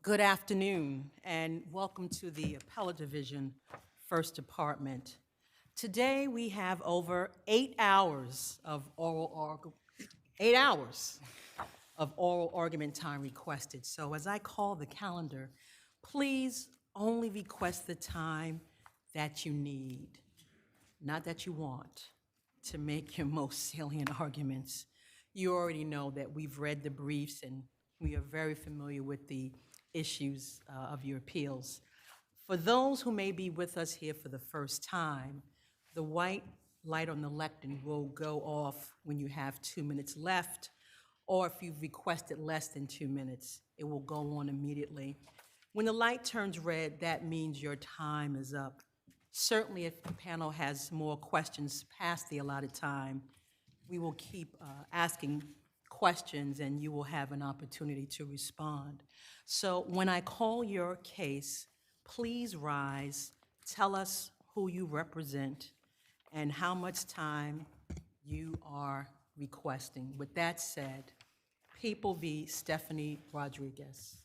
Good afternoon, and welcome to the Appellate Division, First Department. Today, we have over 8 hours of oral argument time requested. So as I call the calendar, please only request the time that you need, not that you want, to make your most salient arguments. You already know that we've read the briefs and we are very familiar with the issues of your appeals. For those who may be with us here for the first time, the white light on the lectern will go off when you have 2 minutes left, or if you've requested less than 2 minutes, it will go on immediately. When the light turns red, that means your time is up. Certainly, if the panel has more questions past the allotted time, we will keep asking questions and you will have an opportunity to respond. So when I call your case, please rise, tell us who you represent and how much time you are requesting. With that said, People v. Stephanie Rodriguez.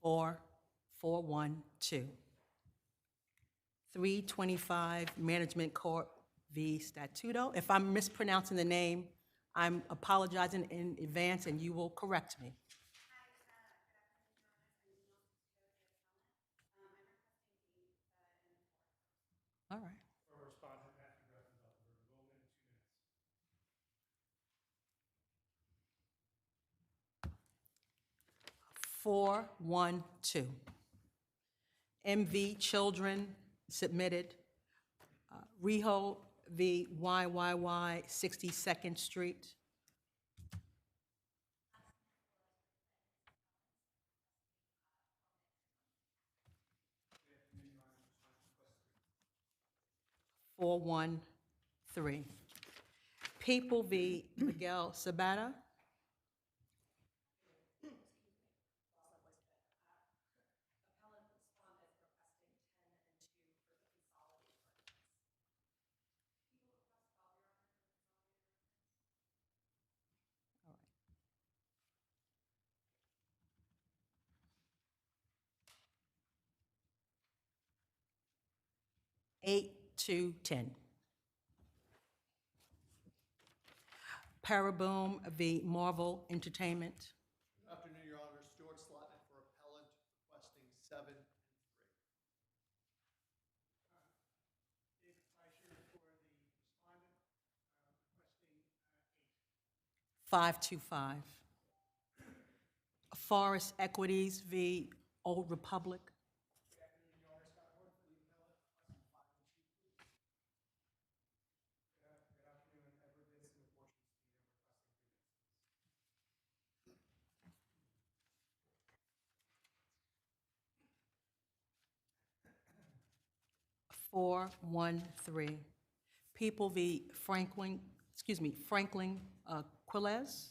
4412. 325 Management Corp v. Statudo. If I'm mispronouncing the name, I'm apologizing in advance and you will correct me. All right. 412. MV Children submitted. Riho v. YYY 62nd Street. Four, 1-3. People v. Miguel Sabater. Eight to 10. Pierboom v. Marvel Entertainment. Good afternoon, Your Honor. Stuart Slotnick for appellant, requesting 7 and 3. David Fleischer for the respondent, requesting 8. 525. Forest Equities v. Old Republic. Good afternoon, Your Honor. Scott Ward for the appellant, requesting 5 and 2, please. Good afternoon, Edward Vinson of Fortune Speed, and requesting 3 minutes, please. 413. People v. Franklin Quillis.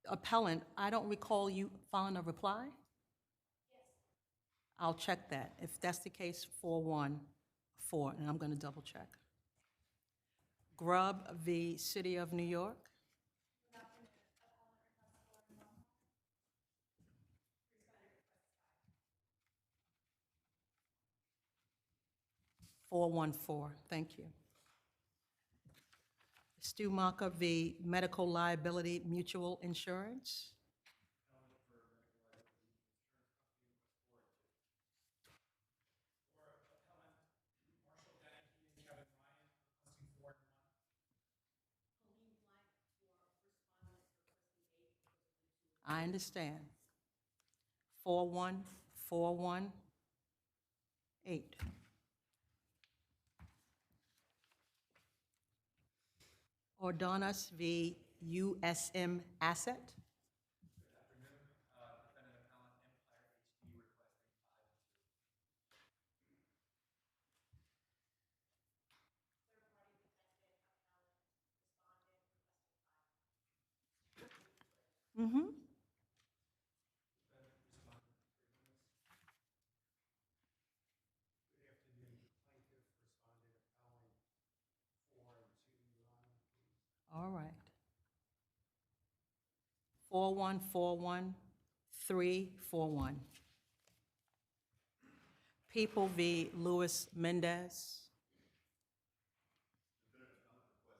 Appellant, I don't recall you filing a reply? Yes. I'll check that. If that's the case, 414, and I'm going to double check. Grub v. City of New York. 414, thank you. Stumacher v. Medical Liability Mutual Insurance. I understand. 41418. Ordonis v. USM Asset. Good afternoon. Defendant appellant Empire HD requesting 5 and 2. Mm-hmm. Good afternoon. Plaintiff, respondent, appellant, 4 and 2, Your Honor, please. All right. 4141341. People v. Louis Mendes. Appellant requests 4,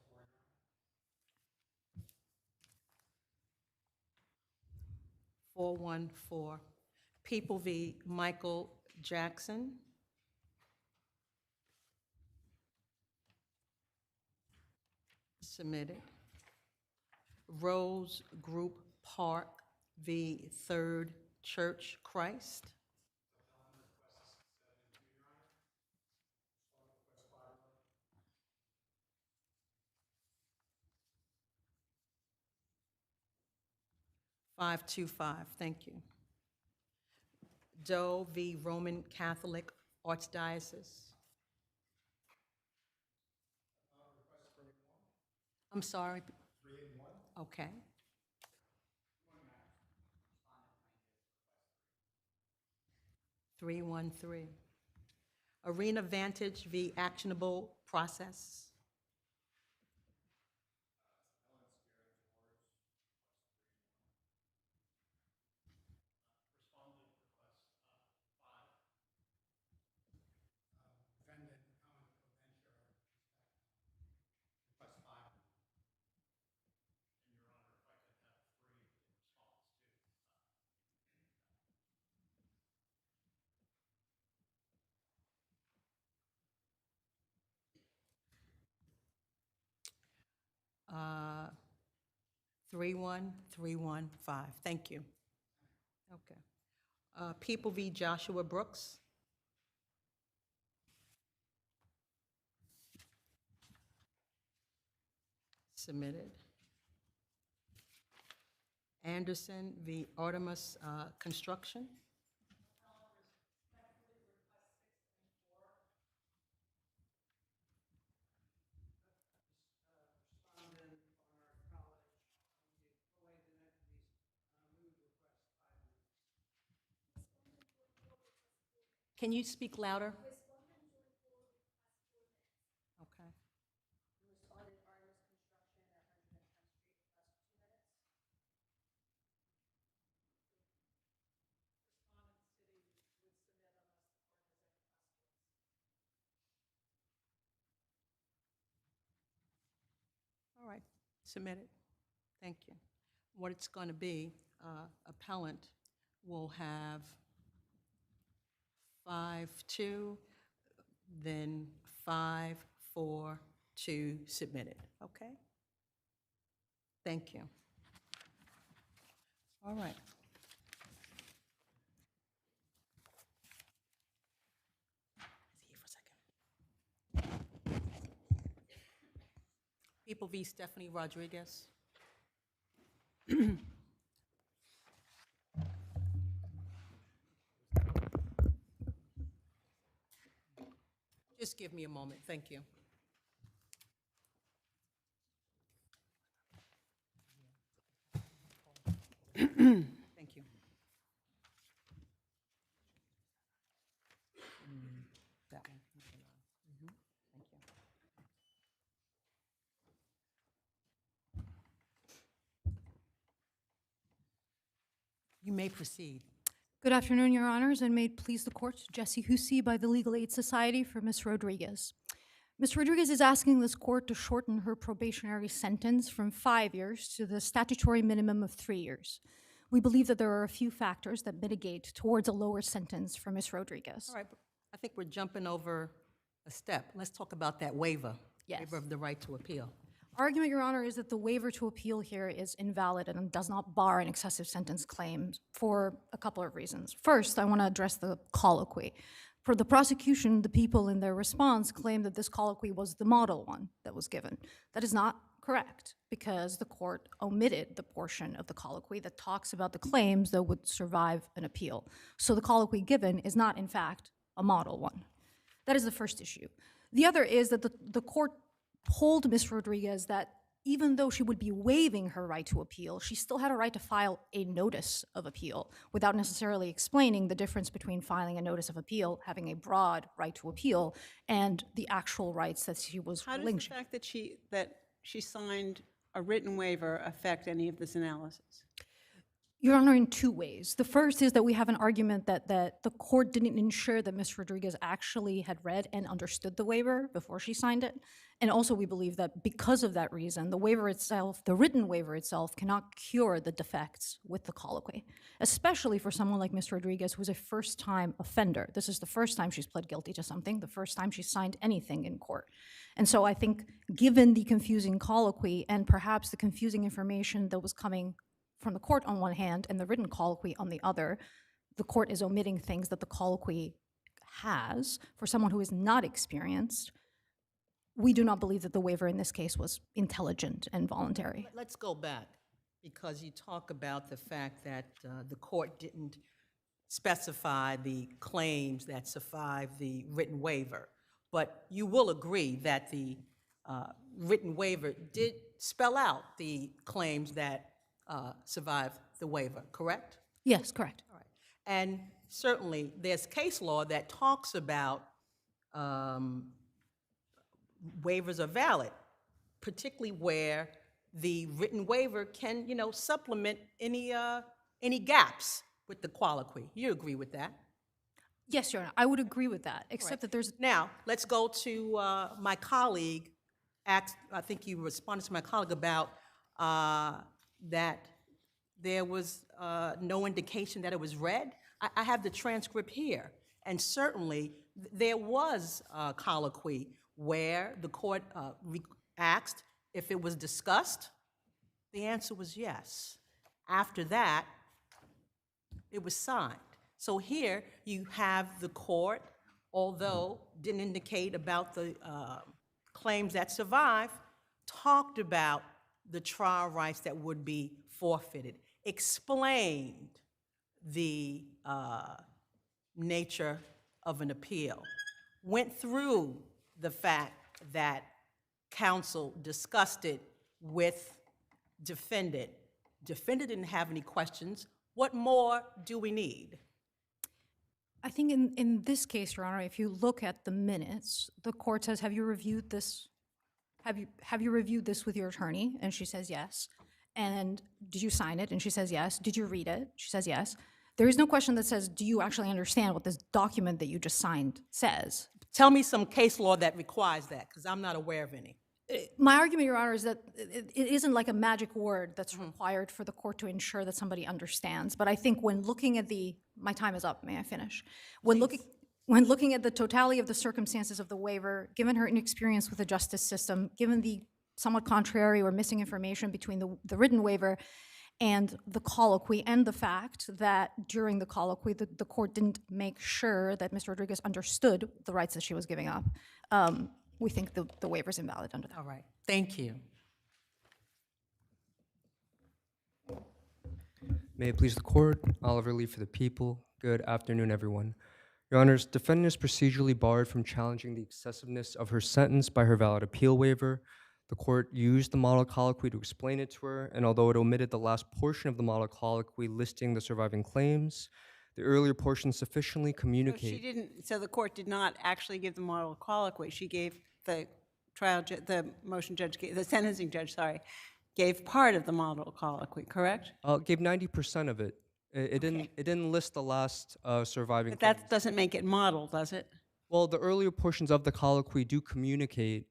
Your Honor. 414. People v. Michael Jackson. Submitted. Rose Group Park v. Third Church Christ. Appellant requests 7 and 2, Your Honor. Respondent requests 5, Your Honor. 525, thank you. Doe v. Roman Catholic Archdiocese. Appellant requests 3 and 1. I'm sorry, 3 and 1. okay. 313. Arena Vantage v. Actionable Process. Respondent requests 5. Defendant, appellant, Venture, requests 5. And Your Honor, if I could have 3 in response to. Uh, 31315, thank you. Okay. People v. Joshua Brooks. Submitted. Anderson v. Artemis Construction. Respondent, Honor, College, the related entities, mood request 5 minutes. Can you speak louder? Okay. Respondent Artemis Construction at 110th Street, request 2 minutes. Respondent City would submit unless the court has any questions. All right, submitted. Thank you. What it's going to be, appellant will have 5-2, then 5-4-2 submitted, okay? Thank you. All right. Is he here for a second? People v. Stephanie Rodriguez. Just give me a moment, thank you. Thank you. That one. Mhm. Thank you. You may proceed. Good afternoon, Your Honors, and may it please the court, Jesse Hussey by the Legal Aid Society for Ms. Rodriguez. Ms. Rodriguez is asking this court to shorten her probationary sentence from 5 years to the statutory minimum of 3 years. We believe that there are a few factors that mitigate towards a lower sentence for Ms. Rodriguez. All right, but I think we're jumping over a step. Let's talk about that waiver. Yes. Waiver of the right to appeal. Argument, Your Honor, is that the waiver to appeal here is invalid and does not bar an excessive sentence claim for a couple of reasons. First, I want to address the colloquy. For the prosecution, the people in their response claim that this colloquy was the model one that was given. That is not correct because the court omitted the portion of the colloquy that talks about the claims that would survive an appeal. So the colloquy given is not, in fact, a model one. That is the first issue. The other is that the court told Ms. Rodriguez that even though she would be waiving her right to appeal, she still had a right to file a notice of appeal without necessarily explaining the difference between filing a notice of appeal, having a broad right to appeal, and the actual rights that she was How does the relinquishing. fact that she signed a written waiver affect any of this analysis? Your Honor, in two ways. The first is that we have an argument that the court didn't ensure that Ms. Rodriguez actually had read and understood the waiver before she signed it. And also we believe that because of that reason, the waiver itself, the written waiver itself, cannot cure the defects with the colloquy, especially for someone like Ms. Rodriguez, who's a first-time offender. This is the first time she's pled guilty to something, the first time she's signed anything in court. And so I think given the confusing colloquy and perhaps the confusing information that was coming from the court on one hand and the written colloquy on the other, the court is omitting things that the colloquy has for someone who is not experienced. We do not believe that the waiver in this case was intelligent and voluntary. Let's go back, because you talk about the fact that the court didn't specify the claims that survived the written waiver. But you will agree that the written waiver did spell out the claims that survived the waiver, correct? Yes, correct. All right. And certainly, there's case law that talks about waivers are valid, particularly where the written waiver can, supplement any gaps with the colloquy. You agree with that? Yes, Your Honor, I would agree with that, except that there's, Now, let's go to my colleague. I think you responded to my colleague about that there was no indication that it was read. I have the transcript here, and certainly there was a colloquy where the court asked if it was discussed. The answer was yes. After that, it was signed. So here you have the court, although didn't indicate about the claims that survive, talked about the trial rights that would be forfeited, explained the nature of an appeal, went through the fact that counsel discussed it with defendant. Defendant didn't have any questions. What more do we need? I think in this case, Your Honor, if you look at the minutes, the court says, have you reviewed this? Have you reviewed this with your attorney? And she says yes. And did you sign it? And she says yes. Did you read it? She says yes. There is no question that says, do you actually understand what this document that you just signed says? Tell me some case law that requires that, because I'm not aware of any. My argument, Your Honor, is that it isn't like a magic word that's required for the court to ensure that somebody understands. But I think when looking at my time is up, may I finish? When looking at the totality of the circumstances of the waiver, given her inexperience with the justice system, given the somewhat contrary or missing information between the written waiver and the colloquy, and the fact that during the colloquy, the court didn't make sure that Ms. Rodriguez understood the rights that she was giving up, we think the waiver is invalid under that. All right, thank you. May it please the court, Oliver Lee for the people. Good afternoon, everyone. Your Honors, defendant is procedurally barred from challenging the excessiveness of her sentence by her valid appeal waiver. The court used the model colloquy to explain it to her, and although it omitted the last portion of the model colloquy listing the surviving claims, the earlier portion sufficiently communicate. So the court did not actually give the model colloquy. She gave the the sentencing judge, gave part of the model colloquy, correct? Gave 90% of it. It didn't list the last surviving But claims. that doesn't make it model, does it? Well, the earlier portions of the colloquy do communicate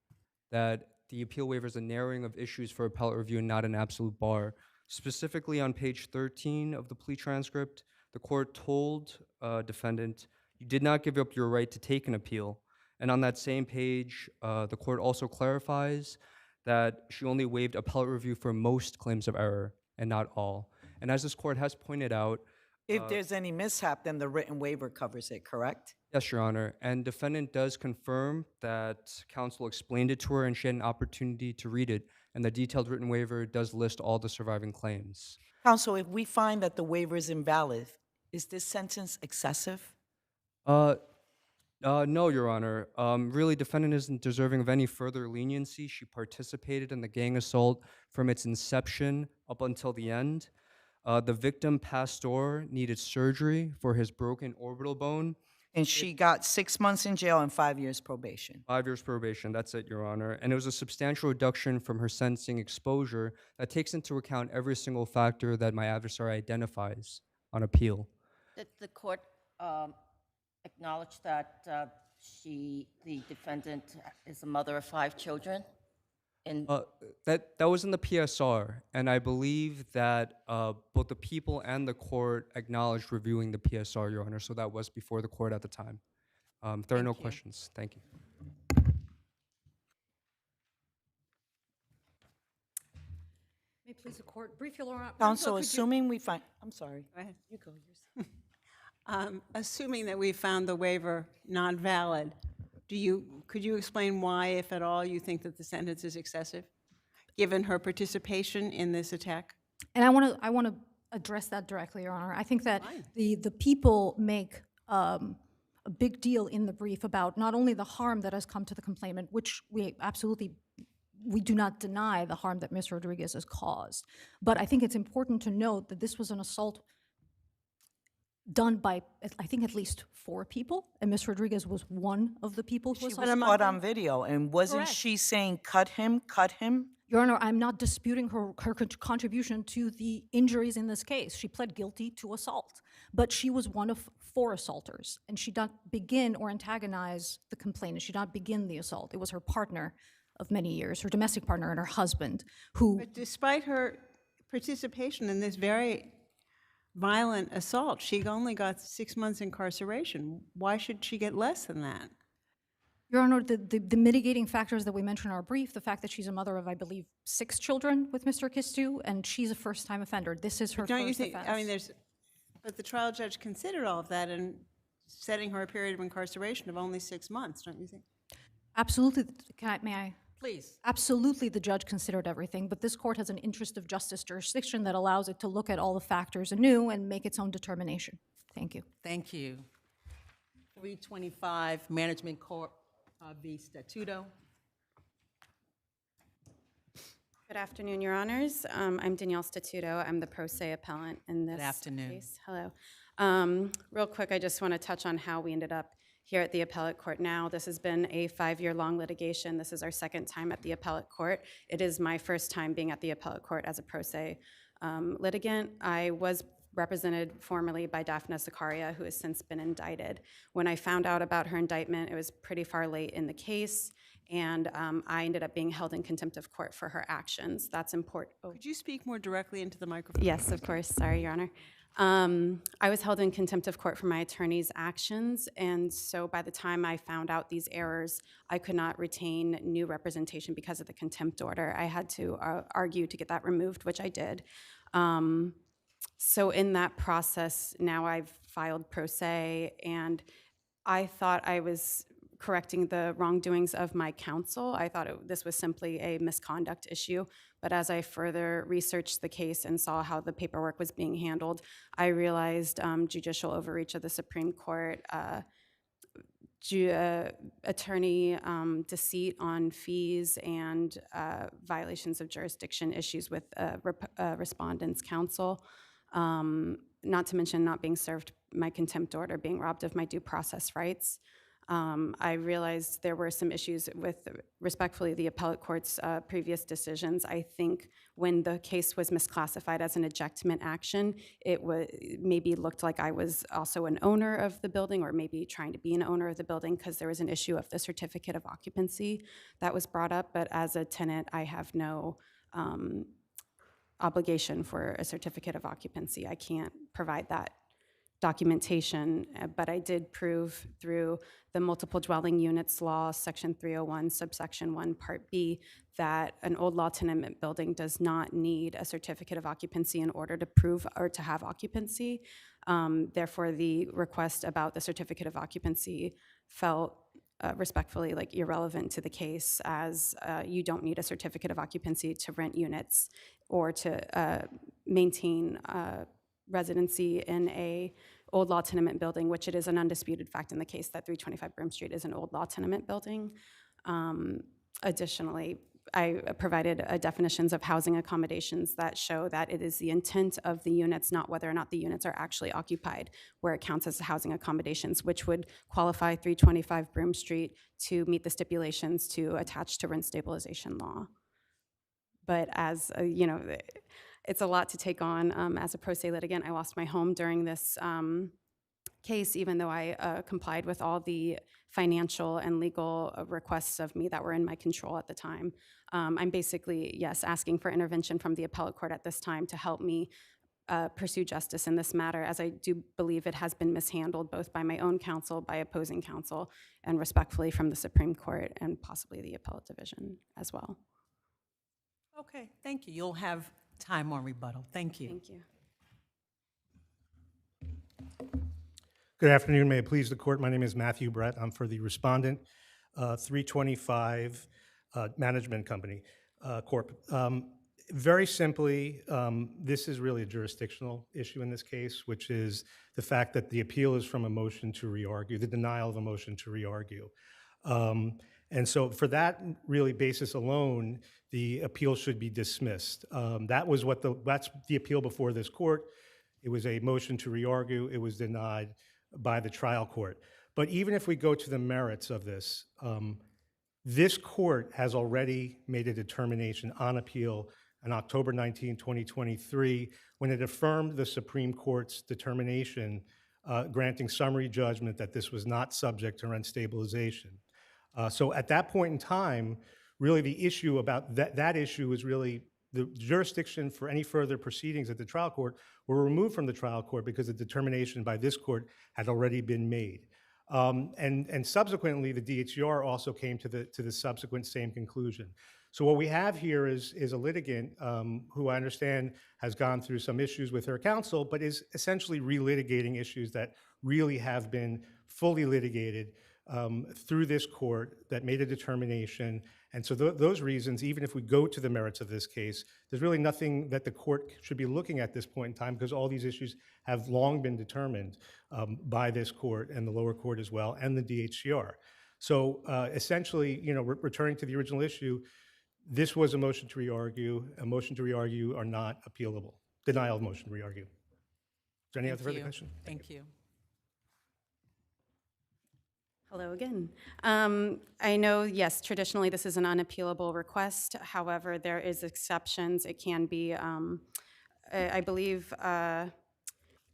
that the appeal waiver is a narrowing of issues for appellate review and not an absolute bar. Specifically on page 13 of the plea transcript, the court told defendant, you did not give up your right to take an appeal. And on that same page, the court also clarifies that she only waived appellate review for most claims of error and not all. And as this court has pointed out, If there's any mishap, then the written waiver covers it, correct? yes, Your Honor, and defendant does confirm that counsel explained it to her and she had an opportunity to read it, and the detailed written waiver does list all the surviving claims. Counsel, if we find that the waiver is invalid, is this sentence excessive? No, Your Honor. Really, defendant isn't deserving of any further leniency. She participated in the gang assault from its inception up until the end. The victim, Pastor, needed surgery for his broken orbital bone. And she got 6 months in jail and 5 years probation. 5 years probation, that's it, Your Honor. And it was a substantial reduction from her sentencing exposure that takes into account every single factor that my adversary identifies on appeal. Did the court acknowledge that the defendant, is a mother of 5 children? And That was in the PSR, and I believe that both the people and the court acknowledged reviewing the PSR, Your Honor, so that was before the court at the time. If there are no questions. Thank you. May it please the court, brief your honor. Counsel, assuming we find, I'm sorry. Go ahead. You go, yours. Assuming that we found the waiver not valid, could you explain why, if at all, you think that the sentence is excessive, given her participation in this attack? And I want to address that directly, Your Honor. I think that the people make a big deal in the brief about not only the harm that has come to the complainant, which we do not deny the harm that Ms. Rodriguez has caused, but I think it's important to note that this was an assault done by, I think, at least 4 people, and Ms. Rodriguez was one of the people who was Caught on video, and wasn't Correct. she saying, cut him, cut him? Your Honor, I'm not disputing her contribution to the injuries in this case. She pled guilty to assault, but she was one of 4 assaulters, and she did not begin or antagonize the complainant. She did not begin the assault. It was her partner of many years, her domestic partner and her husband, who... But despite her participation in this very violent assault, she only got 6 months incarceration. Why should she get less than that? Your Honor, the mitigating factors that we mentioned in our brief, the fact that she's a mother of, I believe, 6 children with Mr. Kistu, and she's a first-time offender. This is her Don't you first think, offense. I mean, but the trial judge considered all of that and setting her a period of incarceration of only 6 months, don't you think? Absolutely. May I? Please. Absolutely, the judge considered everything, but this court has an interest of justice jurisdiction that allows it to look at all the factors anew and make its own determination. Thank you. Thank you. 325 Management Corp v. Statudo. Good afternoon, Your Honors. I'm Danielle Statudo. I'm the pro se appellant in this afternoon. case. Hello. Real quick, I just want to touch on how we ended up here at the appellate court now. This has been a 5-year-long litigation. This is our 2nd time at the appellate court. It is my first time being at the appellate court as a pro se litigant. I was represented formerly by Daphne Zakaria, who has since been indicted. When I found out about her indictment, it was pretty far late in the case, and I ended up being held in contempt of court for her actions. That's important. Oh. Could you speak more directly into the microphone? Yes, of course. Sorry, Your Honor. I was held in contempt of court for my attorney's actions, and so by the time I found out these errors, I could not retain new representation because of the contempt order. I had to argue to get that removed, which I did. So in that process, now I've filed pro se, and I thought I was correcting the wrongdoings of my counsel. I thought this was simply a misconduct issue, but as I further researched the case and saw how the paperwork was being handled, I realized judicial overreach of the Supreme Court, attorney deceit on fees, and violations of jurisdiction issues with respondent's counsel. Not to mention not being served my contempt order, being robbed of my due process rights. I realized there were some issues with, respectfully, the appellate court's previous decisions. I think when the case was misclassified as an ejectment action, it maybe looked like I was also an owner of the building, or maybe trying to be an owner of the building, because there was an issue of the certificate of occupancy that was brought up. But as a tenant, I have no obligation for a certificate of occupancy. I can't provide that documentation, but I did prove through the multiple dwelling units law, section 301, subsection 1, part B, that an old law tenement building does not need a certificate of occupancy in order to prove or to have occupancy. Therefore, the request about the certificate of occupancy felt respectfully like irrelevant to the case, as you don't need a certificate of occupancy to rent units or to maintain residency in a old law tenement building, which it is an undisputed fact in the case that 325 Broom Street is an old law tenement building. Additionally, I provided definitions of housing accommodations that show that it is the intent of the units, not whether or not the units are actually occupied, where it counts as housing accommodations, which would qualify 325 Broom Street to meet the stipulations to attach to rent stabilization law. But as, you know, it's a lot to take on. As a pro se litigant, I lost my home during this case, even though I complied with all the financial and legal requests of me that were in my control at the time. I'm basically, yes, asking for intervention from the appellate court at this time to help me pursue justice in this matter, as I do believe it has been mishandled both by my own counsel, by opposing counsel, and respectfully from the Supreme Court and possibly the appellate division as well. Okay, thank you. You'll have time on rebuttal. Thank you. Thank you. Good afternoon. May it please the court. My name is Matthew Brett. I'm for the respondent, 325 Management Company, Corp. Very simply, this is really a jurisdictional issue in this case, which is the fact that the appeal is from a motion to re-argue, the denial of a motion to re-argue. And so for that really basis alone, the appeal should be dismissed. That's the appeal before this court. It was a motion to re-argue. It was denied by the trial court. But even if we go to the merits of this, this court has already made a determination on appeal on October 19, 2023, when it affirmed the Supreme Court's determination granting summary judgment that this was not subject to rent stabilization. So at that point in time, really the issue about that issue was really the jurisdiction for any further proceedings at the trial court were removed from the trial court because the determination by this court had already been made. And subsequently, the DHR also came to the subsequent same conclusion. So what we have here is a litigant who I understand has gone through some issues with her counsel, but is essentially relitigating issues that really have been fully litigated through this court that made a determination. And so those reasons, even if we go to the merits of this case, there's really nothing that the court should be looking at this point in time because all these issues have long been determined by this court and the lower court as well, and the DHR. So essentially, you know, returning to the original issue, this was a motion to re-argue. A motion to re-argue are not appealable. Denial of motion to re-argue. Is there any other further question? Thank you. Hello again. I know, yes, traditionally this is an unappealable request. However, there is exceptions. It can be, I believe,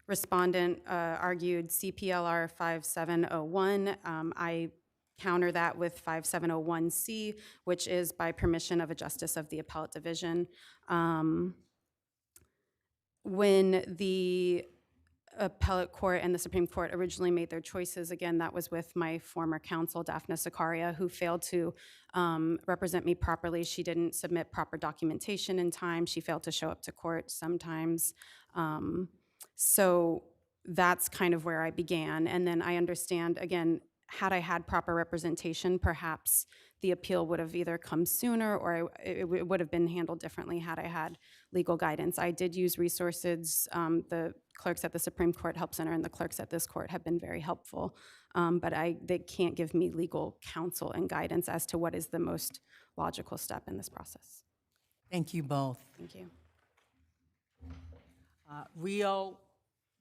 respondent argued CPLR 5701. I counter that with 5701C, which is by permission of a justice of the appellate division. When the appellate court and the Supreme Court originally made their choices, again, that was with my former counsel, Daphne Sakaria, who failed to represent me properly. She didn't submit proper documentation in time. She failed to show up to court sometimes. So that's kind of where I began. And then I understand, again, had I had proper representation, perhaps the appeal would have either come sooner or it would have been handled differently had I had legal guidance. I did use resources. The clerks at the Supreme Court Help Center and the clerks at this court have been very helpful, but they can't give me legal counsel and guidance as to what is the most logical step in this process. Thank you both. Thank you. Rio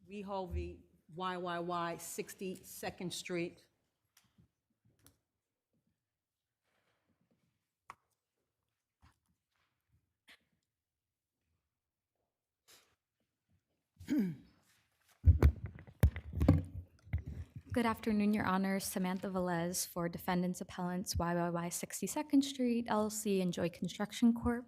v. YYY, 62nd Street. Good afternoon, Your Honor. Samantha Velez for Defendants Appellants YYY 62nd Street, LLC, and Joy Construction Corp.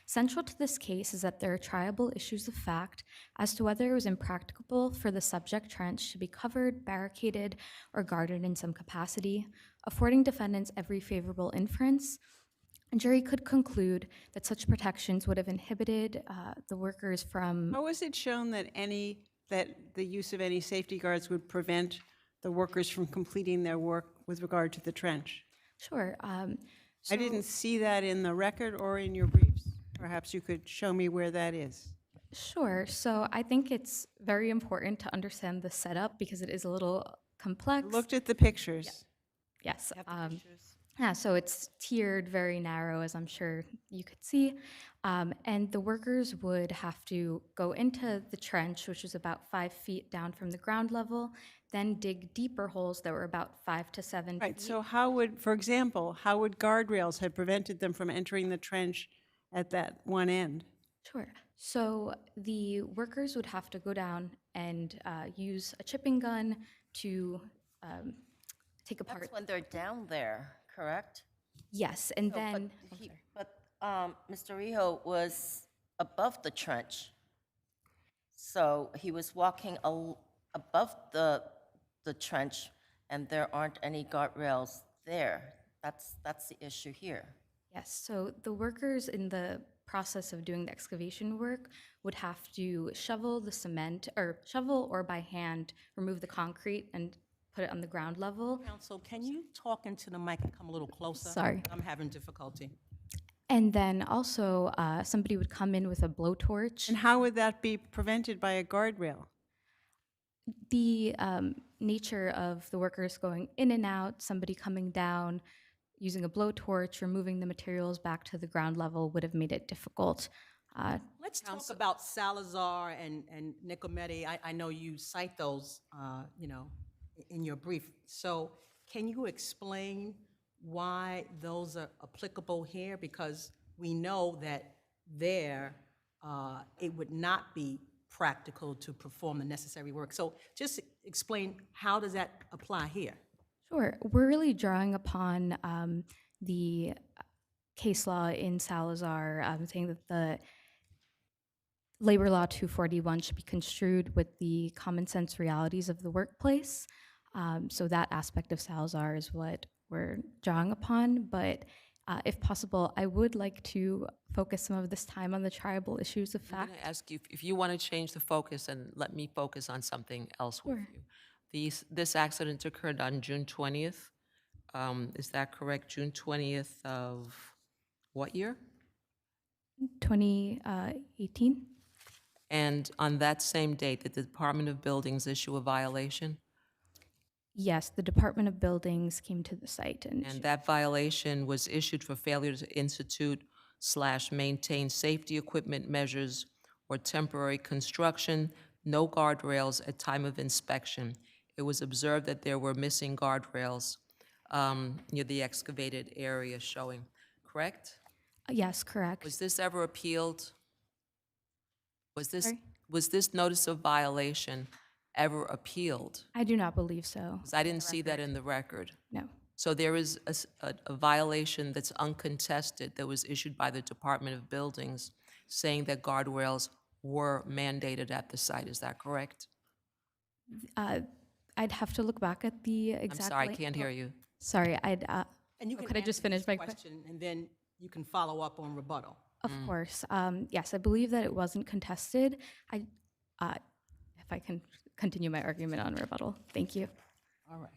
Central to this case is that there are triable issues of fact as to whether it was impracticable for the subject trench to be covered, barricaded, or guarded in some capacity, affording defendants every favorable inference. A jury could conclude that such protections would have inhibited the workers from... How was it shown that the use of any safety guards would prevent the workers from completing their work with regard to the trench? Sure. I didn't see that in the record or in your briefs. Perhaps you could show me where that is. Sure. So I think it's very important to understand the setup because it is a little complex. Looked at the pictures. Yes. Yeah, so it's tiered, very narrow, as I'm sure you could see. And the workers would have to go into the trench, which is about 5 feet down from the ground level, then dig deeper holes that were about 5 to 7 Right, feet. so how would, for example, how would guardrails have prevented them from entering the trench at that one end? Sure. So the workers would have to go down and use a chipping gun to take apart. That's when they're down there, correct? Yes, and So, then. Mr. Rijo was above the trench. So he was walking above the trench, and there aren't any guardrails there. That's the issue here. Yes, so the workers in the process of doing the excavation work would have to shovel the cement, or shovel or by hand remove the concrete and put it on the ground level. Counsel, can you talk into the mic and come a little closer? Sorry. I'm having difficulty. And then also somebody would come in with a blowtorch. And how would that be prevented by a guardrail? The nature of the workers going in and out, somebody coming down, using a blowtorch, removing the materials back to the ground level would have made it difficult. Let's talk about Salazar and Nicometti. I know you cite those, in your brief. So can you explain why those are applicable here? Because we know that there, it would not be practical to perform the necessary work. So just explain, how does that apply here? Sure. We're really drawing upon the case law in Salazar, saying that the Labor Law 241 should be construed with the common sense realities of the workplace. So that aspect of Salazar is what we're drawing upon. But if possible, I would like to focus some of this time on the triable issues of I'm fact. going to ask you if you want to change the focus and let me focus on something else with Sure. you. This accident occurred on June 20th. Is that correct? June 20th of what year? 2018? And on that same date, did the Department of Buildings issue a violation? Yes, the Department of Buildings came to the site and And that violation was issued for failure to institute/maintain safety equipment measures or temporary construction, no guardrails at time of inspection. It was observed that there were missing guardrails near the excavated area showing, correct? yes, correct. Was this ever appealed? Sorry? Was this notice of violation ever appealed? I do not believe so. 'Cause I didn't see that in the record. No. So there is a violation that's uncontested that was issued by the Department of Buildings saying that guardrails were mandated at the site. Is that correct? I'd have to look back at the I'm exact. sorry, I can't hear you. Sorry, I'd. And you can could I just answer finish this my question? question, and then you can follow up on rebuttal. Of course. Yes, I believe that it wasn't contested. If I can continue my argument on rebuttal. Thank you. All right.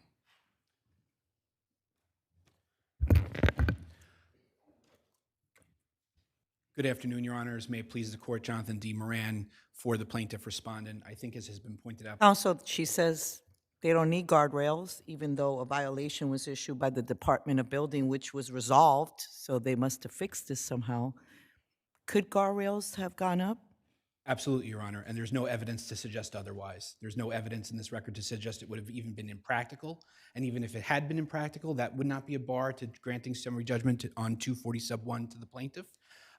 Good afternoon, Your Honors. May it please the Court, Jonathan D. Moran for the plaintiff respondent. I think, as has been pointed out. Also, she says they don't need guardrails, even though a violation was issued by the Department of Building, which was resolved, so they must have fixed this somehow. Could guardrails have gone up? Absolutely, Your Honor, and there's no evidence to suggest otherwise. There's no evidence in this record to suggest it would have even been impractical, and even if it had been impractical, that would not be a bar to granting summary judgment on 240 sub 1 to the plaintiff.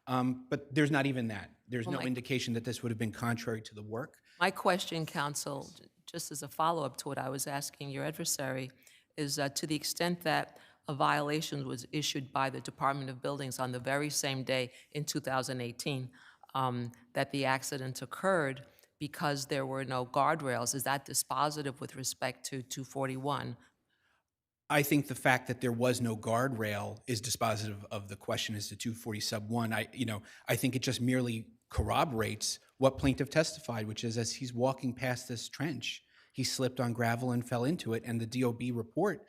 But there's not even that. There's no indication that this would have been contrary to the work. My question, counsel, just as a follow-up to what I was asking your adversary, is to the extent that a violation was issued by the Department of Buildings on the very same day in 2018 that the accident occurred because there were no guardrails, is that dispositive with respect to 241? I think the fact that there was no guardrail is dispositive of the question as to 240 sub 1. I think it just merely corroborates what plaintiff testified, which is as he's walking past this trench, he slipped on gravel and fell into it, and the DOB report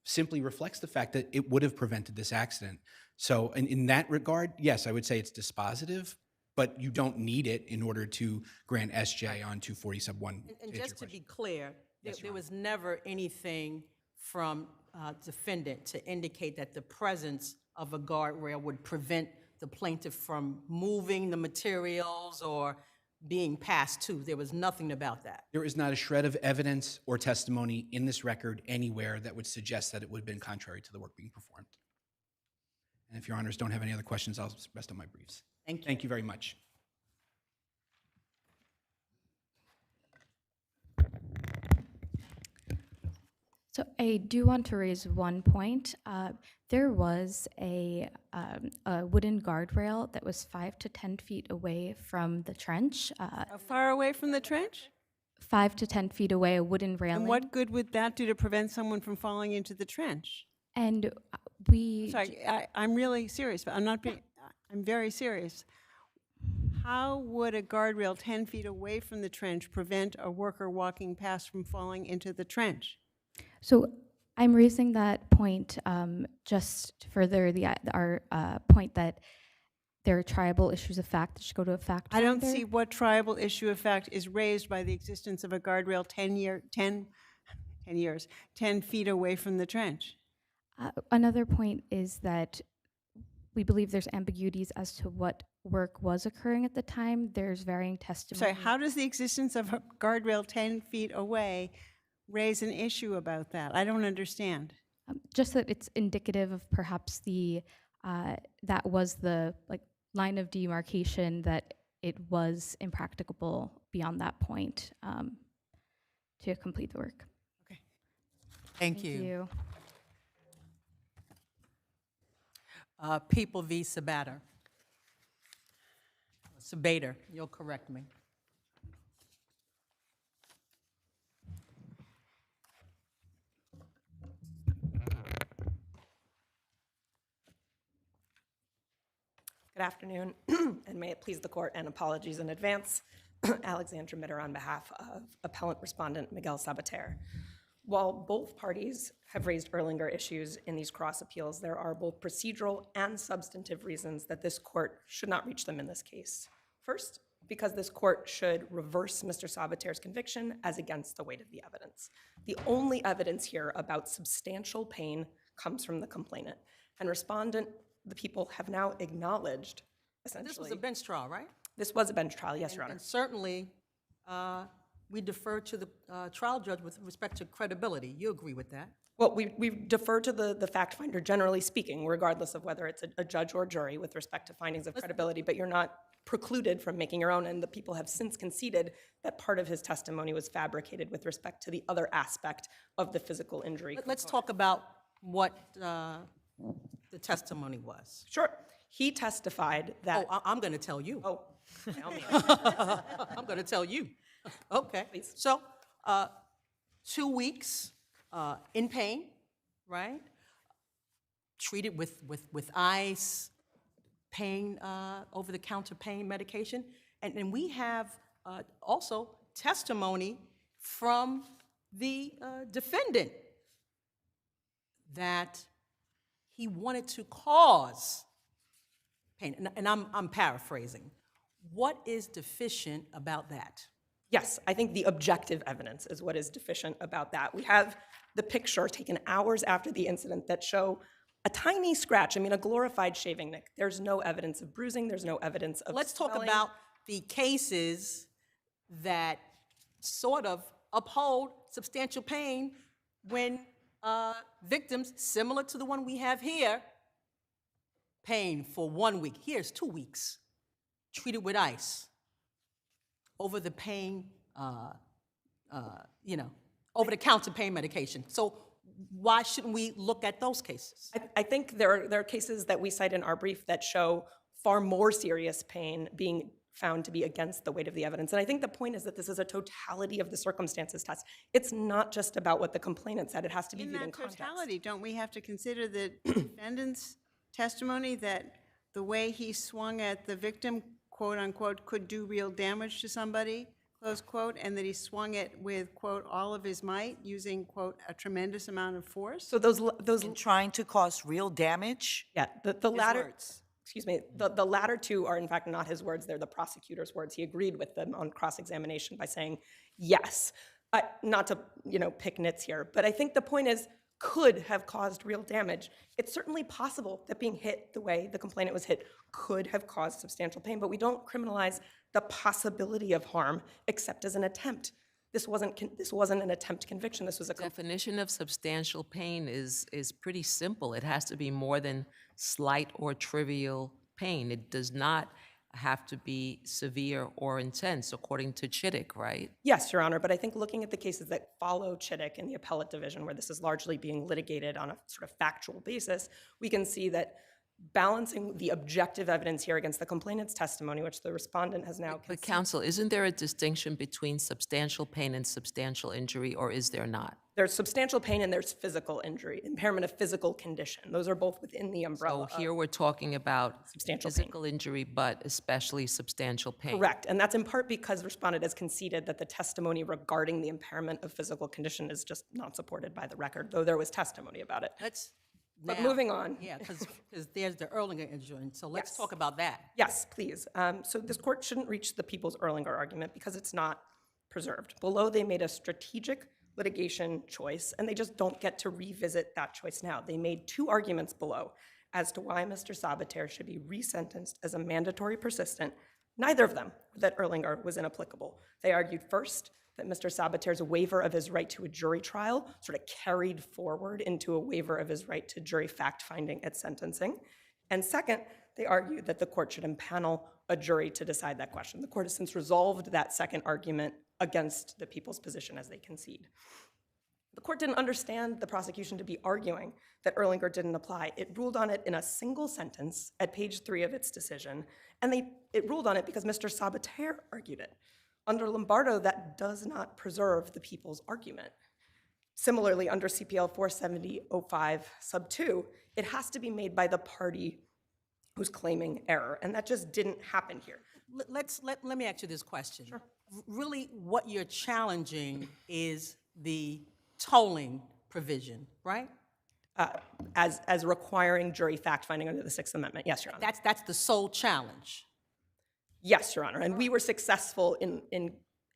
simply reflects the fact that it would have prevented this accident. So in that regard, yes, I would say it's dispositive, but you don't need it in order to grant SJ on 240 sub 1. And answer your just to question. be clear, there was never anything from defendant to indicate that the presence of a guardrail would prevent the plaintiff from moving the materials or being passed to. There was nothing about that. There is not a shred of evidence or testimony in this record anywhere that would suggest that it would have been contrary to the work being performed. And if your honors don't have any other questions, I'll rest on my briefs. Thank you. Thank you very much. So I do want to raise one point. There was a wooden guardrail that was 5 to 10 feet away from the trench. How far away from the trench? 5 to 10 feet away, a wooden railing. And what good would that do to prevent someone from falling into the trench? And we... Sorry, I'm really serious, but I'm not being, I'm very serious. How would a guardrail 10 feet away from the trench prevent a worker walking past from falling into the trench? So I'm raising that point just to further our point that there are tribal issues of fact that should go to a fact I don't finder. see what tribal issue of fact is raised by the existence of a guardrail 10 feet away from the trench. Another point is that we believe there's ambiguities as to what work was occurring at the time. There's varying testimony. Sorry, how does the existence of a guardrail 10 feet away raise an issue about that? I don't understand. Just that it's indicative of perhaps the that was the line of demarcation, that it was impracticable beyond that point to complete the work. Okay. Thank you. People v. Sabater. Sabater, you'll correct me. Good afternoon, and may it please the court, and apologies in advance. Alexandra Mitter on behalf of appellant respondent Miguel Sabater. While both parties have raised Erlanger issues in these cross appeals, there are both procedural and substantive reasons that this court should not reach them in this case. First, because this court should reverse Mr. Sabater's conviction as against the weight of the evidence. The only evidence here about substantial pain comes from the complainant, and respondent, the people, have now acknowledged, essentially. This was a bench trial, right? This was a bench trial, yes, Your Honor. And certainly, we defer to the trial judge with respect to credibility. You agree with that? Well, we defer to the fact finder, generally speaking, regardless of whether it's a judge or jury with respect to findings of credibility, but you're not precluded from making your own, and the people have since conceded that part of his testimony was fabricated with respect to the other aspect of the physical injury. Let's talk about what the testimony was. Sure. He testified that... Oh, I'm going to tell you. Oh, I'm going to tell you. Okay. Please. So, 2 weeks in pain, right? Treated with ice, pain, over-the-counter pain medication. And we have also testimony from the defendant that he wanted to cause pain. And I'm paraphrasing. What is deficient about that? Yes, I think the objective evidence is what is deficient about that. We have the picture taken hours after the incident that show a tiny scratch, a glorified shaving nick. There's no evidence of bruising, there's no evidence of Let's talk swelling. about the cases that sort of uphold substantial pain when victims, similar to the one we have here, pain for 1 week. Here's 2 weeks, treated with ice, over the pain, over-the-counter pain medication. So why shouldn't we look at those cases? I think there are cases that we cite in our brief that show far more serious pain being found to be against the weight of the evidence. And I think the point is that this is a totality of the circumstances test. It's not just about what the complainant said. It has to be viewed in context. In that totality, don't we have to consider the defendant's testimony that the way he swung at the victim, quote unquote, could do real damage to somebody, close quote, and that he swung it with, quote, all of his might, using, quote, a tremendous amount of force? So those In trying to cause real damage? yeah, the latter. excuse me, the latter two are in fact not his words, they're the prosecutor's words. He agreed with them on cross-examination by saying, yes. Not to, pick nits here, but I think the point is, could have caused real damage. It's certainly possible that being hit the way the complainant was hit could have caused substantial pain, but we don't criminalize the possibility of harm except as an attempt. This wasn't an attempt conviction. This was a Definition of substantial pain is pretty simple. It has to be more than slight or trivial pain. It does not have to be severe or intense, according to Chittick, right? Yes, Your Honor, but I think looking at the cases that follow Chittick in the appellate division, where this is largely being litigated on a sort of factual basis, we can see that balancing the objective evidence here against the complainant's testimony, which the respondent has now But conceded. counsel, isn't there a distinction between substantial pain and substantial injury, or is there not? There's substantial pain and there's physical injury, impairment of physical condition. Those are both within the umbrella. So here we're talking about substantial physical injury, but especially substantial pain. Correct, and that's in part because the respondent has conceded that the testimony regarding the impairment of physical condition is just not supported by the record, though there was testimony about it. But moving on. Yeah, because there's the Erlinger injury, so let's Yes. talk about that. Yes, please. So this court shouldn't reach the people's Erlinger argument because it's not preserved. Below, they made a strategic litigation choice, and they just don't get to revisit that choice now. They made two arguments below as to why Mr. Sabater should be resentenced as a mandatory persistent. Neither of them that Erlinger was inapplicable. They argued first that Mr. Sabater's waiver of his right to a jury trial sort of carried forward into a waiver of his right to jury fact-finding at sentencing. And second, they argued that the court should impanel a jury to decide that question. The court has since resolved that second argument against the people's position as they concede. The court didn't understand the prosecution to be arguing that Erlinger didn't apply. It ruled on it in a single sentence at page 3 of its decision, and it ruled on it because Mr. Sabater argued it. Under Lombardo, that does not preserve the people's argument. Similarly, under CPL 470.05 sub 2, it has to be made by the party who's claiming error, and that just didn't happen here. Let me ask you this question. Sure. Really, what you're challenging is the tolling provision, right? As requiring jury fact-finding under the Sixth Amendment. Yes, Your Honor. That's the sole challenge. Yes, Your Honor, and we were successful in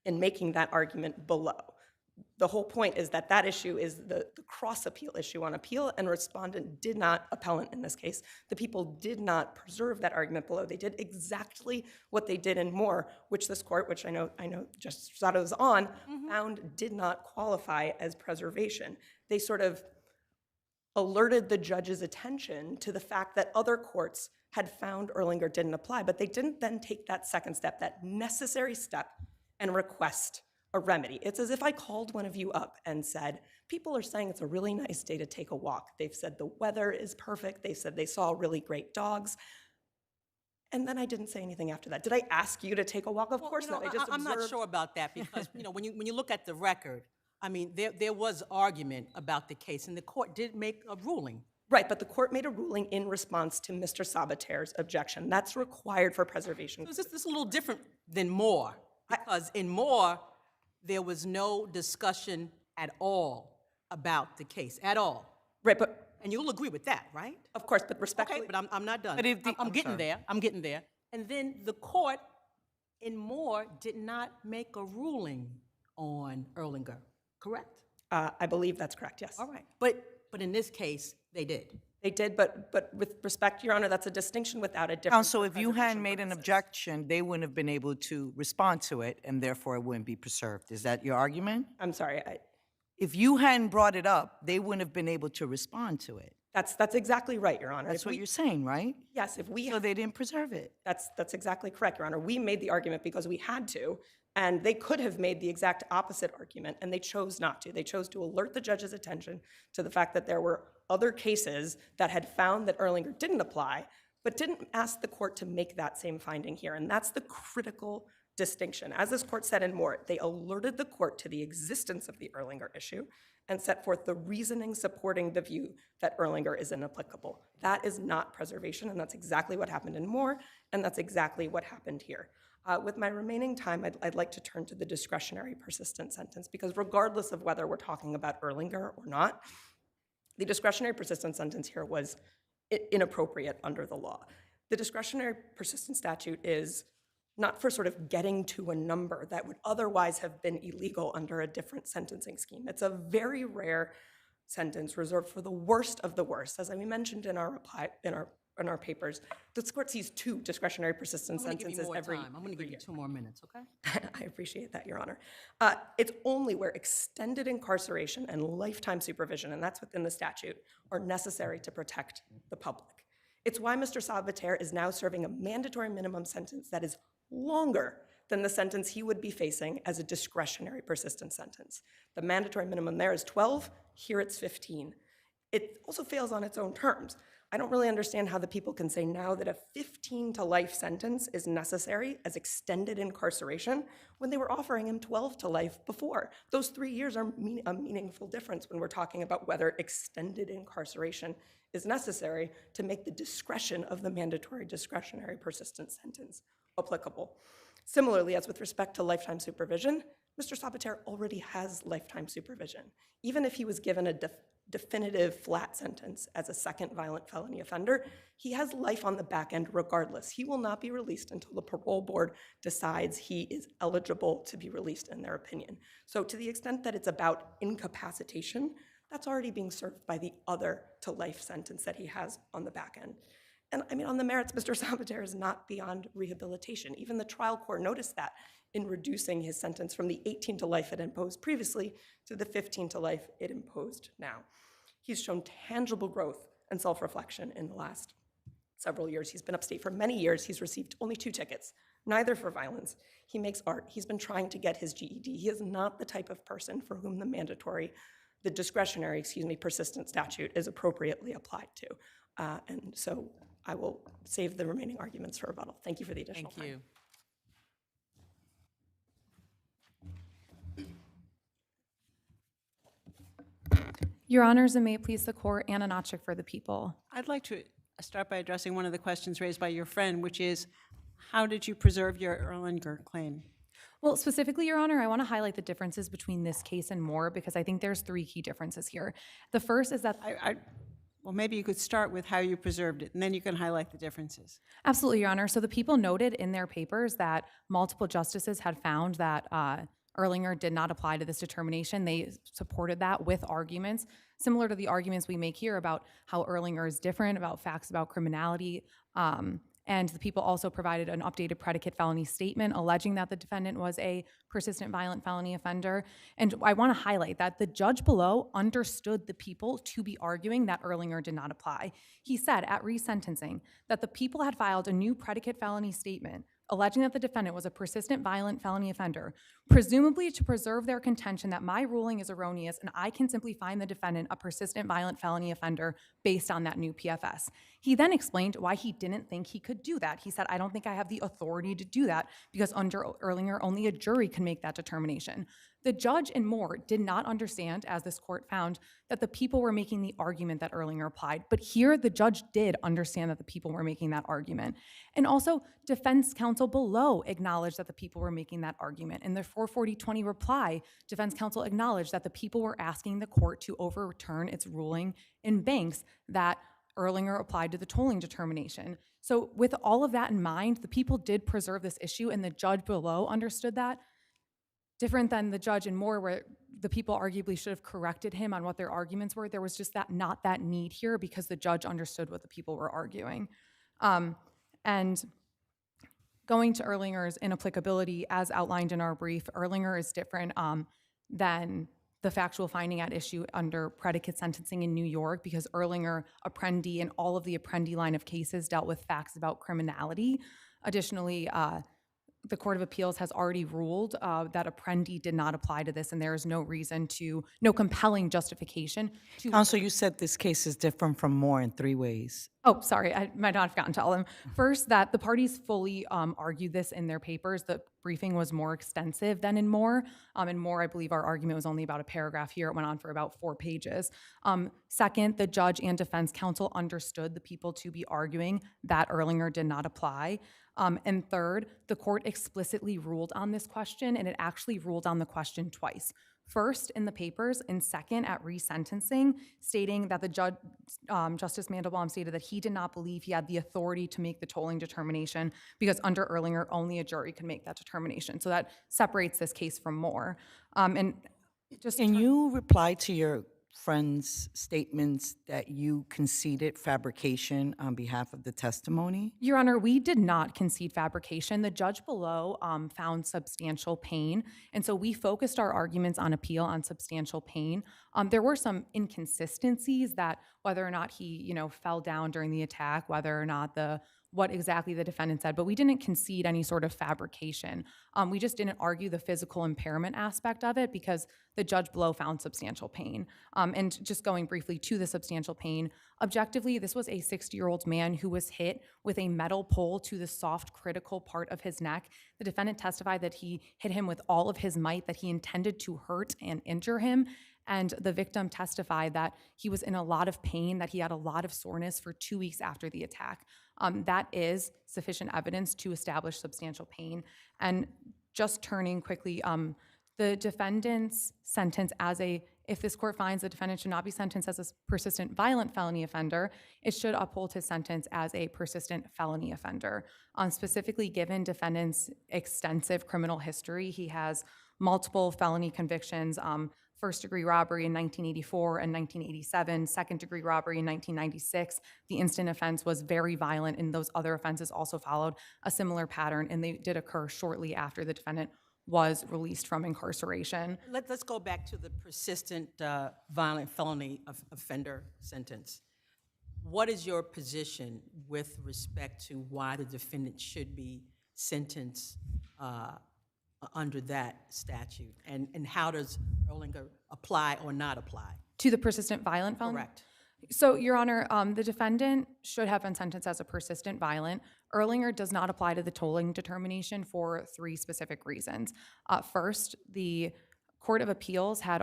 making that argument below. The whole point is that that issue is the cross-appeal issue on appeal, and respondent did not, appellant in this case, the people did not preserve that argument below. They did exactly what they did and more, which this court, which I know Justice Statudo is on, found did not qualify as preservation. They sort of alerted the judge's attention to the fact that other courts had found Erlinger didn't apply, but they didn't then take that second step, that necessary step, and request a remedy. It's as if I called one of you up and said, people are saying it's a really nice day to take a walk. They've said the weather is perfect. They said they saw really great dogs. And then I didn't say anything after that. Did I ask you to take a walk? Of course not. I just I'm not sure about that because when you look at the record, I mean, there was argument about the case, and the court did make a ruling. Right, but the court made a ruling in response to Mr. Sabater's objection. That's required for preservation. So this is a little different than Moore, because in Moore, there was no discussion at all about the case, at all. Right, but... And you'll agree with that, right? Of course, but respectfully... Okay, but I'm not done. But I'm getting there. I'm getting there. And then the court in Moore did not make a ruling on Erlinger, correct? I believe that's correct, yes. All right. But in this case, they did. They did, but with respect, Your Honor, that's a distinction without a difference. Counsel, if you hadn't made an objection, they wouldn't have been able to respond to it, and therefore it wouldn't be preserved. Is that your argument? I'm sorry. If you hadn't brought it up, they wouldn't have been able to respond to it. That's exactly right, Your Honor. That's what you're saying, right? Yes, if we... So they didn't preserve it. That's exactly correct, Your Honor. We made the argument because we had to, and they could have made the exact opposite argument, and they chose not to. They chose to alert the judge's attention to the fact that there were other cases that had found that Erlinger didn't apply, but didn't ask the court to make that same finding here, and that's the critical distinction. As this court said in Moore, they alerted the court to the existence of the Erlinger issue and set forth the reasoning supporting the view that Erlinger is inapplicable. That is not preservation, and that's exactly what happened in Moore, and that's exactly what happened here. With my remaining time, I'd like to turn to the discretionary persistent sentence, because regardless of whether we're talking about Erlinger or not, the discretionary persistent sentence here was inappropriate under the law. The discretionary persistence statute is not for sort of getting to a number that would otherwise have been illegal under a different sentencing scheme. It's a very rare sentence reserved for the worst of the worst. As we mentioned in our reply, in our papers, this court sees 2 discretionary persistence I'm gonna give you sentences more every time. I'm gonna give you 2 more minutes, okay? I appreciate that, Your Honor. It's only where extended incarceration and lifetime supervision, and that's within the statute, are necessary to protect the public. It's why Mr. Sabater is now serving a mandatory minimum sentence that is longer than the sentence he would be facing as a discretionary persistence sentence. The mandatory minimum there is 12, here it's 15. It also fails on its own terms. I don't really understand how the people can say now that a 15 to life sentence is necessary as extended incarceration when they were offering him 12 to life before. Those 3 years are a meaningful difference when we're talking about whether extended incarceration is necessary to make the discretion of the mandatory discretionary persistence sentence applicable. Similarly, as with respect to lifetime supervision, Mr. Sabater already has lifetime supervision. Even if he was given a definitive flat sentence as a second violent felony offender, he has life on the back end regardless. He will not be released until the parole board decides he is eligible to be released in their opinion. So to the extent that it's about incapacitation, that's already being served by the other to life sentence that he has on the back end. And I mean, on the merits, Mr. Sabater is not beyond rehabilitation. Even the trial court noticed that in reducing his sentence from the 18 to life it imposed previously to the 15 to life it imposed now. He's shown tangible growth and self-reflection in the last several years. He's been upstate for many years. He's received only 2 tickets, neither for violence. He makes art. He's been trying to get his GED. He is not the type of person for whom the discretionary, persistent statute is appropriately applied to. And so I will save the remaining arguments for rebuttal. Thank you for the additional time. Thank you. Your Honors, and may it please the court, Anna Notchik for the people. I'd like to start by addressing one of the questions raised by your friend, which is, how did you preserve your Erlanger claim? Well, specifically, Your Honor, I want to highlight the differences between this case and Moore because I think there's 3 key differences here. The first is that Well, maybe you could start with how you preserved it, and then you can highlight the differences. Absolutely, Your Honor. So the people noted in their papers that multiple justices had found that Erlanger did not apply to this determination. They supported that with arguments similar to the arguments we make here about how Erlanger is different, about facts about criminality. And the people also provided an updated predicate felony statement alleging that the defendant was a persistent violent felony offender. And I want to highlight that the judge below understood the people to be arguing that Erlanger did not apply. He said at resentencing that the people had filed a new predicate felony statement alleging that the defendant was a persistent violent felony offender, presumably to preserve their contention that my ruling is erroneous and I can simply find the defendant a persistent violent felony offender based on that new PFS. He then explained why he didn't think he could do that. He said, I don't think I have the authority to do that because under Erlanger, only a jury can make that determination. The judge in Moore did not understand, as this court found, that the people were making the argument that Erlanger applied. But here, the judge did understand that the people were making that argument. And also, defense counsel below acknowledged that the people were making that argument. In their 440-20 reply, defense counsel acknowledged that the people were asking the court to overturn its ruling in Banks that Erlanger applied to the tolling determination. So with all of that in mind, the people did preserve this issue, and the judge below understood that. Different than the judge in Moore, where the people arguably should have corrected him on what their arguments were. There was just not that need here because the judge understood what the people were arguing. And going to Erlanger's inapplicability, as outlined in our brief, Erlanger is different than the factual finding at issue under predicate sentencing in New York because Erlanger, Apprendi, and all of the Apprendi line of cases dealt with facts about criminality. Additionally, the Court of Appeals has already ruled that Apprendi did not apply to this, and there is no compelling justification to— Counsel, you said this case is different from Moore in 3 ways. Oh, sorry, I might not have gotten to all of them. First, that the parties fully argued this in their papers. The briefing was more extensive than in Moore. In Moore, I believe our argument was only about a paragraph. Here, it went on for about 4 pages. Second, the judge and defense counsel understood the people to be arguing that Erlanger did not apply. And third, the court explicitly ruled on this question, and it actually ruled on the question twice. first in the papers and second at resentencing, stating that the judge, Justice Mandelbaum stated that he did not believe he had the authority to make the tolling determination because under Erlinger, only a jury can make that determination. So that separates this case from Moore. And just Can you reply to your friend's statements that you conceded fabrication on behalf of the testimony? Your Honor, we did not concede fabrication. The judge below found substantial pain, and so we focused our arguments on appeal on substantial pain. There were some inconsistencies that whether or not he, fell down during the attack, whether or not what exactly the defendant said, but we didn't concede any sort of fabrication. We just didn't argue the physical impairment aspect of it because the judge below found substantial pain. And just going briefly to the substantial pain, objectively, this was a 60-year-old man who was hit with a metal pole to the soft, critical part of his neck. The defendant testified that he hit him with all of his might, that he intended to hurt and injure him. And the victim testified that he was in a lot of pain, that he had a lot of soreness for 2 weeks after the attack. That is sufficient evidence to establish substantial pain. And just turning quickly, the defendant's sentence if this court finds the defendant should not be sentenced as a persistent violent felony offender, it should uphold his sentence as a persistent felony offender. Specifically, given defendant's extensive criminal history, he has multiple felony convictions, first-degree robbery in 1984 and 1987, second-degree robbery in 1996. The instant offense was very violent, and those other offenses also followed a similar pattern, and they did occur shortly after the defendant was released from incarceration. Let's go back to the persistent violent felony offender sentence. What is your position with respect to why the defendant should be sentenced under that statute? And how does Erlinger apply or not apply? To the persistent violent felony? Correct. So, Your Honor, the defendant should have been sentenced as a persistent violent. Erlinger does not apply to the tolling determination for 3 specific reasons. First, the Court of Appeals has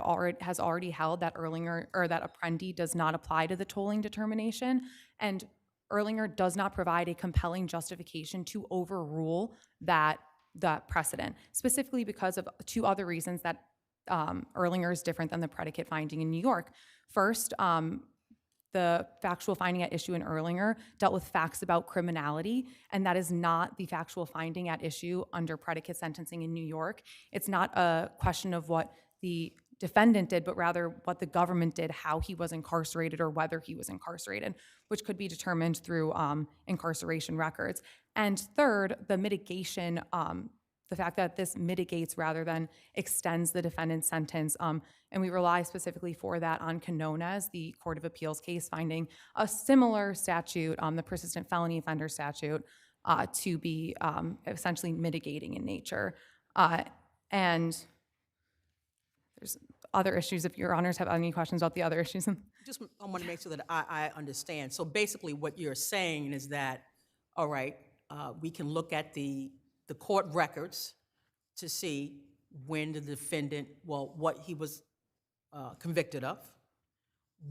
already held that Erlinger or that Apprendi does not apply to the tolling determination, and Erlinger does not provide a compelling justification to overrule that precedent, specifically because of 2 other reasons that Erlinger is different than the predicate finding in New York. First, the factual finding at issue in Erlinger dealt with facts about criminality, and that is not the factual finding at issue under predicate sentencing in New York. It's not a question of what the defendant did, but rather what the government did, how he was incarcerated or whether he was incarcerated, which could be determined through incarceration records. And third, the mitigation, the fact that this mitigates rather than extends the defendant's sentence. And we rely specifically for that on Canones, the Court of Appeals case, finding a similar statute, the persistent felony offender statute, to be essentially mitigating in nature. And there's other issues, if Your Honors have any questions about the other issues. Just I want to make sure that I understand. So basically what you're saying is that, all right, we can look at the court records to see when the defendant, what he was convicted of,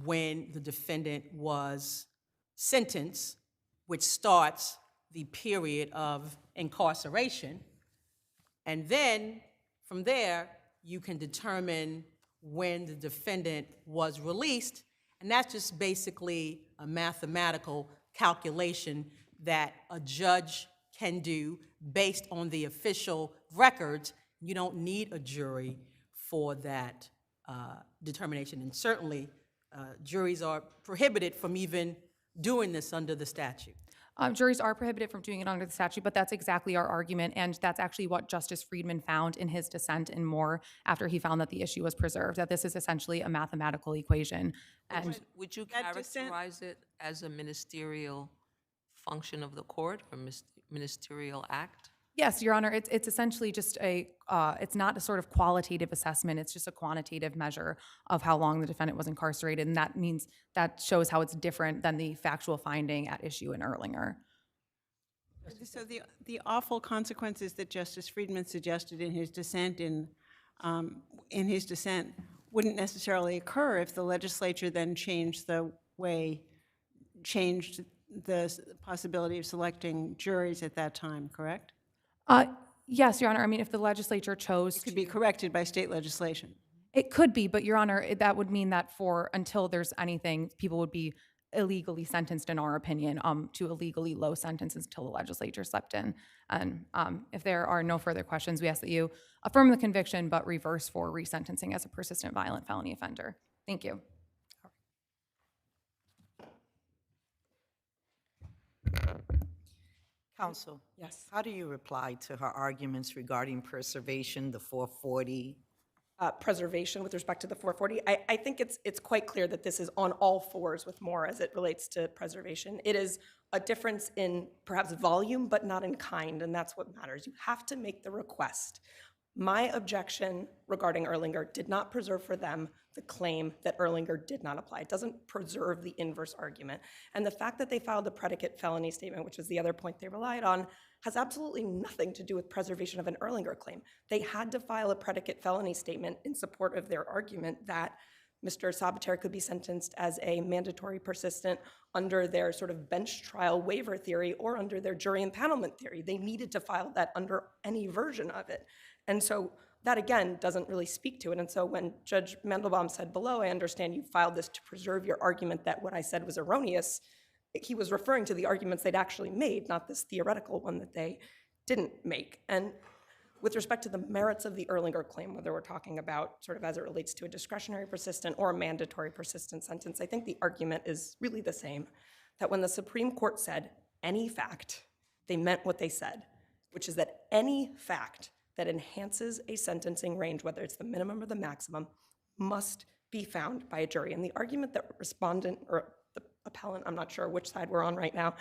when the defendant was sentenced, which starts the period of incarceration, and then from there, you can determine when the defendant was released, and that's just basically a mathematical calculation that a judge can do based on the official records. You don't need a jury for that determination, and certainly juries are prohibited from even doing this under the statute. Juries are prohibited from doing it under the statute, but that's exactly our argument, and that's actually what Justice Friedman found in his dissent in Moore after he found that the issue was preserved, that this is essentially a mathematical equation. And Would you characterize it as a ministerial function of the court or ministerial act? yes, Your Honor, it's essentially just it's not a sort of qualitative assessment, it's just a quantitative measure of how long the defendant was incarcerated, and that shows how it's different than the factual finding at issue in Erlinger. So the awful consequences that Justice Friedman suggested in his dissent wouldn't necessarily occur if the legislature then changed the possibility of selecting juries at that time, correct? Yes, Your Honor. I mean, if the legislature chose it could be corrected by state legislation. It could be, but Your Honor, that would mean that until there's anything, people would be illegally sentenced, in our opinion, to illegally low sentences until the legislature stepped in. And if there are no further questions, we ask that you affirm the conviction but reverse for resentencing as a persistent violent felony offender. Thank you. Counsel, Yes. how do you reply to her arguments regarding preservation, the 440? Preservation with respect to the 440. I think it's quite clear that this is on all fours with Moore as it relates to preservation. It is a difference in perhaps volume, but not in kind, and that's what matters. You have to make the request. My objection regarding Erlinger did not preserve for them the claim that Erlinger did not apply. It doesn't preserve the inverse argument. And the fact that they filed a predicate felony statement, which is the other point they relied on, has absolutely nothing to do with preservation of an Erlinger claim. They had to file a predicate felony statement in support of their argument that Mr. Sabater could be sentenced as a mandatory persistent under their sort of bench trial waiver theory or under their jury impanelment theory. They needed to file that under any version of it. And so that, again, doesn't really speak to it. And so when Judge Mandelbaum said below, I understand you filed this to preserve your argument that what I said was erroneous, he was referring to the arguments they'd actually made, not this theoretical one that they didn't make. And with respect to the merits of the Erlinger claim, whether we're talking about sort of as it relates to a discretionary persistent or a mandatory persistent sentence, I think the argument is really the same, that when the Supreme Court said any fact, they meant what they said, which is that any fact that enhances a sentencing range, whether it's the minimum or the maximum, must be found by a jury. And the argument that respondent or the appellant, I'm not sure which side we're on right now,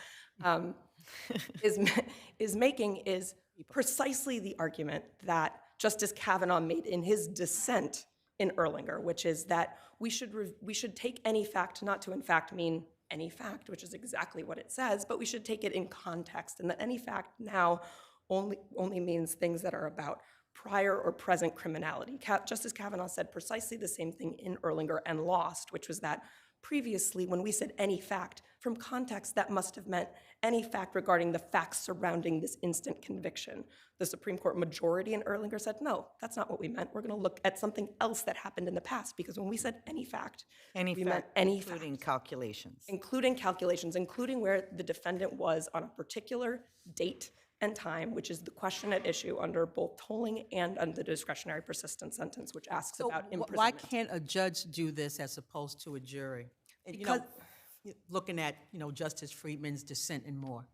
is making is precisely the argument that Justice Kavanaugh made in his dissent in Erlinger, which is that we should take any fact not to in fact mean any fact, which is exactly what it says, but we should take it in context, and that any fact now only means things that are about prior or present criminality. Justice Kavanaugh said precisely the same thing in Erlinger and lost, which was that previously when we said any fact, from context that must have meant any fact regarding the facts surrounding this instant conviction. The Supreme Court majority in Erlinger said, no, that's not what we meant. We're going to look at something else that happened in the past, because when we said any fact, we meant any fact. Including calculations. Including calculations, including where the defendant was on a particular date and time, which is the question at issue under both tolling and under the discretionary persistent sentence, which asks about imprisonment. Why can't a judge do this as opposed to a jury? Because looking at Justice Friedman's dissent and more.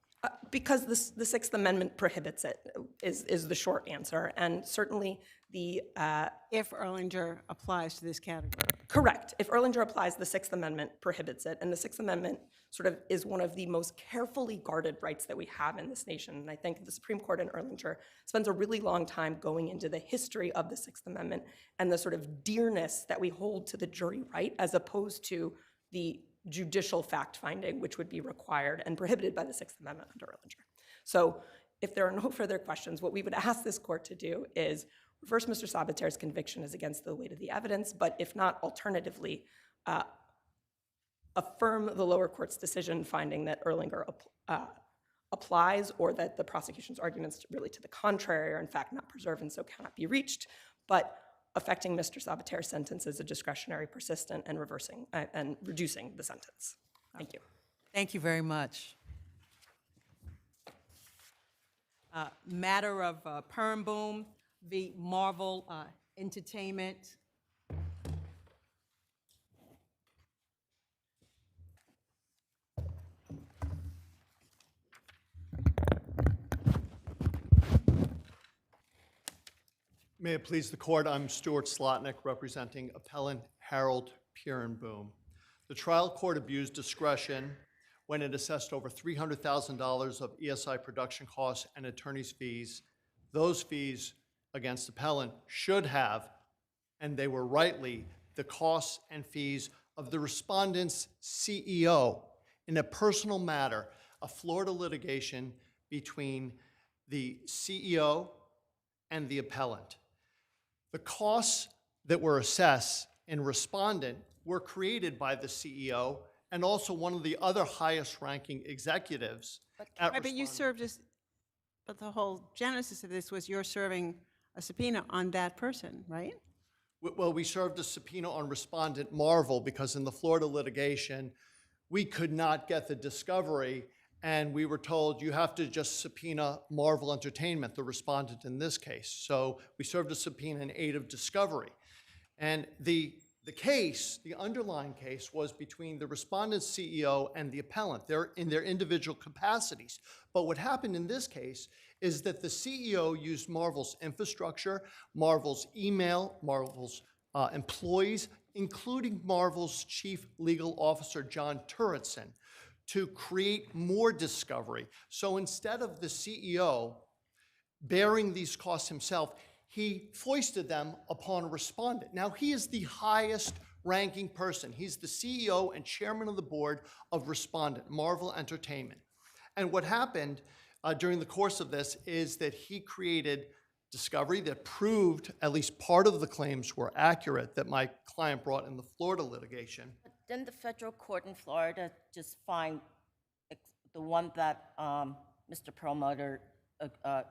Because the Sixth Amendment prohibits it, is the short answer, and certainly the If Erlinger applies to this category. Correct. If Erlinger applies, the Sixth Amendment prohibits it, and the Sixth Amendment sort of is one of the most carefully guarded rights that we have in this nation. And I think the Supreme Court in Erlinger spends a really long time going into the history of the Sixth Amendment and the sort of dearness that we hold to the jury right, as opposed to the judicial fact-finding, which would be required and prohibited by the Sixth Amendment under Erlinger. So if there are no further questions, what we would ask this court to do is reverse Mr. Sabater's conviction as against the weight of the evidence, but if not, alternatively, affirm the lower court's decision finding that Erlinger applies, or that the prosecution's arguments really to the contrary are in fact not preserved and so cannot be reached, but affecting Mr. Sabater's sentence as a discretionary persistent and reversing and reducing the sentence. Thank you. Thank you very much. Matter of Pierboom v. Marvel Entertainment. May it please the court, I'm Stuart Slotnick, representing appellant Harold Pierboom. The trial court abused discretion when it assessed over $300,000 of ESI production costs and attorney's fees. Those fees against appellant should have, and they were rightly, the costs and fees of the respondent's CEO in a personal matter, a Florida litigation between the CEO and the appellant. The costs that were assessed in respondent were created by the CEO and also one of the other highest ranking executives at Right, but you served as, but the whole genesis of this was you're serving a subpoena on that person, right? Well, we served a subpoena on respondent Marvel because in the Florida litigation, we could not get the discovery, and we were told you have to just subpoena Marvel Entertainment, the respondent in this case. So we served a subpoena in aid of discovery. And the case, the underlying case, was between the respondent's CEO and the appellant. They're in their individual capacities. But what happened in this case is that the CEO used Marvel's infrastructure, Marvel's email, Marvel's employees, including Marvel's chief legal officer, John Turretson, to create more discovery. So instead of the CEO bearing these costs himself, he foisted them upon a respondent. Now, he is the highest ranking person. He's the CEO and chairman of the board of Respondent, Marvel Entertainment. And what happened during the course of this is that he created discovery that proved at least part of the claims were accurate that my client brought in the Florida litigation. But didn't the federal court in Florida just find the one that Mr. Perlmutter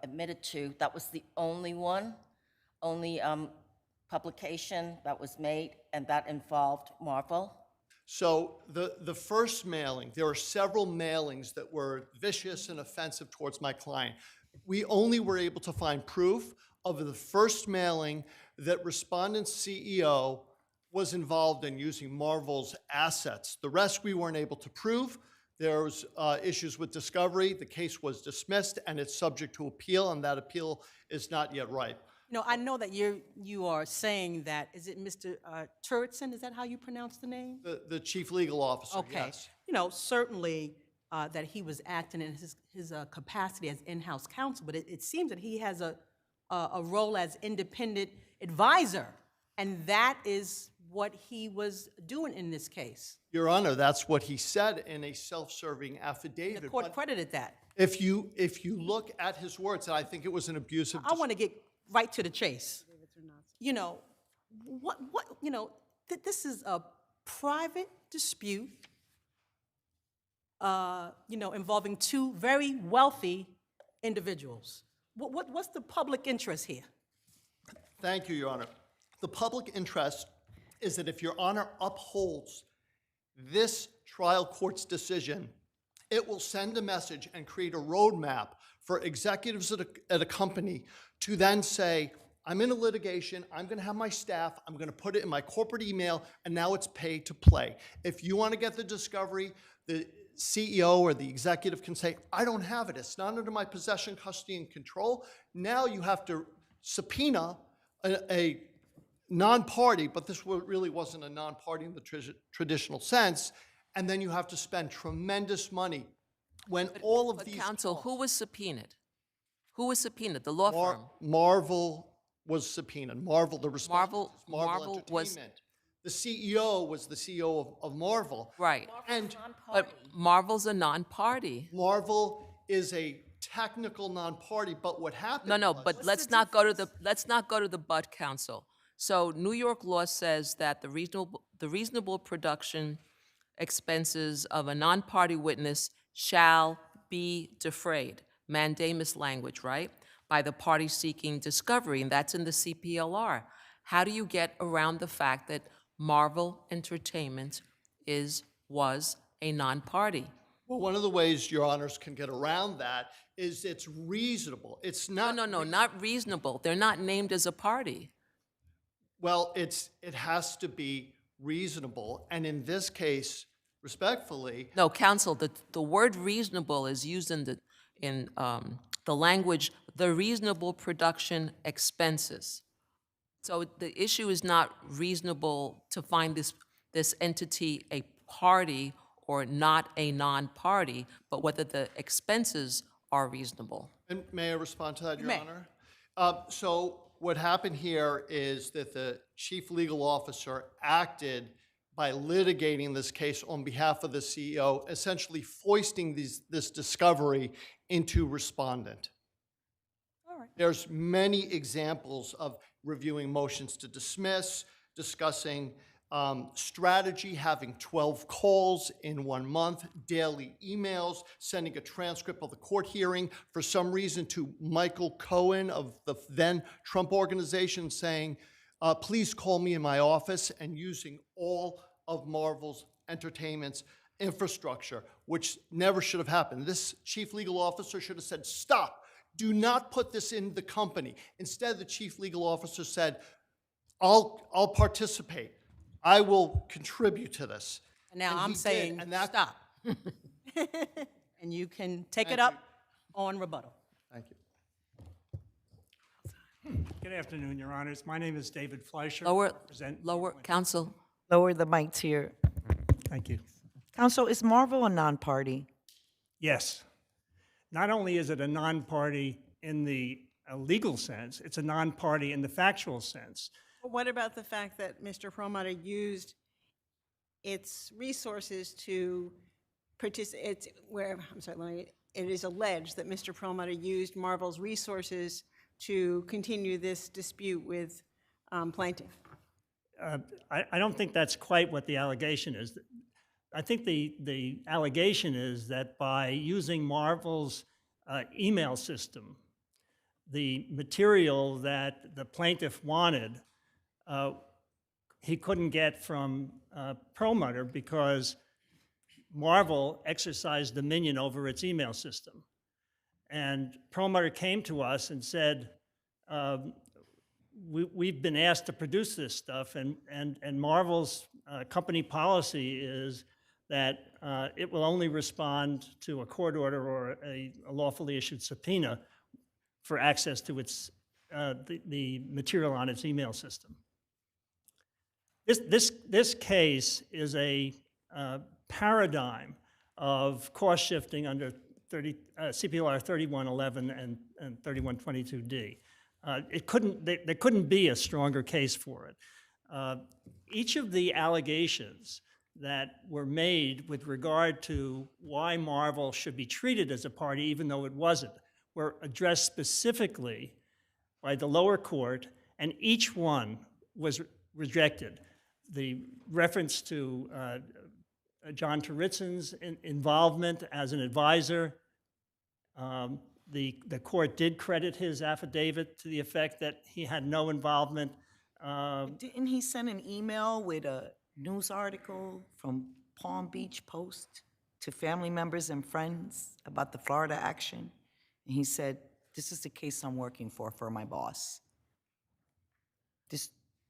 admitted to, that was the only one, only publication that was made, and that involved Marvel? So the first mailing, there are several mailings that were vicious and offensive towards my client. We only were able to find proof of the first mailing that respondent's CEO was involved in using Marvel's assets. The rest we weren't able to prove. There was issues with discovery. The case was dismissed, and it's subject to appeal, and that appeal is not yet ripe. You know, I know that you are saying that, is it Mr. Turretson, is that how you pronounce the name? The chief legal officer, Okay. yes. You know, certainly that he was acting in his capacity as in-house counsel, but it seems that he has a role as independent advisor, and that is what he was doing in this case. Your Honor, that's what he said in a self-serving affidavit. The court but credited that. If you look at his words, and I think it was an abusive. I want to get right to the chase. You know, this is a private dispute, involving two very wealthy individuals. What's the public interest here? Thank you, Your Honor. The public interest is that if Your Honor upholds this trial court's decision, it will send a message and create a roadmap for executives at a company to then say, I'm in a litigation, I'm going to have my staff, I'm going to put it in my corporate email, and now it's pay to play. If you want to get the discovery, the CEO or the executive can say, I don't have it, it's not under my possession, custody, and control. Now you have to subpoena a non-party, but this really wasn't a non-party in the traditional sense, and then you have to spend tremendous money when all of these counsel, costs. who was subpoenaed? Who was subpoenaed? The law firm? Marvel was subpoenaed. Marvel, the responsible Marvel was- Entertainment. The CEO was the CEO of Marvel. Right. And But Marvel's a non-party. Marvel is a technical non-party, but what happened No, was- but let's not go to the but, counsel. So New York law says that the reasonable production expenses of a non-party witness shall be defrayed. Mandamus language, right? By the party seeking discovery, and that's in the CPLR. How do you get around the fact that Marvel Entertainment was a non-party? Well, one of the ways Your Honors can get around that is it's reasonable. It's not. No, not reasonable. They're not named as a party. Well, it has to be reasonable, and in this case, respectfully. No, counsel, the word reasonable is used in the language, the reasonable production expenses. So the issue is not reasonable to find this entity a party or not a non-party, but whether the expenses are reasonable. And may I respond to that, Your may. Honor? So what happened here is that the chief legal officer acted by litigating this case on behalf of the CEO, essentially foisting this discovery into respondent. All right. There's many examples of reviewing motions to dismiss, discussing strategy, having 12 calls in 1 month, daily emails, sending a transcript of the court hearing, for some reason to Michael Cohen of the then Trump organization saying, please call me in my office, and using all of Marvel's Entertainment's infrastructure, which never should have happened. This chief legal officer should have said, stop, do not put this in the company. Instead, the chief legal officer said, I'll participate. I will contribute to this. And now And I'm he did, saying, and that- stop. And you can take it Thank up you. on rebuttal. Thank you. Good afternoon, Your Honors. My name is David Fleischer. Lower, counsel. Lower the mic to your, Thank you. Counsel, is Marvel a non-party? Yes. Not only is it a non-party in the legal sense, it's a non-party in the factual sense. But what about the fact that Mr. Perlmutter used its resources to participate, it is alleged that Mr. Perlmutter used Marvel's resources to continue this dispute with plaintiff? I don't think that's quite what the allegation is. I think the allegation is that by using Marvel's email system, the material that the plaintiff wanted, he couldn't get from Perlmutter because Marvel exercised dominion over its email system. And Perlmutter came to us and said, we've been asked to produce this stuff, and Marvel's company policy is that it will only respond to a court order or a lawfully issued subpoena for access to its the material on its email system. This case is a paradigm of cost shifting under CPLR 3111 and 3122D. There couldn't be a stronger case for it. Each of the allegations that were made with regard to why Marvel should be treated as a party, even though it wasn't, were addressed specifically by the lower court, and each one was rejected. The reference to John Territzen's involvement as an advisor, the court did credit his affidavit to the effect that he had no involvement. Didn't he send an email with a news article from Palm Beach Post to family members and friends about the Florida action? And he said, this is the case I'm working for my boss.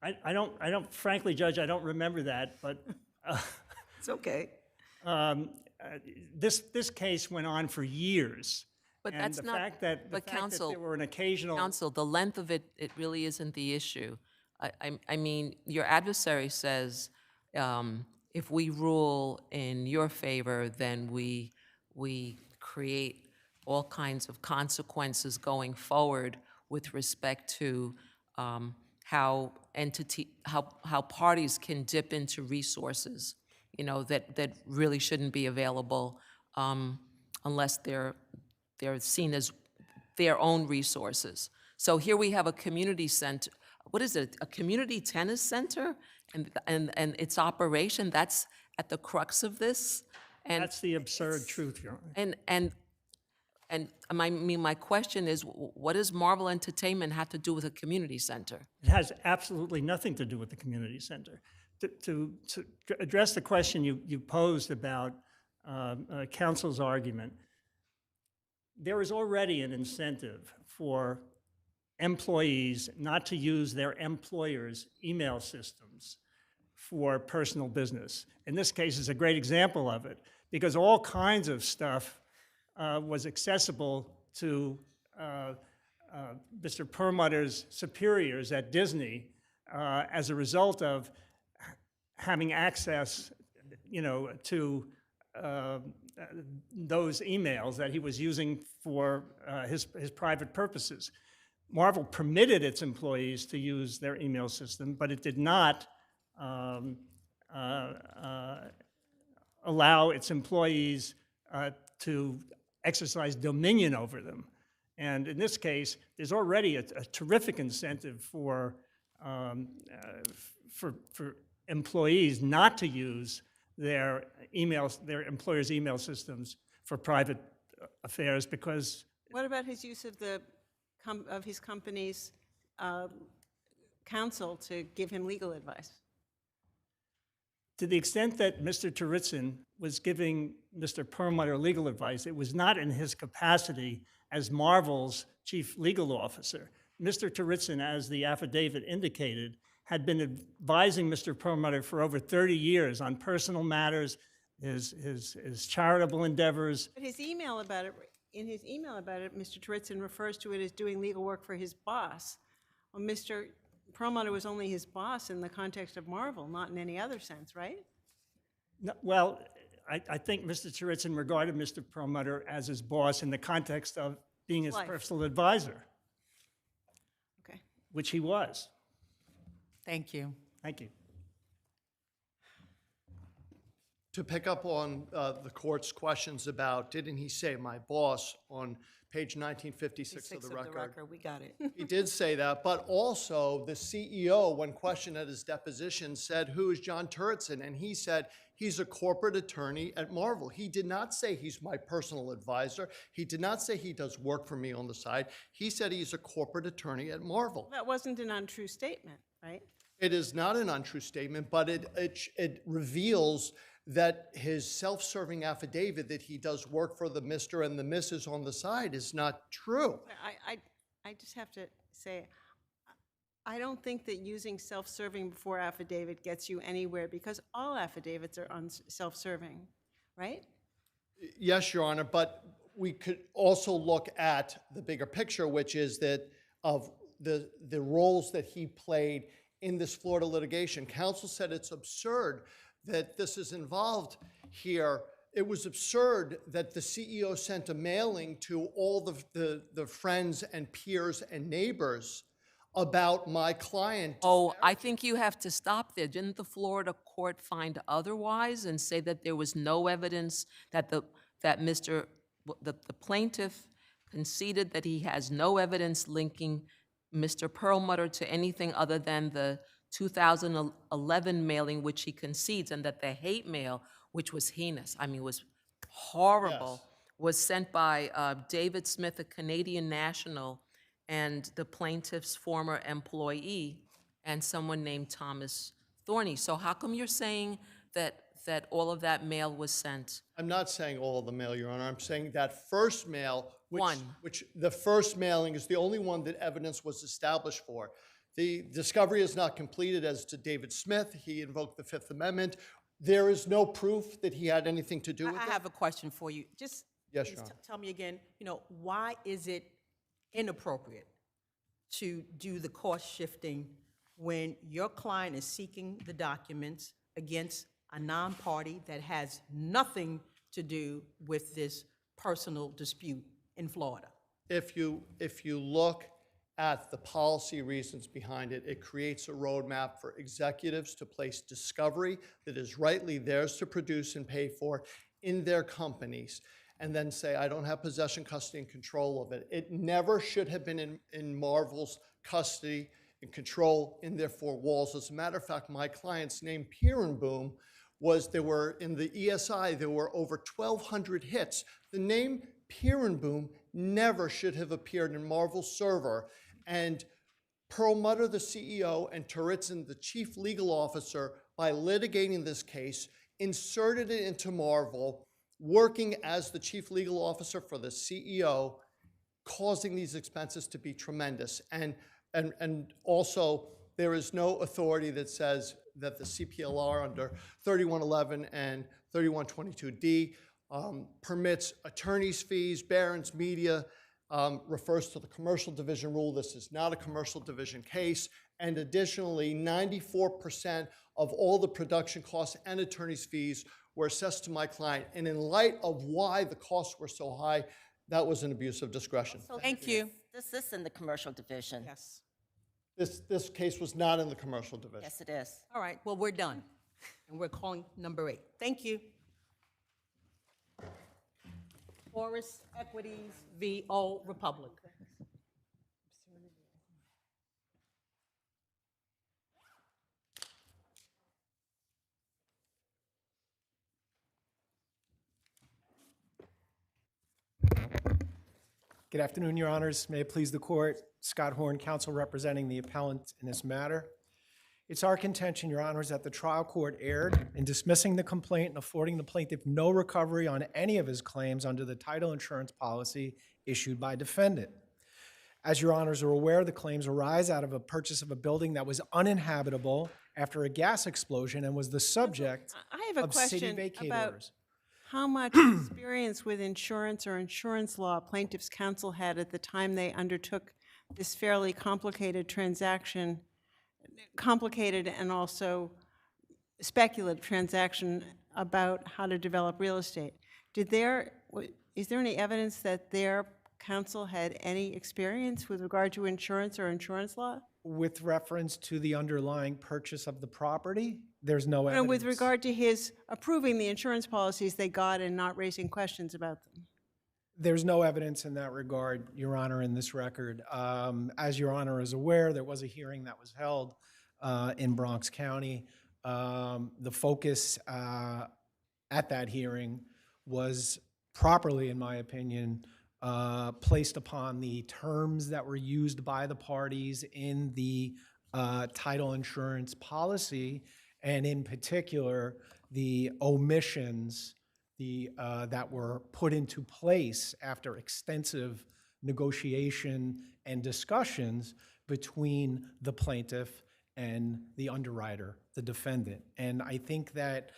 I don't, frankly, Judge, I don't remember that, but it's okay. This case went on for years. But and that's the not, fact that, but counsel, there were an occasional... Counsel, the length of it, it really isn't the issue. I mean, your adversary says, if we rule in your favor, then we create all kinds of consequences going forward with respect to how parties can dip into resources, you know, that really shouldn't be available unless they're seen as their own resources. So here we have a community center. What is it? A community tennis center, and its operation. That's at the crux of this. And that's the absurd truth, Your Honor. And my question is, what does Marvel Entertainment have to do with a community center? It has absolutely nothing to do with the community center. To address the question you posed about counsel's argument, there is already an incentive for employees not to use their employers' email systems for personal business. In this case, is a great example of it, because all kinds of stuff was accessible to Mr. Perlmutter's superiors at Disney as a result of having access, you know, to those emails that he was using for his private purposes. Marvel permitted its employees to use their email system, but it did not allow its employees to exercise dominion over them. And in this case, there's already a terrific incentive for employees not to use their emails, their employers' email systems for private affairs, because... What about his use of his company's counsel to give him legal advice. To the extent that Mr. Turritson was giving Mr. Perlmutter legal advice, it was not in his capacity as Marvel's chief legal officer. Mr. Turritson, as the affidavit indicated, had been advising Mr. Perlmutter for over 30 years on personal matters, his charitable endeavors. But his email about it, in his email about it, Mr. Turritson refers to it as doing legal work for his boss. Well, Mr. Perlmutter was only his boss in the context of Marvel, not in any other sense, right? No, well, I think Mr. Turritson regarded Mr. Perlmutter as his boss in the context of being his Life. personal advisor, Okay. which he was. Thank you. Thank you. To pick up on the court's questions about, didn't he say my boss on page 1956 of the record? We got it. He did say that, but also the CEO, when questioned at his deposition, said, who is John Turritson? And he said, he's a corporate attorney at Marvel. He did not say he's my personal advisor. He did not say he does work for me on the side. He said he's a corporate attorney at Marvel. That wasn't an untrue statement, right? It is not an untrue statement, but it reveals that his self-serving affidavit that he does work for the Mr. and the Mrs. on the side is not true. I just have to say, I don't think that using self-serving before affidavit gets you anywhere because all affidavits are self-serving, right? Yes, Your Honor, but we could also look at the bigger picture, which is that of the roles that he played in this Florida litigation. Counsel said it's absurd that this is involved here. It was absurd that the CEO sent a mailing to all the friends and peers and neighbors about my client. Oh, I think you have to stop there. Didn't the Florida court find otherwise and say that there was no evidence that the plaintiff conceded that he has no evidence linking Mr. Perlmutter to anything other than the 2011 mailing, which he concedes, and that the hate mail, which was heinous, I mean, was horrible, was sent by David Smith, a Canadian national, and the plaintiff's former employee, and someone named Thomas Thorney. So how come you're saying that all of that mail was sent? I'm not saying all of the mail, Your Honor. I'm saying that first mail, One. which the first mailing is the only one that evidence was established for. The discovery is not completed as to David Smith. He invoked the Fifth Amendment. There is no proof that he had anything to do with I it. have a question for you. Just Yes, please Your Honor. tell me again, why is it inappropriate to do the cost shifting when your client is seeking the documents against a non-party that has nothing to do with this personal dispute in Florida? If you look at the policy reasons behind it, it creates a roadmap for executives to place discovery that is rightly theirs to produce and pay for in their companies, and then say, I don't have possession, custody, and control of it. It never should have been in Marvel's custody and control in their four walls. As a matter of fact, my client's name, Pierboom, in the ESI, there were over 1,200 hits. The name Pierboom never should have appeared in Marvel's server. And Perlmutter, the CEO, and Turritson, the chief legal officer, by litigating this case, inserted it into Marvel, working as the chief legal officer for the CEO, causing these expenses to be tremendous. And also, there is no authority that says that the CPLR under 3111 and 3122D permits attorney's fees, Barron's Media, refers to the commercial division rule. This is not a commercial division case. And additionally, 94% of all the production costs and attorney's fees were assessed to my client. And in light of why the costs were so high, that was an abuse of discretion. Thank you. This is in the commercial division. Yes. This case was not in the commercial division. Yes, it is. All right, well, we're done. And we're calling number 8. Thank you. Forest Equities v. Old Republic. Good afternoon, Your Honors. May it please the court. Scott Horn, counsel representing the appellant in this matter. It's our contention, Your Honors, that the trial court erred in dismissing the complaint and affording the plaintiff no recovery on any of his claims under the title insurance policy issued by defendant. As Your Honors are aware, the claims arise out of a purchase of a building that was uninhabitable after a gas explosion and was the subject I have a of city question vacate about orders. how much experience with insurance or insurance law plaintiff's counsel had at the time they undertook this fairly complicated transaction, complicated and also speculative transaction about how to develop real estate. Is there any evidence that their counsel had any experience with regard to insurance or insurance law? With reference to the underlying purchase of the property, there's no evidence. And with regard to his approving the insurance policies they got and not raising questions about them? There's no evidence in that regard, Your Honor, in this record. As Your Honor is aware, there was a hearing that was held in Bronx County. The focus at that hearing was properly, in my opinion, placed upon the terms that were used by the parties in the title insurance policy, and in particular, the omissions that were put into place after extensive negotiation and discussions between the plaintiff and the underwriter, the defendant. And I think that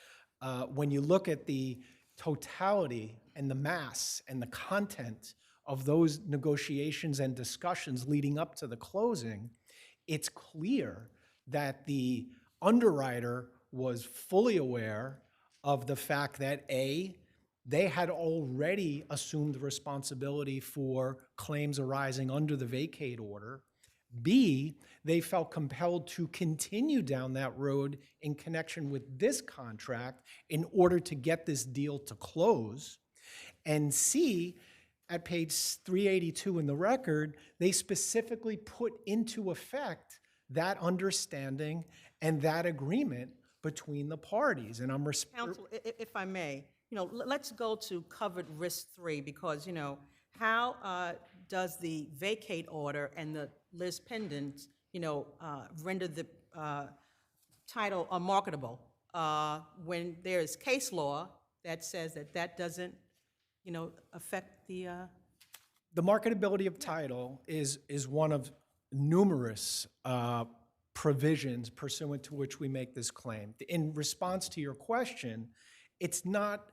when you look at the totality and the mass and the content of those negotiations and discussions leading up to the closing, it's clear that the underwriter was fully aware of the fact that A, they had already assumed responsibility for claims arising under the vacate order. B, they felt compelled to continue down that road in connection with this contract in order to get this deal to close. And C, at page 382 in the record, they specifically put into effect that understanding and that agreement between the parties. And Counsel, if I may, let's go to covered risk 3, because, how does the vacate order and the lis pendens, render the title unmarketable when there is case law that says that doesn't, affect the... The marketability of title is one of numerous provisions pursuant to which we make this claim. In response to your question, it's not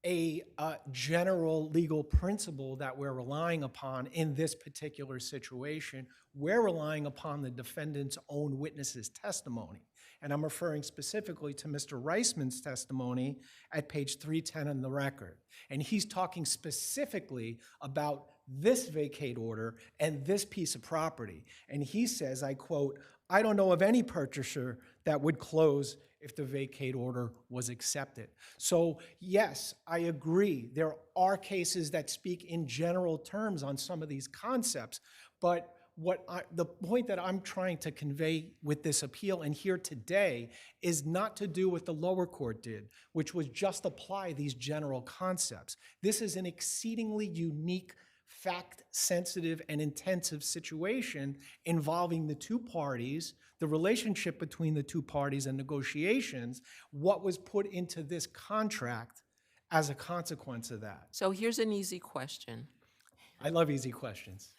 a general legal principle that we're relying upon in this particular situation. We're relying upon the defendant's own witness's testimony. And I'm referring specifically to Mr. Reisman's testimony at page 310 in the record. And he's talking specifically about this vacate order and this piece of property. And he says, I quote, "I don't know of any purchaser that would close if the vacate order was accepted." So yes, I agree. There are cases that speak in general terms on some of these concepts, but the point that I'm trying to convey with this appeal and here today is not to do what the lower court did, which was just apply these general concepts. This is an exceedingly unique, fact-sensitive and intensive situation involving the two parties, the relationship between the two parties and negotiations, what was put into this contract as a consequence of that. So here's an easy question. I love easy questions.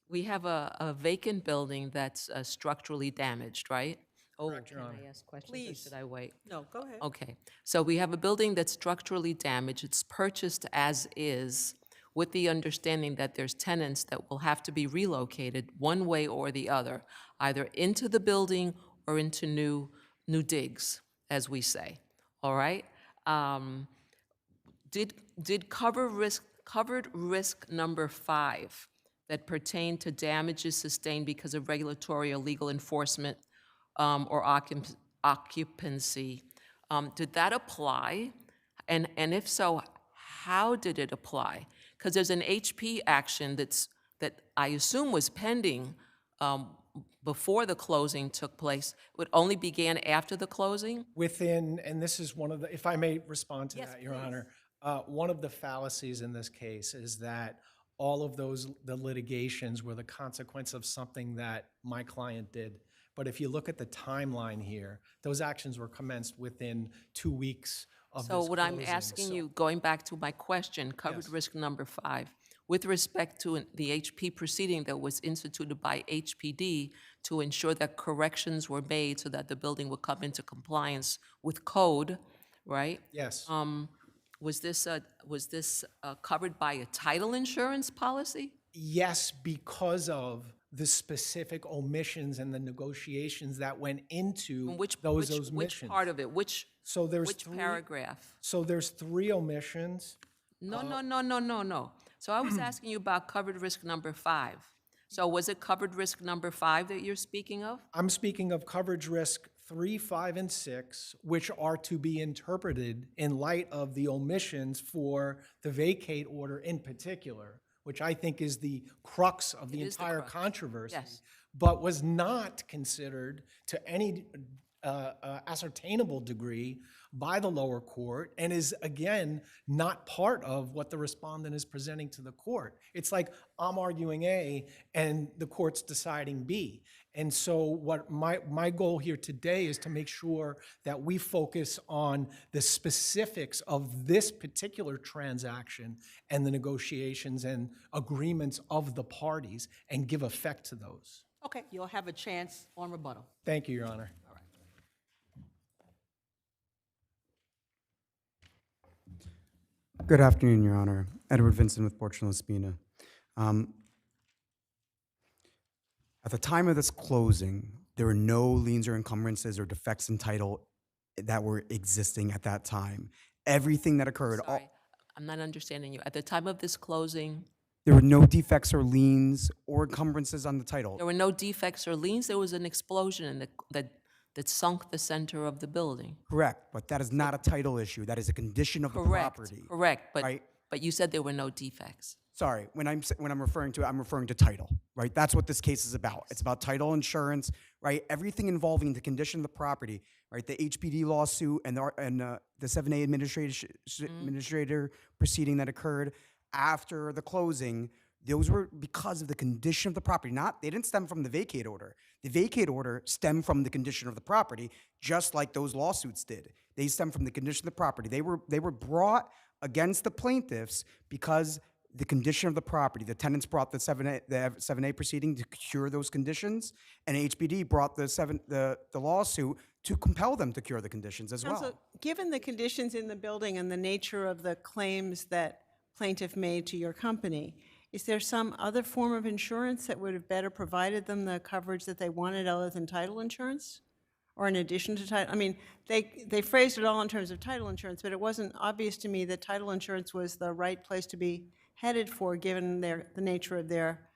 We have a vacant building that's structurally damaged, right? Correct, Your Can Honor. I ask questions, or Please. should I wait? No, go ahead. Okay, so we have a building that's structurally damaged. It's purchased as is, with the understanding that there's tenants that will have to be relocated one way or the other, either into the building or into new digs, as we say. All right. Did covered risk number 5 that pertained to damages sustained because of regulatory or legal enforcement or occupancy, did that apply? And if so, how did it apply? Because there's an HP action that I assume was pending before the closing took place. It only began after the closing? Within, and this is one of the, if I may respond to that, Your Honor, one of the fallacies in this case is that all of the litigations were the consequence of something that my client did. But if you look at the timeline here, those actions were commenced within 2 weeks of So this what I'm closing. asking So- you, going back to my question, covered Yes. risk number 5, with respect to the HP proceeding that was instituted by HPD to ensure that corrections were made so that the building would come into compliance with code, right? Yes. Was this covered by a title insurance policy? Yes, because of the specific omissions and the negotiations that went into those omissions. Which part of it? Which paragraph? So there's 3 omissions. No. So I was asking you about covered risk number 5. So was it covered risk number 5 that you're speaking of? I'm speaking of coverage risk 3, 5, and 6, which are to be interpreted in light of the omissions for the vacate order in particular, which I think is the crux of the entire controversy, but was not considered to any ascertainable degree by the lower court, and is, again, not part of what the respondent is presenting to the court. It's like I'm arguing A, and the court's deciding B. And so what my goal here today is to make sure that we focus on the specifics of this particular transaction and the negotiations and agreements of the parties and give effect to those. Okay, you'll have a chance on rebuttal. Thank you, Your Honor. Good afternoon, Your Honor. Edward Vincent with Portugal and Spina. At the time of this closing, there were no liens or encumbrances or defects in title that were existing at that time. Everything that occurred, Sorry, I'm not understanding you. At the time of this closing, there were no defects or liens or encumbrances on the title. there were no defects or liens. There was an explosion that sunk the center of the building. Correct, but that is not a title issue. That is a condition of the property. Correct, right? but you said there were no defects. Sorry, when I'm referring to, I'm referring to title, right? That's what this case is about. It's about title insurance, right? Everything involving the condition of the property, right? The HPD lawsuit and the 7A administrator proceeding that occurred after the closing, those were because of the condition of the property. They didn't stem from the vacate order. The vacate order stemmed from the condition of the property, just like those lawsuits did. They stem from the condition of the property. They were brought against the plaintiffs because the condition of the property. The tenants brought the 7A proceeding to cure those conditions, and HPD brought the lawsuit to compel them to cure the conditions as well. Counsel, given the conditions in the building and the nature of the claims that plaintiff made to your company, is there some other form of insurance that would have better provided them the coverage that they wanted other than title insurance? Or in addition to title? I mean, they phrased it all in terms of title insurance, but it wasn't obvious to me that title insurance was the right place to be headed for, given the nature of their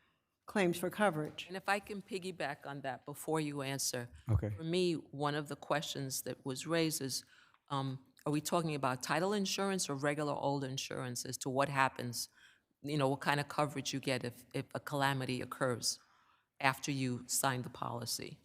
claims for coverage. And if I can piggyback on that before you answer. Okay. For me, one of the questions that was raised is, are we talking about title insurance or regular old insurance as to what happens, what kind of coverage you get if a calamity occurs after you sign the policy?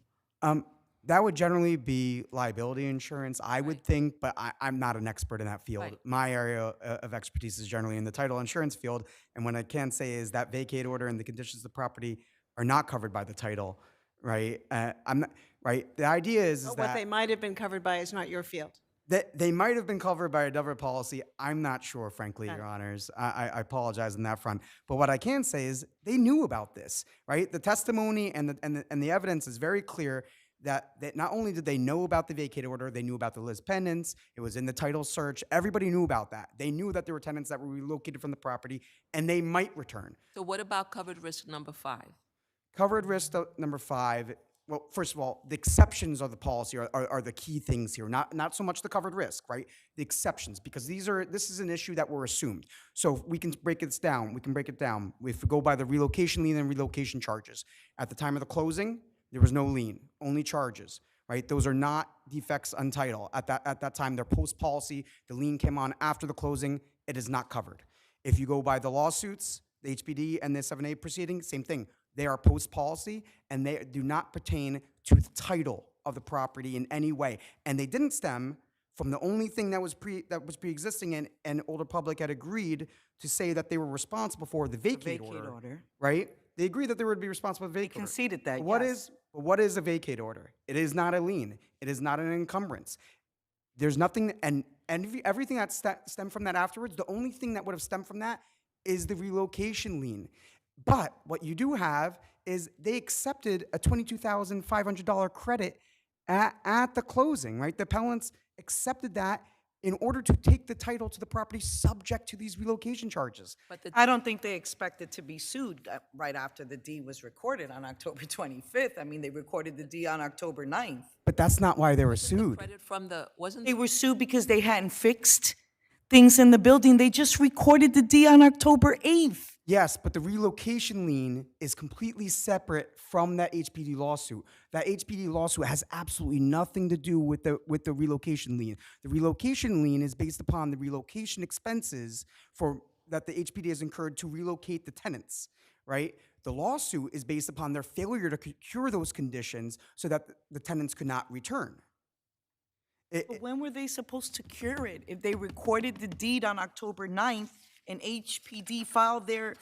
That would generally be liability insurance, I would think, but I'm not an expert in that field. Right. My area of expertise is generally in the title insurance field, and what I can say is that vacate order and the conditions of the property are not covered by the title, right? I'm not, right? The idea is But that what they might have been covered by is not your field. they might have been covered by a different policy. I'm not sure, frankly, Your Honors. I apologize on that front. But what I can say is they knew about this, right? The testimony and the evidence is very clear that not only did they know about the vacate order, they knew about the lis pendens. It was in the title search. Everybody knew about that. They knew that there were tenants that were relocated from the property, and they might return. So what about covered risk number 5? Covered risk number 5. Well, first of all, the exceptions of the policy are the key things here, not so much the covered risk, right? The exceptions, because this is an issue that were assumed. So we can break it down. If we go by the relocation lien and relocation charges. At the time of the closing, there was no lien, only charges, right? Those are not defects on title. At that time, they're post-policy. The lien came on after the closing. It is not covered. If you go by the lawsuits, the HPD and the 7A proceeding, same thing. They are post-policy, and they do not pertain to the title of the property in any way. And they didn't stem from the only thing that was pre-existing and older public had agreed to say that they were responsible for the vacate order, right? They agreed that they would be responsible for the vacate order. conceded that, But yes. what is a vacate order? It is not a lien. It is not an encumbrance. There's nothing, and everything that stemmed from that afterwards, the only thing that would have stemmed from that is the relocation lien. But what you do have is they accepted a $22,500 credit at the closing, right? The appellants accepted that in order to take the title to the property subject to these relocation charges. I don't think they expected to be sued right after the deed was recorded on October 25th. I mean, they recorded the deed on October 9th. But that's not why they were sued. Credit from the, wasn't They were sued because they hadn't fixed things in the building. They just recorded the deed on October 8th. Yes, but the relocation lien is completely separate from that HPD lawsuit. That HPD lawsuit has absolutely nothing to do with the relocation lien. The relocation lien is based upon the relocation expenses that the HPD has incurred to relocate the tenants, right? The lawsuit is based upon their failure to cure those conditions so that the tenants could not return. But when were they supposed to cure it? If they recorded the deed on October 9th and HPD filed their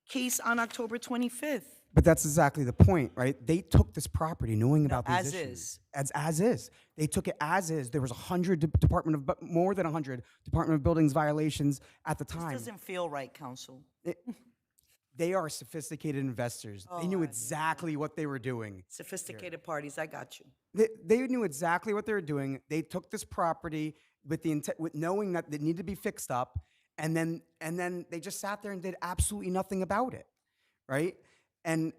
case on October 25th? But that's exactly the point, right? They took this property knowing about these as issues. is. As is. They took it as is. There was more than 100 Department of Buildings violations at the time. This doesn't feel right, counsel. They are sophisticated investors. They knew exactly what they were doing. Sophisticated parties, I got you. They knew exactly what they were doing. They took this property with knowing that it needed to be fixed up, and then they just sat there and did absolutely nothing about it, right? And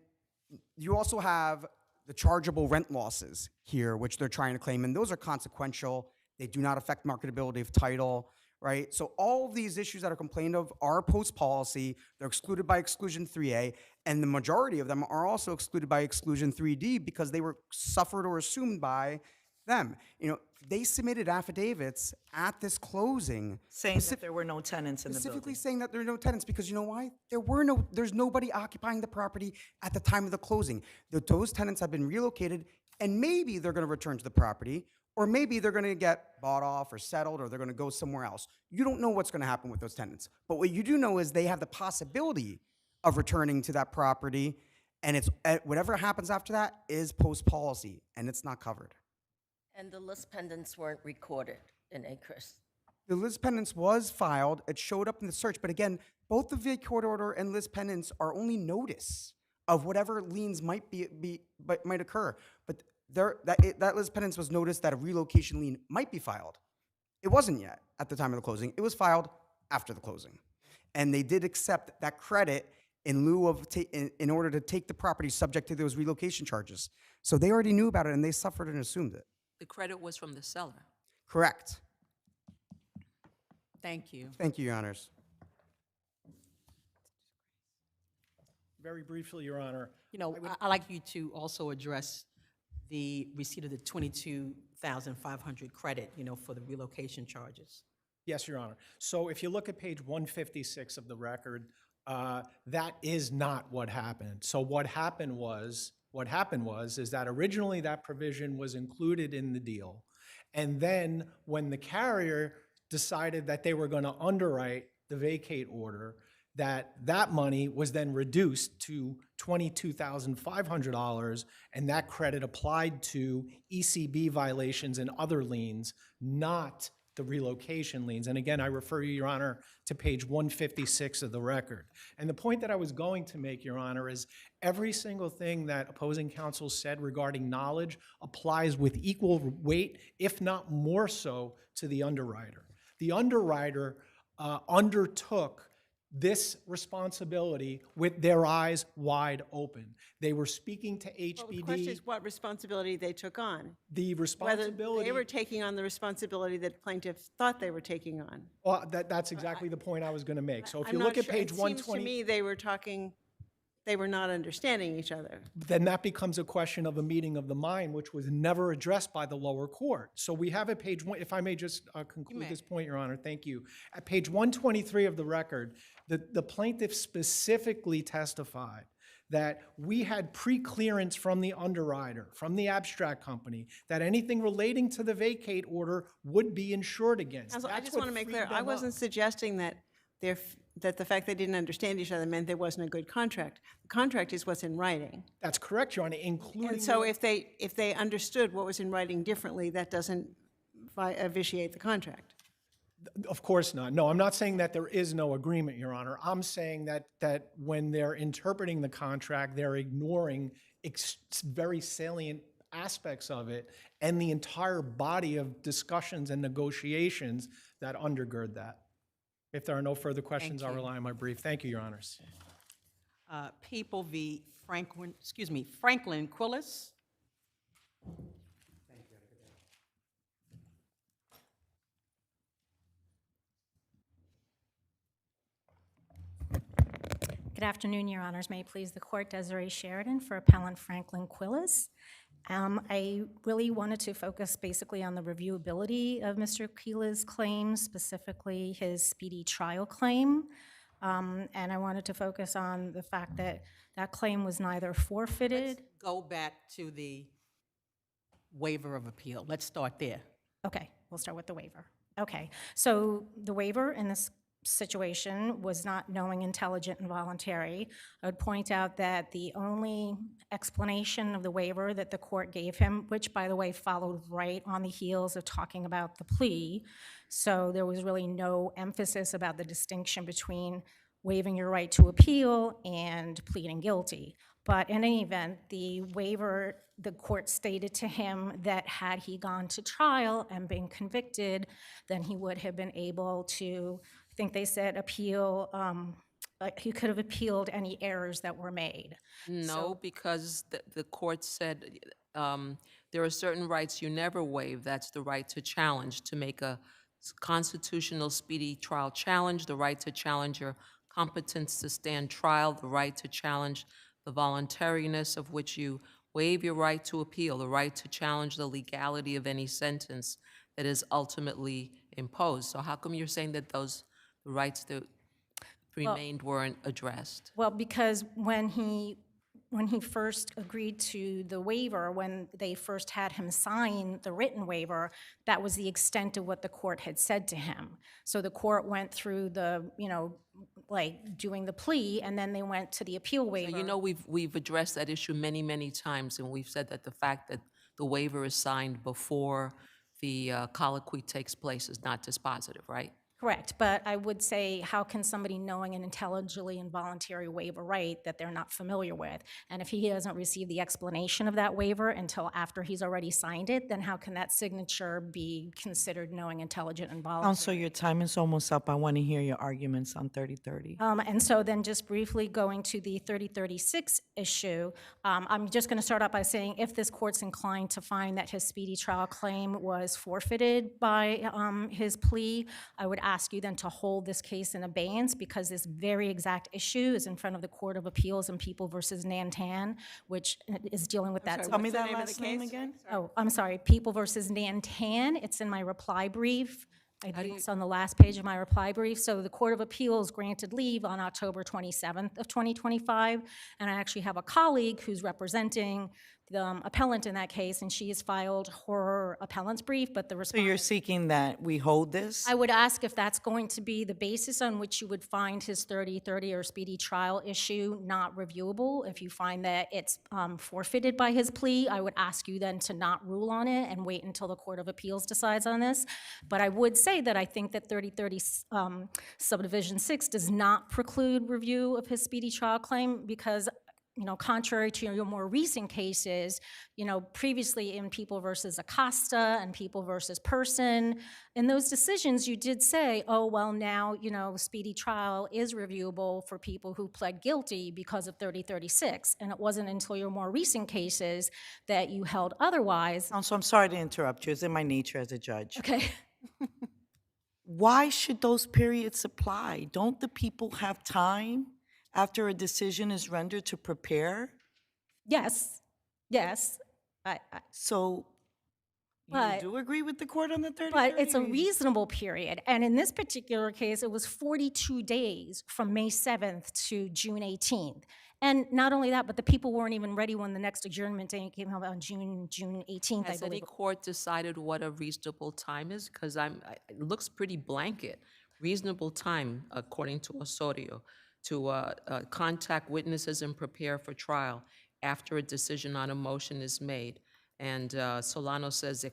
you also have the chargeable rent losses here, which they're trying to claim, and those are consequential. They do not affect marketability of title, right? So all of these issues that are complained of are post-policy. They're excluded by exclusion 3A, and the majority of them are also excluded by exclusion 3D because they were suffered or assumed by them. You know, they submitted affidavits at this closing Saying that there were no tenants in the specifically building. saying that there are no tenants because you know why? There's nobody occupying the property at the time of the closing. Those tenants have been relocated, and maybe they're going to return to the property, or maybe they're going to get bought off or settled, or they're going to go somewhere else. You don't know what's going to happen with those tenants. But what you do know is they have the possibility of returning to that property, and it's whatever happens after that is post-policy, and it's not covered. And the list pendants weren't recorded in ACRES. The list pendants was filed. It showed up in the search. But again, both the vacate order and list pendants are only notice of whatever liens might occur. But that list pendants was notice that a relocation lien might be filed. It wasn't yet at the time of the closing. It was filed after the closing. And they did accept that credit in lieu of in order to take the property subject to those relocation charges. So they already knew about it, and they suffered and assumed it. the credit was from the seller? Correct. Thank you. Thank you, Your Honors. Very briefly, Your Honor. You know, I'd like you to also address the receipt of the $22,500 credit, you know, for the relocation charges. Yes, Your Honor. So if you look at page 156 of the record, that is not what happened. So what happened was is that originally that provision was included in the deal. And then when the carrier decided that they were going to underwrite the vacate order, that money was then reduced to $22,500, and that credit applied to ECB violations and other liens, not the relocation liens. And again, I refer you, Your Honor, to page 156 of the record. And the point that I was going to make, Your Honor, is every single thing that opposing counsel said regarding knowledge applies with equal weight, if not more so, to the underwriter. The underwriter undertook this responsibility with their eyes wide open. They were speaking to HPD. Well, the question is what responsibility they took on. The responsibility. Whether they were taking on the responsibility that plaintiffs thought they were taking on. Well, that's exactly the point I was going to make. So if you look at page 120. It seems to me they were not understanding each other. Then that becomes a question of a meeting of the mind, which was never addressed by the lower court. So we have at page one, if I may just conclude this point, Your Honor, thank you. At page 123 of the record, the plaintiff specifically testified that we had pre-clearance from the underwriter, from the abstract company, that anything relating to the vacate order would be insured against. Counsel, I That's just what want to make freed clear, I them wasn't up. suggesting that that the fact they didn't understand each other meant there wasn't a good contract. The contract is what's in writing. That's correct, Your Honor, including. And so if they understood what was in writing differently, that doesn't vitiate the contract. Of course not. No, I'm not saying that there is no agreement, Your Honor. I'm saying that when they're interpreting the contract, they're ignoring very salient aspects of it and the entire body of discussions and negotiations that undergird that. If there are no further questions, I'll rely on my brief. Thank you, Your Honors. People v. Franklin Quillis. Good afternoon, Your Honors. May it please the Court, Desiree Sheridan for Appellant Franklin Quillis. I really wanted to focus basically on the reviewability of Mr. Quillis' claims, specifically his speedy trial claim. And I wanted to focus on the fact that that claim was neither forfeited. Let's go back to the waiver of appeal. Let's start there. Okay, we'll start with the waiver. Okay, so the waiver in this situation was not knowing, intelligent, and voluntary. I would point out that the only explanation of the waiver that the court gave him, which by the way followed right on the heels of talking about the plea, so there was really no emphasis about the distinction between waiving your right to appeal and pleading guilty. But in any event, the waiver, the court stated to him that had he gone to trial and been convicted, then he would have been able to, I think they said, appeal, he could have appealed any errors that were made. No, because the court said there are certain rights you never waive. That's the right to challenge, to make a constitutional speedy trial challenge, the right to challenge your competence to stand trial, the right to challenge the voluntariness of which you waive your right to appeal, the right to challenge the legality of any sentence that is ultimately imposed. So how come you're saying that those rights that remained weren't addressed? Well, because when he first agreed to the waiver, when they first had him sign the written waiver, that was the extent of what the court had said to him. So the court went through the, like doing the plea, and then they went to the appeal waiver. So you know we've addressed that issue many, many times, and we've said that the fact that the waiver is signed before the colloquy takes place is not dispositive, right? Correct, but I would say, how can somebody knowing an intelligently involuntary waive a right that they're not familiar with? And if he doesn't receive the explanation of that waiver until after he's already signed it, then how can that signature be considered knowing, intelligent, and voluntary? Counsel, your time is almost up. I want to hear your arguments on 3030. And so then just briefly going to the 3036 issue, I'm just going to start out by saying if this court's inclined to find that his speedy trial claim was forfeited by his plea, I would ask you then to hold this case in abeyance because this very exact issue is in front of the Court of Appeals in People versus Nantan, which is dealing with that. Tell me that last name again. Oh, I'm sorry, People versus Nantan. It's in my reply brief. I think it's on the last page of my reply brief. So the Court of Appeals granted leave on October 27th of 2025, and I actually have a colleague who's representing the appellant in that case, and she has filed her appellant's brief, but the response— So you're seeking that we hold this? I would ask if that's going to be the basis on which you would find his 3030 or speedy trial issue not reviewable. If you find that it's forfeited by his plea, I would ask you then to not rule on it and wait until the Court of Appeals decides on this. But I would say that I think that 3030 subdivision 6 does not preclude review of his speedy trial claim because, contrary to your more recent cases, previously in People versus Acosta and People versus Person, in those decisions you did say, oh, well, now, speedy trial is reviewable for people who pled guilty because of 3036. And it wasn't until your more recent cases that you held otherwise. Counsel, I'm sorry to interrupt you. It's in my nature as a judge. Okay. Why should those periods apply? Don't the people have time after a decision is rendered to prepare? Yes, yes. So you do agree with the court on the 30? But it's a reasonable period. And in this particular case, it was 42 days from May 7th to June 18th. And not only that, but the people weren't even ready when the next adjournment date came out on June 18th, I Has any believe. court decided what a reasonable time is? Because it looks pretty blanket. Reasonable time, according to Osorio, to contact witnesses and prepare for trial after a decision on a motion is made. And Solano says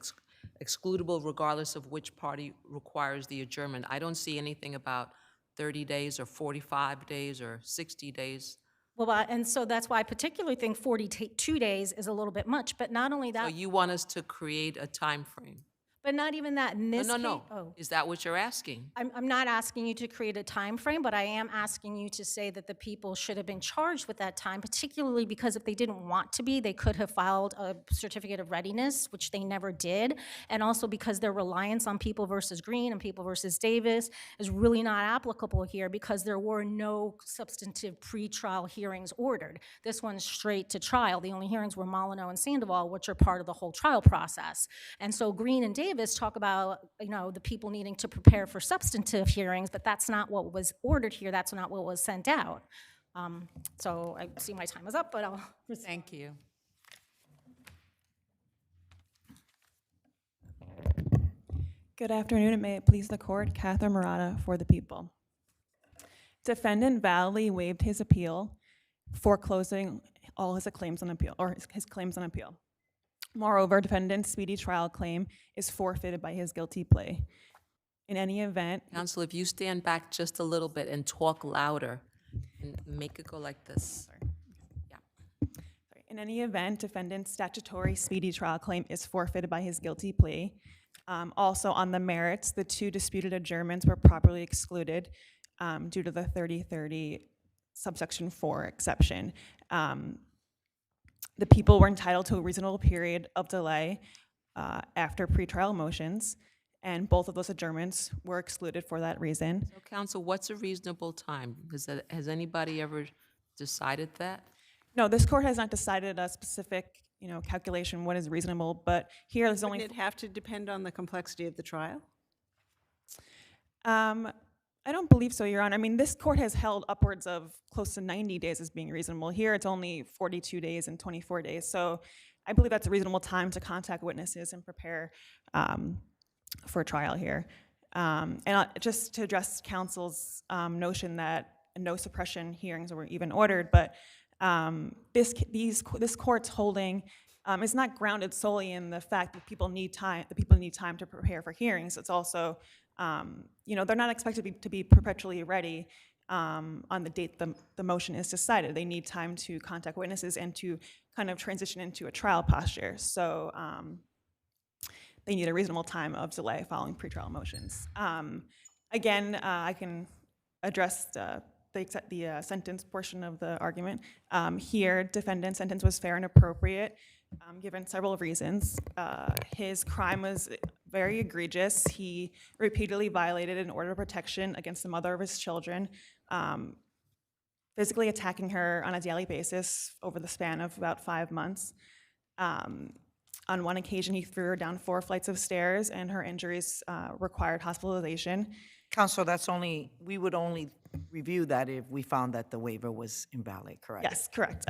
excludable regardless of which party requires the adjournment. I don't see anything about 30 days or 45 days or 60 days. Well, and so that's why I particularly think 42 days is a little bit much, but not only So that, you want us to create a time frame? but not even that. In this No, case, no, oh. no. Is that what you're asking? I'm not asking you to create a time frame, but I am asking you to say that the people should have been charged with that time, particularly because if they didn't want to be, they could have filed a certificate of readiness, which they never did, and also because their reliance on People versus Green and People versus Davis is really not applicable here because there were no substantive pretrial hearings ordered. This one's straight to trial. The only hearings were Molyneux and Sandoval, which are part of the whole trial process. And so Green and Davis talk about, the people needing to prepare for substantive hearings, but that's not what was ordered here. That's not what was sent out. So I see my time is up, but I'll. Thank you. Good afternoon, and may it please the court, Catherine Murata for the people. Defendant validly waived his appeal, foreclosing all his claims on appeal, or his claims on appeal. Moreover, defendant's speedy trial claim is forfeited by his guilty plea. In any event— Counsel, if you stand back just a little bit and talk louder and make it go like this. In any event, defendant's statutory speedy trial claim is forfeited by his guilty plea. Also, on the merits, the two disputed adjournments were properly excluded due to the 3030 subsection 4 exception. The people were entitled to a reasonable period of delay after pretrial motions, and both of those adjournments were excluded for that reason. So, counsel, what's a reasonable time? Has anybody ever decided that? No, this court has not decided a specific, calculation what is reasonable, but here there's only— Wouldn't it have to depend on the complexity of the trial? I don't believe so, Your Honor. I mean, this court has held upwards of close to 90 days as being reasonable. Here, it's only 42 days and 24 days. So I believe that's a reasonable time to contact witnesses and prepare for a trial here. And just to address counsel's notion that no suppression hearings were even ordered, but this court's holding is not grounded solely in the fact that people need time to prepare for hearings. It's also, they're not expected to be perpetually ready on the date the motion is decided. They need time to contact witnesses and to kind of transition into a trial posture. So they need a reasonable time of delay following pretrial motions. Again, I can address the sentence portion of the argument. Here, defendant's sentence was fair and appropriate, given several reasons. His crime was very egregious. He repeatedly violated an order of protection against the mother of his children, physically attacking her on a daily basis over the span of about 5 months. On one occasion, he threw her down 4 flights of stairs, and her injuries required hospitalization. Counsel, we would only review that if we found that the waiver was invalid, correct? Yes, correct.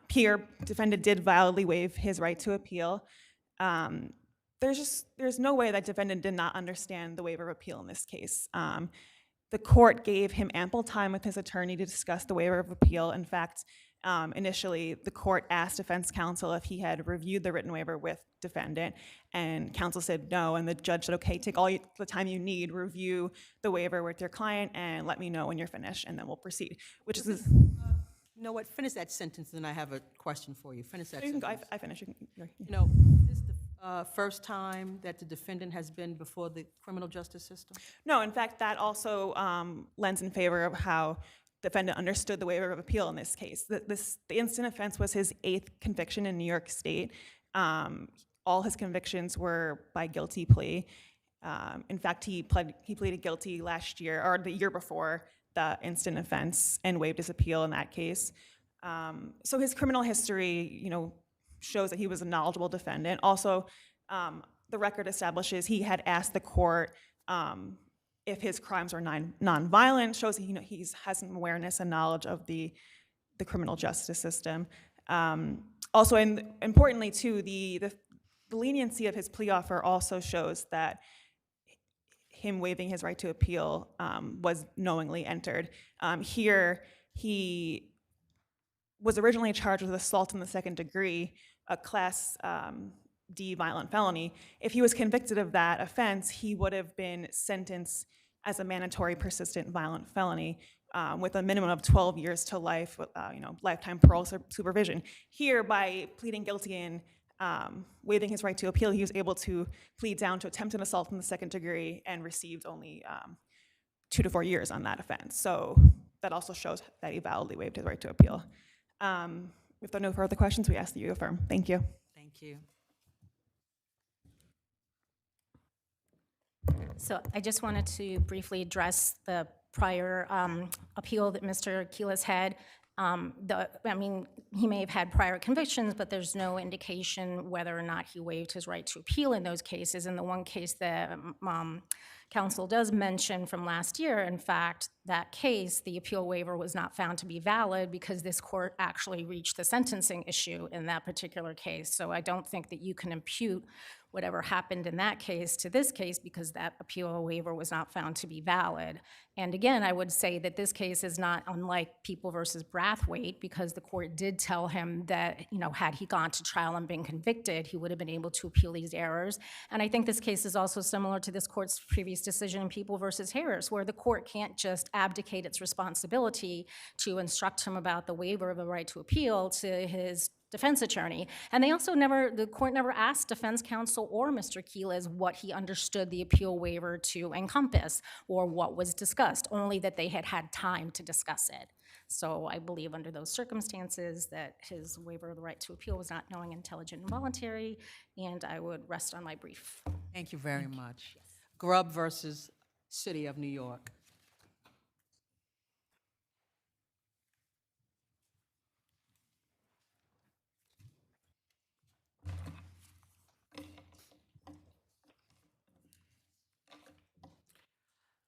Here, defendant did validly waive his right to appeal. There's no way that defendant did not understand the waiver of appeal in this case. The court gave him ample time with his attorney to discuss the waiver of appeal. In fact, initially, the court asked defense counsel if he had reviewed the written waiver with defendant, and counsel said no, and the judge said, okay, take all the time you need, review the waiver with your client, and let me know when you're finished, and then we'll proceed, which is— You know what, finish that sentence, and I have a question for you. Finish that You can sentence. go, I finished. Is this the first time that the defendant has been before the criminal justice system? No, in fact, that also lends in favor of how defendant understood the waiver of appeal in this case. The instant offense was his 8th conviction in New York State. All his convictions were by guilty plea. In fact, he pleaded guilty last year, or the year before the instant offense, and waived his appeal in that case. So his criminal history, shows that he was a knowledgeable defendant. Also, the record establishes he had asked the court if his crimes were non-violent, shows that he has some awareness and knowledge of the the criminal justice system. Also, and importantly too, the leniency of his plea offer also shows that him waiving his right to appeal was knowingly entered. Here, he was originally charged with assault in the second degree, a class D violent felony. If he was convicted of that offense, he would have been sentenced as a mandatory persistent violent felony with a minimum of 12 years to life, with lifetime parole supervision. Here, by pleading guilty and waiving his right to appeal, he was able to plead down to attempted assault in the second degree and received only 2 to 4 years on that offense. So that also shows that he validly waived his right to appeal. If there are no further questions, we ask that you affirm. Thank you. Thank you. So I just wanted to briefly address the prior appeal that Mr. Quillis had. I mean, he may have had prior convictions, but there's no indication whether or not he waived his right to appeal in those cases. In the one case that counsel does mention from last year, in fact, that case, the appeal waiver was not found to be valid because this court actually reached the sentencing issue in that particular case. So I don't think that you can impute whatever happened in that case to this case because that appeal waiver was not found to be valid. And again, I would say that this case is not unlike People versus Brathwaite because the court did tell him that, had he gone to trial and been convicted, he would have been able to appeal these errors. And I think this case is also similar to this court's previous decision in People versus Harris, where the court can't just abdicate its responsibility to instruct him about the waiver of a right to appeal to his defense attorney. And the court never asked defense counsel or Mr. Quillis what he understood the appeal waiver to encompass or what was discussed, only that they had had time to discuss it. So I believe under those circumstances that his waiver of the right to appeal was not knowing, intelligent, and voluntary, and I would rest on my brief. Thank you very much. Grub versus City of New York.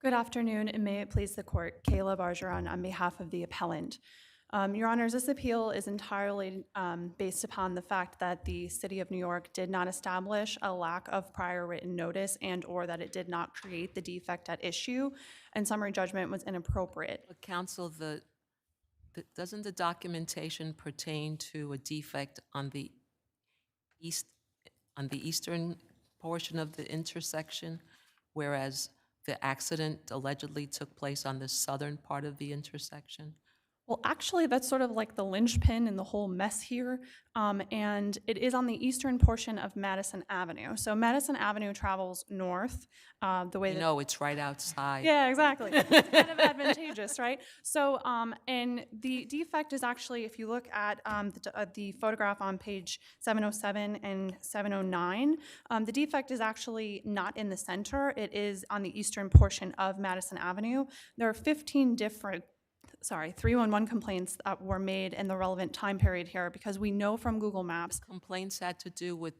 Good afternoon, and may it please the court, Kayla Bargeron on behalf of the appellant. Your Honors, this appeal is entirely based upon the fact that the City of New York did not establish a lack of prior written notice and or that it did not create the defect at issue, and summary judgment was inappropriate. But counsel, doesn't the documentation pertain to a defect on the eastern portion of the intersection, whereas the accident allegedly took place on the southern part of the intersection? Well, actually, that's sort of like the linchpin in the whole mess here, and it is on the eastern portion of Madison Avenue. So Madison Avenue travels north the way that... No, it's right outside. Yeah, exactly. It's kind of advantageous, right? So, and the defect is actually, if you look at the photograph on page 707 and 709, the defect is actually not in the center. It is on the eastern portion of Madison Avenue. There are 15 different 311 complaints that were made in the relevant time period here because we know from Google Maps. Complaints had to do with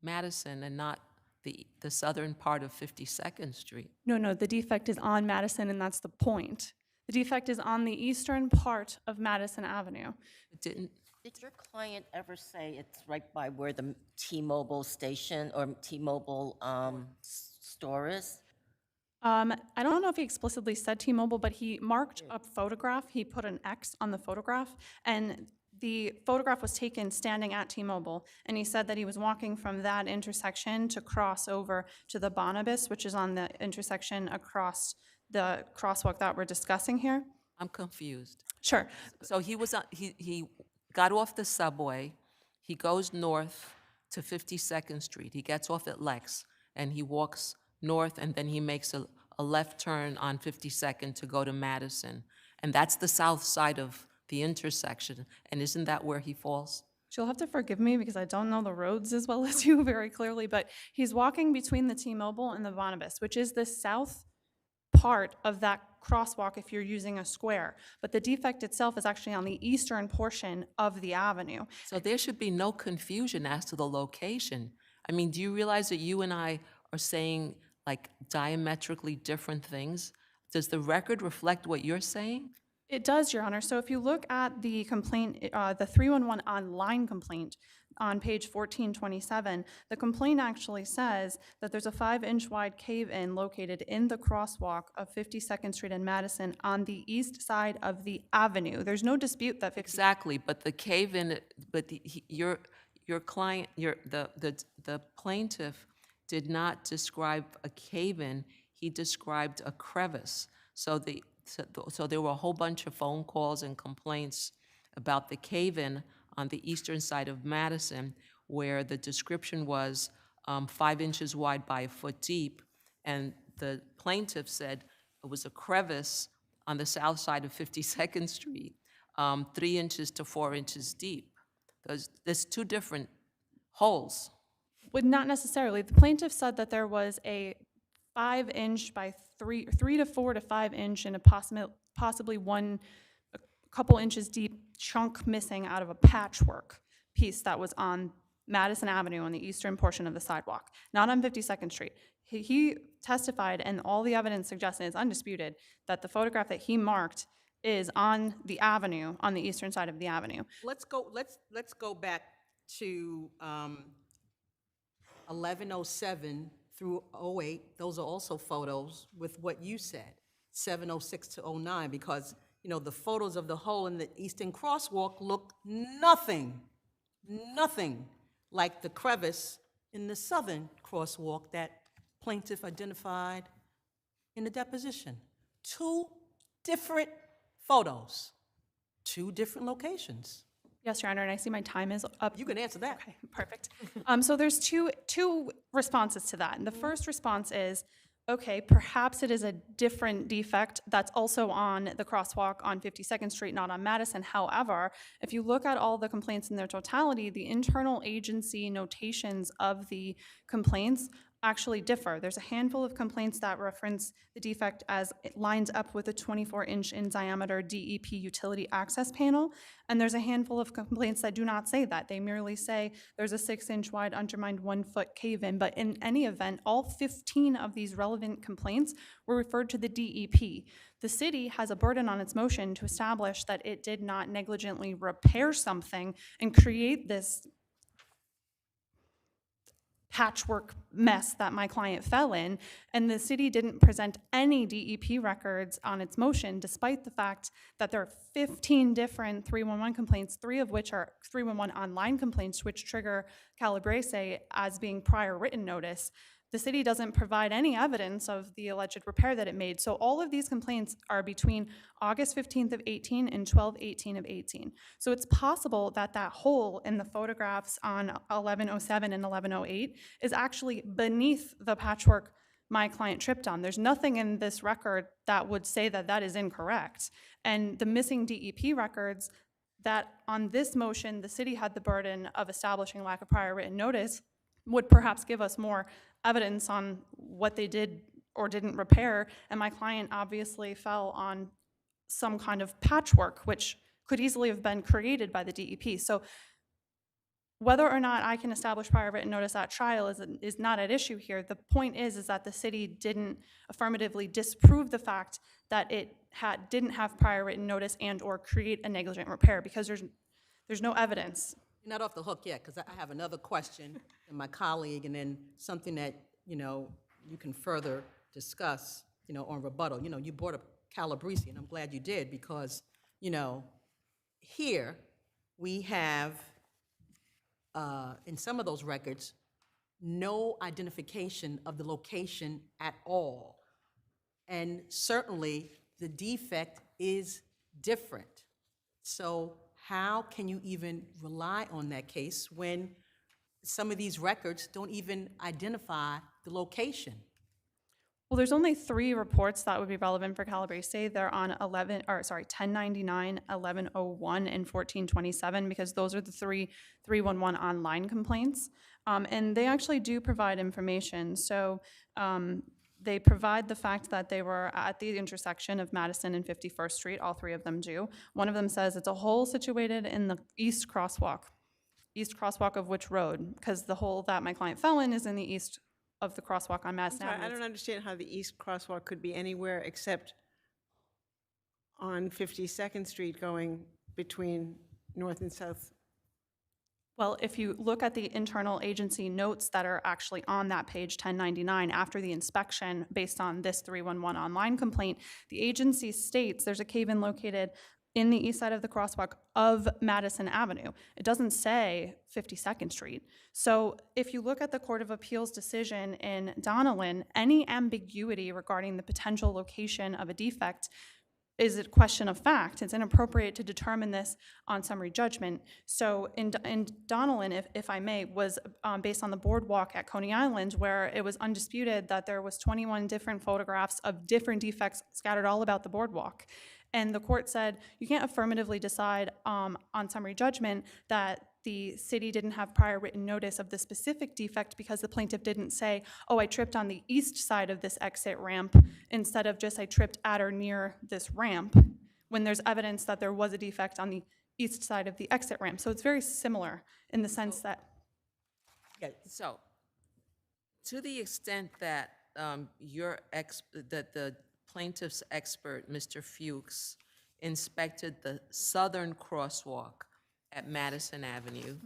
Madison and not the southern part of 52nd Street. No, the defect is on Madison, and that's the point. The defect is on the eastern part of Madison Avenue. Did your client ever say it's right by where the T-Mobile station or T-Mobile store is? I don't know if he explicitly said T-Mobile, but he marked a photograph. He put an X on the photograph, and the photograph was taken standing at T-Mobile, and he said that he was walking from that intersection to cross over to the Bonibus, which is on the intersection across the crosswalk that we're discussing here. I'm confused. Sure. So he got off the subway, he goes north to 52nd Street, he gets off at Lex, and he walks north, and then he makes a left turn on 52nd to go to Madison. And that's the south side of the intersection. And isn't that where he falls? You'll have to forgive me because I don't know the roads as well as you very clearly, but he's walking between the T-Mobile and the Bonibus, which is the south part of that crosswalk if you're using a square. But the defect itself is actually on the eastern portion of the avenue. So there should be no confusion as to the location. I mean, do you realize that you and I are saying like diametrically different things? Does the record reflect what you're saying? It does, Your Honor. So if you look at the complaint, the 311 online complaint on page 1427, the complaint actually says that there's a 5-inch wide cave-in located in the crosswalk of 52nd Street and Madison on the east side of the avenue. There's no dispute that Exactly, but the cave-in, but your client, the plaintiff did not describe a cave-in, he described a crevice. So there were a whole bunch of phone calls and complaints about the cave-in on the eastern side of Madison, where the description was 5 inches wide by a foot deep, and the plaintiff said it was a crevice on the south side of 52nd Street, 3 inches to 4 inches deep. There's two different holes. Would not necessarily. The plaintiff said that there was a 5-inch by 3 to 4 to 5 inch and a possibly a couple inches deep chunk missing out of a patchwork piece that was on Madison Avenue on the eastern portion of the sidewalk, not on 52nd Street. He testified, and all the evidence suggests, and it's undisputed, that the photograph that he marked is on the avenue, on the eastern side of the avenue. Let's go back to 1107 through 08. Those are also photos with what you said, 706 to 09, because the photos of the hole in the eastern crosswalk look nothing like the crevice in the southern crosswalk that plaintiff identified in the deposition. Two different photos, two different locations. Yes, Your Honor, and I see my time is up. You can answer that. Okay, perfect. So there's two responses to that. And the first response is, okay, perhaps it is a different defect that's also on the crosswalk on 52nd Street, not on Madison. However, if you look at all the complaints in their totality, the internal agency notations of the complaints actually differ. There's a handful of complaints that reference the defect as it lines up with a 24-inch in diameter DEP utility access panel, and there's a handful of complaints that do not say that. They merely say there's a 6-inch wide undermined 1-foot cave-in, but in any event, all 15 of these relevant complaints were referred to the DEP. The city has a burden on its motion to establish that it did not negligently repair something and create this patchwork mess that my client fell in, and the city didn't present any DEP records on its motion, despite the fact that there are 15 different 311 complaints, 3 of which are 311 online complaints, which trigger Calabrese as being prior written notice. The city doesn't provide any evidence of the alleged repair that it made. So all of these complaints are between August 15th of 18 and 12/18 of 18. So it's possible that that hole in the photographs on 1107 and 1108 is actually beneath the patchwork my client tripped on. There's nothing in this record that would say that that is incorrect. And the missing DEP records that on this motion, the city had the burden of establishing lack of prior written notice would perhaps give us more evidence on what they did or didn't repair, and my client obviously fell on some kind of patchwork, which could easily have been created by the DEP. So whether or not I can establish prior written notice at trial is not at issue here. The point is that the city didn't affirmatively disprove the fact that it didn't have prior written notice and or create a negligent repair, because there's no evidence. You're not off the hook yet, because I have another question and my colleague, and then something that, you can further discuss, on rebuttal. You brought up Calabrese, and I'm glad you did, because, here we have, in some of those records, no identification of the location at all. And certainly, the defect is different. So how can you even rely on that case when some of these records don't even identify the location? Well, there's only 3 reports that would be relevant for Calabrese. They're on 1099, 1101, and 1427, because those are the 311 online complaints. And they actually do provide information. So they provide the fact that they were at the intersection of Madison and 51st Street. All 3 of them do. One of them says it's a hole situated in the east crosswalk. East crosswalk of which road? Because the hole that my client fell in is in the east of the crosswalk on Madison Avenue. I don't understand how the east crosswalk could be anywhere except on 52nd Street going between north and south? Well, if you look at the internal agency notes that are actually on that page 1099 after the inspection based on this 311 online complaint, the agency states there's a cave-in located in the east side of the crosswalk of Madison Avenue. It doesn't say 52nd Street. So if you look at the Court of Appeals decision in Donnellan, any ambiguity regarding the potential location of a defect is a question of fact. It's inappropriate to determine this on summary judgment. So in Donnellan, if I may, was based on the boardwalk at Coney Island, where it was undisputed that there was 21 different photographs of different defects scattered all about the boardwalk. And the court said, you can't affirmatively decide on summary judgment that the city didn't have prior written notice of the specific defect because the plaintiff didn't say, oh, I tripped on the east side of this exit ramp instead of just I tripped at or near this ramp, when there's evidence that there was a defect on the east side of the exit ramp. So it's very similar in the sense that. So, to the extent that that the plaintiff's expert, Mr. Fuchs, inspected the southern crosswalk at Madison Avenue,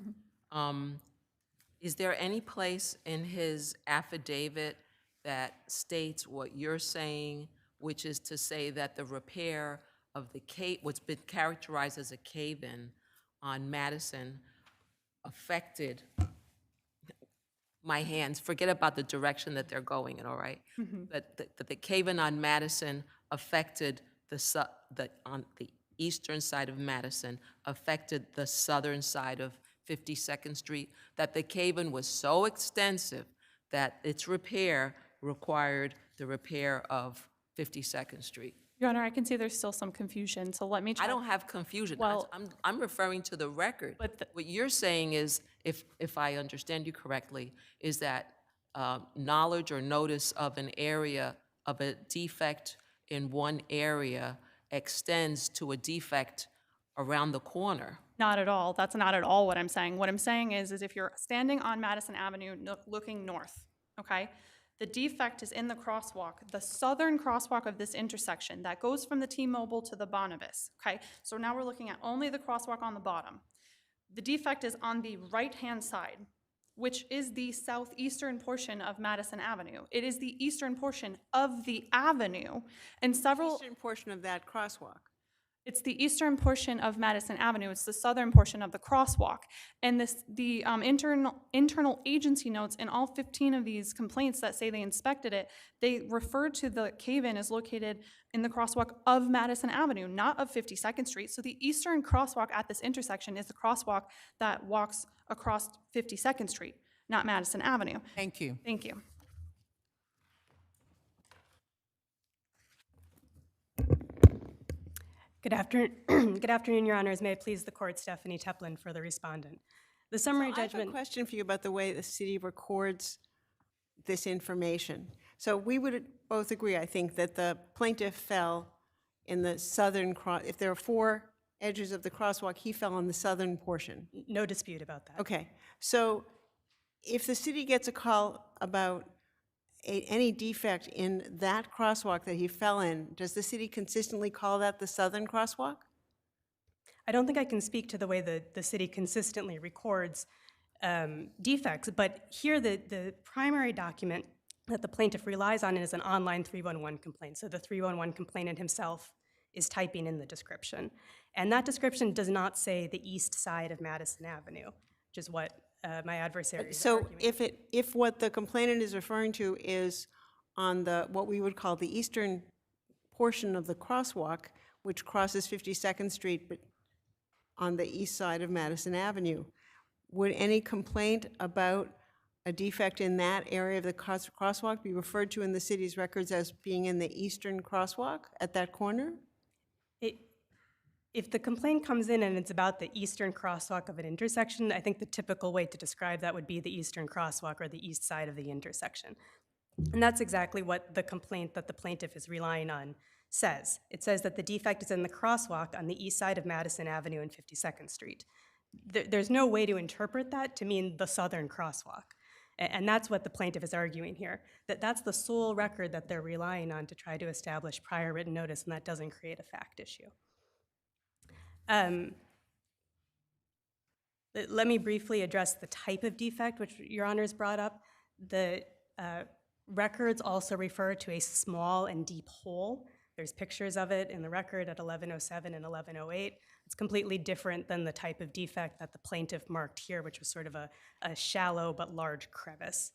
is there any place in his affidavit that states what you're saying, which is to say that the repair of the what's been characterized as a cave-in on Madison affected my hands, forget about the direction that they're going in, all right? But the cave-in on Madison affected on the eastern side of Madison, affected the southern side of 52nd Street, that the cave-in was so extensive that its repair required the repair of 52nd Street. Your Honor, I can see there's still some confusion, so let me try. I don't have confusion. Well, I'm referring to the record. But what you're saying is, if I understand you correctly, is that knowledge or notice of an area, of a defect in one area extends to a defect around the corner. Not at all. That's not at all what I'm saying. What I'm saying is if you're standing on Madison Avenue looking north, okay? The defect is in the crosswalk, the southern crosswalk of this intersection that goes from the T-Mobile to the Boniface, okay? So now we're looking at only the crosswalk on the bottom. The defect is on the right-hand side, which is the southeastern portion of Madison Avenue. It is the eastern portion of the avenue, and several— Eastern portion of that crosswalk. It's the eastern portion of Madison Avenue. It's the southern portion of the crosswalk. And the internal agency notes in all 15 of these complaints that say they inspected it, they refer to the cave-in as located in the crosswalk of Madison Avenue, not of 52nd Street. So the eastern crosswalk at this intersection is the crosswalk that walks across 52nd Street, not Madison Avenue. Thank you. Thank you. Good afternoon, Your Honors. May it please the Court, Stephanie Teplin for the respondent. The summary judgment— I have a question for you about the way the city records this information. So we would both agree, I think, that the plaintiff fell in the southern if there are four edges of the crosswalk, he fell on the southern portion. No dispute about that. Okay. So if the city gets a call about any defect in that crosswalk that he fell in, does the city consistently call that the southern crosswalk? I don't think I can speak to the way the city consistently records defects, but here the primary document that the plaintiff relies on is an online 311 complaint. So the 311 complainant himself is typing in the description. And that description does not say the east side of Madison Avenue, which is what my adversary is arguing. So if what the complainant is referring to is on what we would call the eastern portion of the crosswalk, which crosses 52nd Street but on the east side of Madison Avenue, would any complaint about a defect in that area of the crosswalk be referred to in the city's records as being in the eastern crosswalk at that corner? If the complaint comes in and it's about the eastern crosswalk of an intersection, I think the typical way to describe that would be the eastern crosswalk or the east side of the intersection. And that's exactly what the complaint that the plaintiff is relying on says. It says that the defect is in the crosswalk on the east side of Madison Avenue and 52nd Street. There's no way to interpret that to mean the southern crosswalk. And that's what the plaintiff is arguing here, that that's the sole record that they're relying on to try to establish prior written notice, and that doesn't create a fact issue. Let me briefly address the type of defect, which Your Honors brought up. The records also refer to a small and deep hole. There's pictures of it in the record at 1107 and 1108. It's completely different than the type of defect that the plaintiff marked here, which was sort of a shallow but large crevice.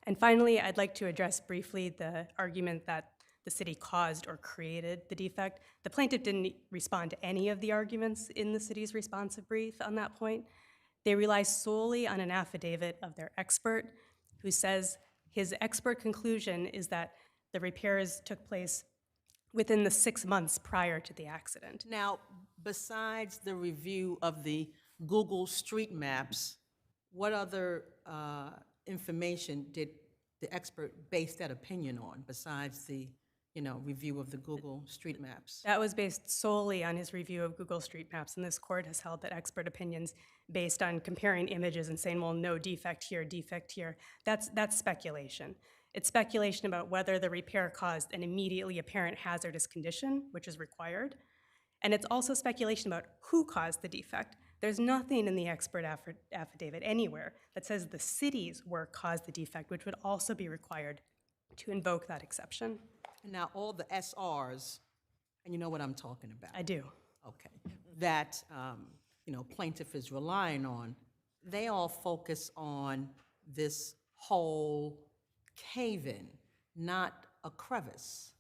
And finally, I'd like to address briefly the argument that the city caused or created the defect. The plaintiff didn't respond to any of the arguments in the city's responsive brief on that point. They rely solely on an affidavit of their expert who says his expert conclusion is that the repairs took place within the 6 months prior to the accident. Now, besides the review of the Google Street Maps, what other information did the expert base that opinion on besides the review of the Google Street Maps? That was based solely on his review of Google Street Maps, and this court has held that expert opinions based on comparing images and saying, well, no, defect here, that's speculation. It's speculation about whether the repair caused an immediately apparent hazardous condition, which is required, and it's also speculation about who caused the defect. There's nothing in the expert affidavit anywhere that says the city's work caused the defect, which would also be required to invoke that exception. Now, all the SRs, and you know what I'm talking about. I do. Okay. That, plaintiff is relying on, they all focus on this whole cave-in, not a crevice.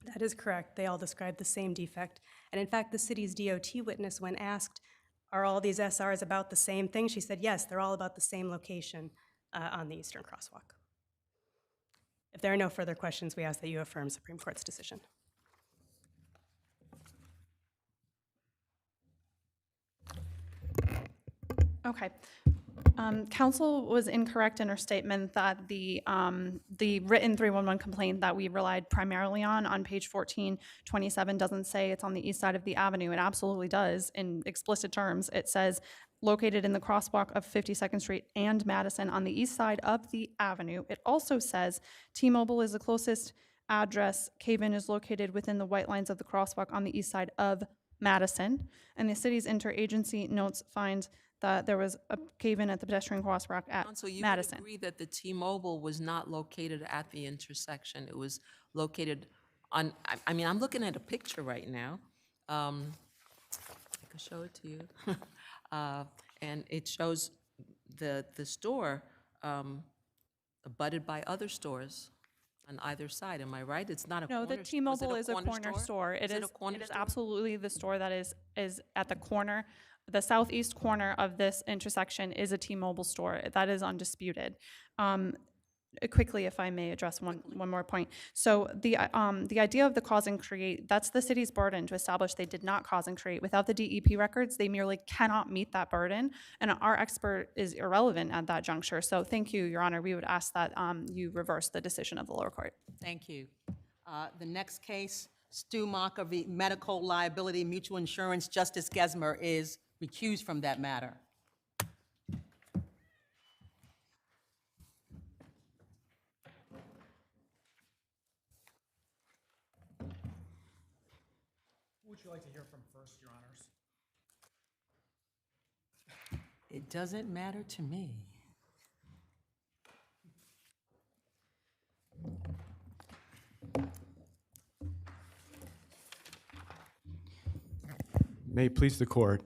That is correct. They all describe the same defect. And in fact, the city's DOT witness, when asked, are all these SRs about the same thing? She said, yes, they're all about the same location on the Eastern Crosswalk. If there are no further questions, we ask that you affirm Supreme Court's decision. Okay. Counsel was incorrect in her statement that the written 311 complaint that we relied primarily on page 1427 doesn't say it's on the east side of the avenue. It absolutely does in explicit terms. It says located in the crosswalk of 52nd Street and Madison on the east side of the avenue. It also says T-Mobile is the closest address. Cave-in is located within the white lines of the crosswalk on the east side of Madison. And the city's interagency notes find that there was a cave-in at the pedestrian crosswalk at Counsel, you Madison. would agree that the T-Mobile was not located at the intersection. It was located on, I'm looking at a picture right now. I can show it to you. And it shows the store abutted by other stores on either side. Am I right? It's not a corner. No, the T-Mobile is a corner store. It is absolutely the store that is at the corner. The southeast corner of this intersection is a T-Mobile store. That is undisputed. Quickly, if I may address one more point. So the idea of the cause and create, that's the city's burden to establish they did not cause and create. Without the DEP records, they merely cannot meet that burden, and our expert is irrelevant at that juncture. So thank you, Your Honor. We would ask that you reverse the decision of the lower court. Thank you. The next case, Stumacher v. Medical Liability Mutual Insurance. Justice Gesmer is recused from that matter. Who would you like to hear from first, Your Honors? It doesn't matter to me. May it please the court.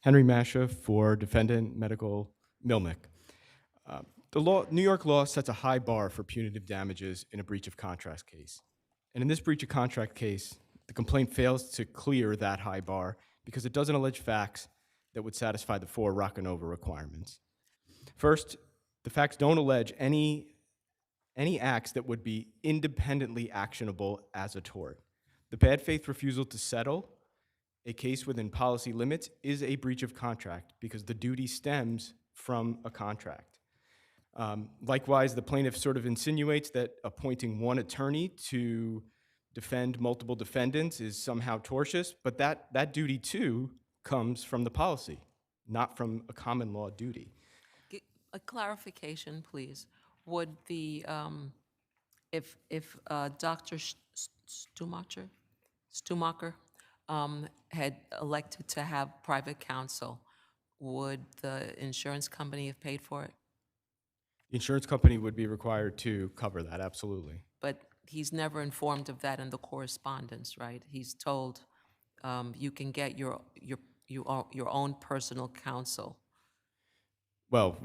Henry Masha for Defendant Medical Milnick. New York law sets a high bar for punitive damages in a breach of contract case. And in this breach of contract case, the complaint fails to clear that high bar because it doesn't allege facts that would satisfy the 4 Roccanova requirements. First, the facts don't allege any acts that would be independently actionable as a tort. The bad faith refusal to settle a case within policy limits is a breach of contract because the duty stems from a contract. Likewise, the plaintiff sort of insinuates that appointing one attorney to defend multiple defendants is somehow tortious, but that duty too comes from the policy, not from a common law duty. A clarification, please. Would the, if Dr. Stumacher had elected to have private counsel, would the insurance company have paid for it? The insurance company would be required to cover that, absolutely. But he's never informed of that in the correspondence, right? He's told you can get your own personal counsel. Well,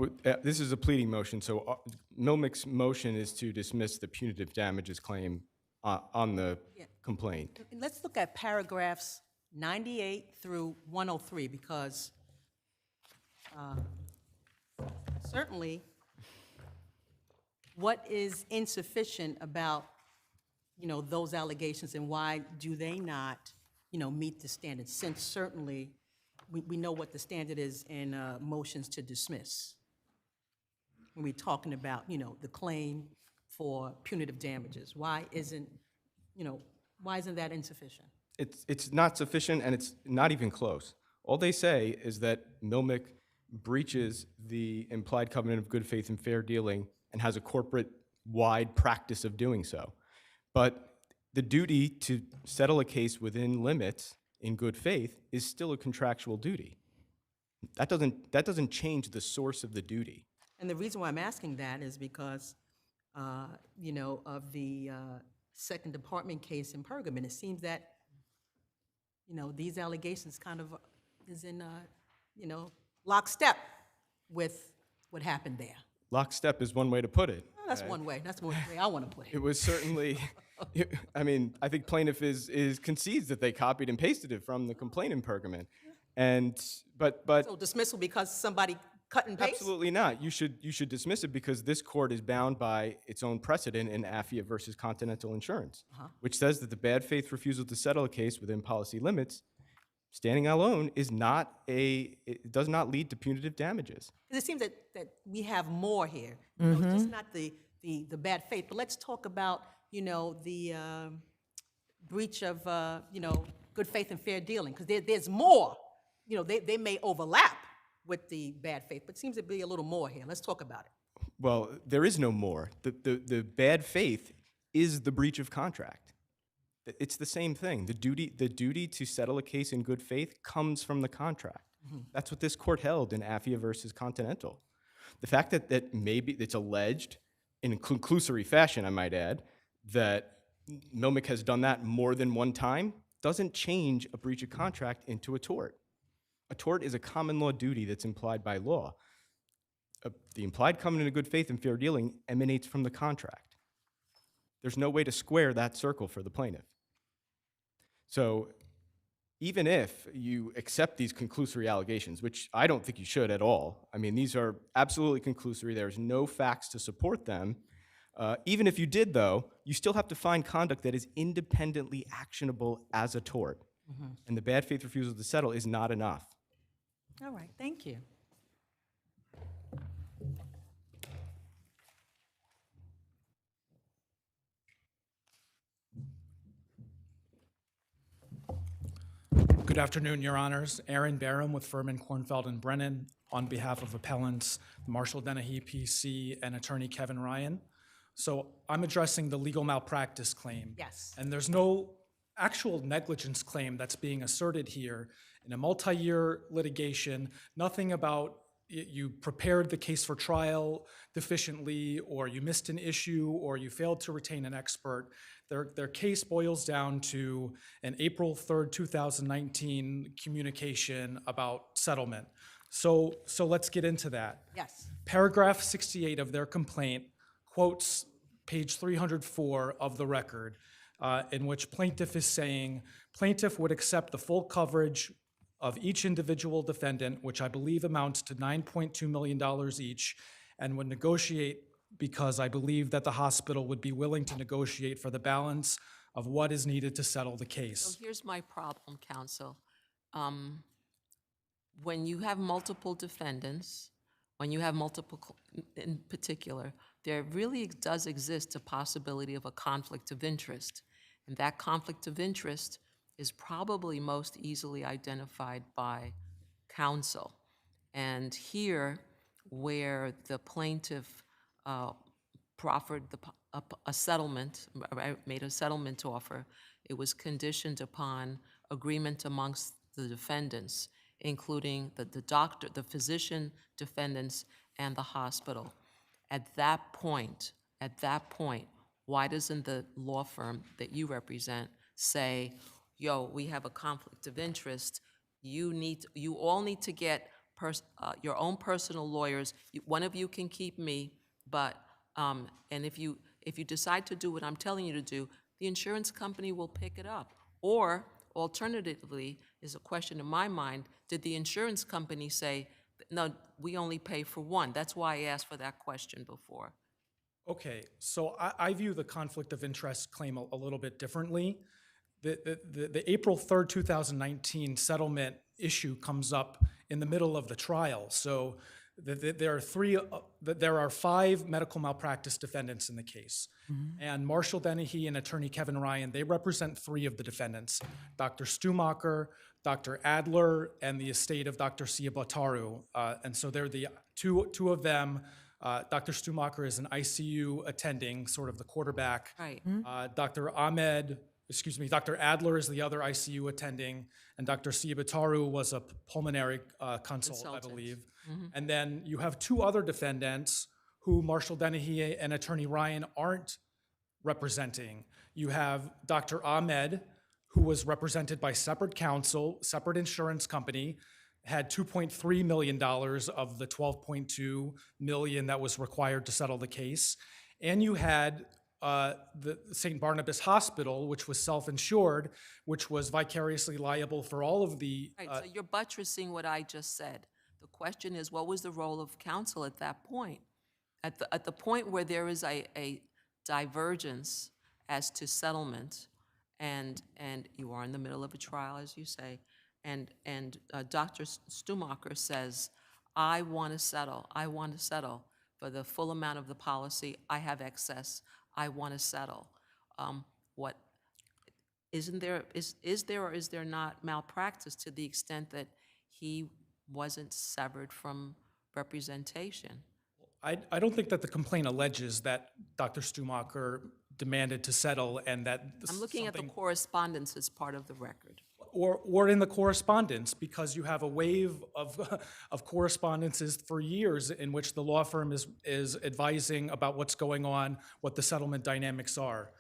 this is a pleading motion, so Milmick's motion is to dismiss the punitive damages claim on the complaint. Let's look at paragraphs 98 through 103, because certainly what is insufficient about, those allegations, and why do they not, meet the standards, since certainly we know what the standard is in motions to dismiss. When we're talking about, the claim for punitive damages, why isn't that insufficient? It's not sufficient, and it's not even close. All they say is that Milmick breaches the implied covenant of good faith and fair dealing and has a corporate-wide practice of doing so. But the duty to settle a case within limits in good faith is still a contractual duty. That doesn't change the source of the duty. And the reason why I'm asking that is because, of the second department case in Pergamon, it seems that, these allegations kind of is in, lockstep with what happened there. Lockstep is one way to put it. Well, that's one way. That's one way I want to put it. It was certainly, I mean, I think plaintiff concedes that they copied and pasted it from the complaint in Pergamon. But So dismissal because somebody cut and paste? Absolutely not. You should dismiss it because this court is bound by its own precedent in Affia versus Continental Insurance, which says that the bad faith refusal to settle a case within policy limits, standing alone, it does not lead to punitive damages. It seems that we have more here, just not the bad faith, but let's talk about, the breach of, good faith and fair dealing, because there's more. They may overlap with the bad faith, but it seems to be a little more here. Let's talk about it. Well, there is no more. The bad faith is the breach of contract. It's the same thing. The duty to settle a case in good faith comes from the contract. That's what this court held in Affia versus Continental. The fact that maybe it's alleged in a conclusory fashion, I might add, that Milmick has done that more than one time doesn't change a breach of contract into a tort. A tort is a common law duty that's implied by law. The implied covenant of good faith and fair dealing emanates from the contract. There's no way to square that circle for the plaintiff. So even if you accept these conclusory allegations, which I don't think you should at all, I mean, these are absolutely conclusory, there's no facts to support them. Even if you did, though, you still have to find conduct that is independently actionable as a tort. And the bad faith refusal to settle is not enough. All right, thank you. Good afternoon, Your Honors. Aaron Barham with Furman, Kornfeld, and Brennan on behalf of appellants Marshall Dennehy, PC, and attorney Kevin Ryan. So I'm addressing the legal malpractice claim. Yes. And there's no actual negligence claim that's being asserted here. In a multi-year litigation, nothing about you prepared the case for trial deficiently, or you missed an issue, or you failed to retain an expert. Their case boils down to an April 3rd, 2019 communication about settlement. So let's get into that. Yes. Paragraph 68 of their complaint quotes page 304 of the record, in which plaintiff is saying, plaintiff would accept the full coverage of each individual defendant, which I believe amounts to $9.2 million each, and would negotiate because I believe that the hospital would be willing to negotiate for the balance of what is needed to settle the case. So here's my problem, counsel. When you have multiple defendants, when you have multiple in particular, there really does exist a possibility of a conflict of interest. And that conflict of interest is probably most easily identified by counsel. And here, where the plaintiff proffered a settlement, made a settlement offer. It was conditioned upon agreement amongst the defendants, including the doctor, the physician defendants, and the hospital. At that point, why doesn't the law firm that you represent say, yo, we have a conflict of interest, you all need to get your own personal lawyers, one of you can keep me, but, and if you decide to do what I'm telling you to do, the insurance company will pick it up. Or, alternatively, is a question in my mind, did the insurance company say, no, we only pay for one? That's why I asked for that question before. Okay, so I view the conflict of interest claim a little bit differently. The April 3rd, 2019 settlement issue comes up in the middle of the trial. So there are 5 medical malpractice defendants in the case. And Marshall Dennehy and attorney Kevin Ryan, they represent 3 of the defendants, Dr. Stumacher, Dr. Adler, and the estate of Dr. Sabater. And so they're the two of them. Dr. Stumacher is an ICU attending, sort of the quarterback. Right. Dr. Adler is the other ICU attending, and Dr. Sabater was a pulmonary consult, I believe. And then you have 2 other defendants who Marshall Dennehy and attorney Ryan aren't representing. You have Dr. Ahmed, who was represented by separate counsel, separate insurance company, had $2.3 million of the $12.2 million that was required to settle the case. And you had the St. Barnabas Hospital, which was self-insured, which was vicariously liable for all of the... Right, so you're buttressing what I just said. The question is, what was the role of counsel at that point? At the point where there is a divergence as to settlement, and you are in the middle of a trial, as you say, and Dr. Stumacher says, I want to settle for the full amount of the policy, I have excess, I want to settle. Is there or is there not malpractice to the extent that he wasn't severed from representation? I don't think that the complaint alleges that Dr. Stumacher demanded to settle and that... I'm looking at the correspondence as part of the record. Or in the correspondence, because you have a wave of correspondences for years in which the law firm is advising about what's going on, what the settlement dynamics are.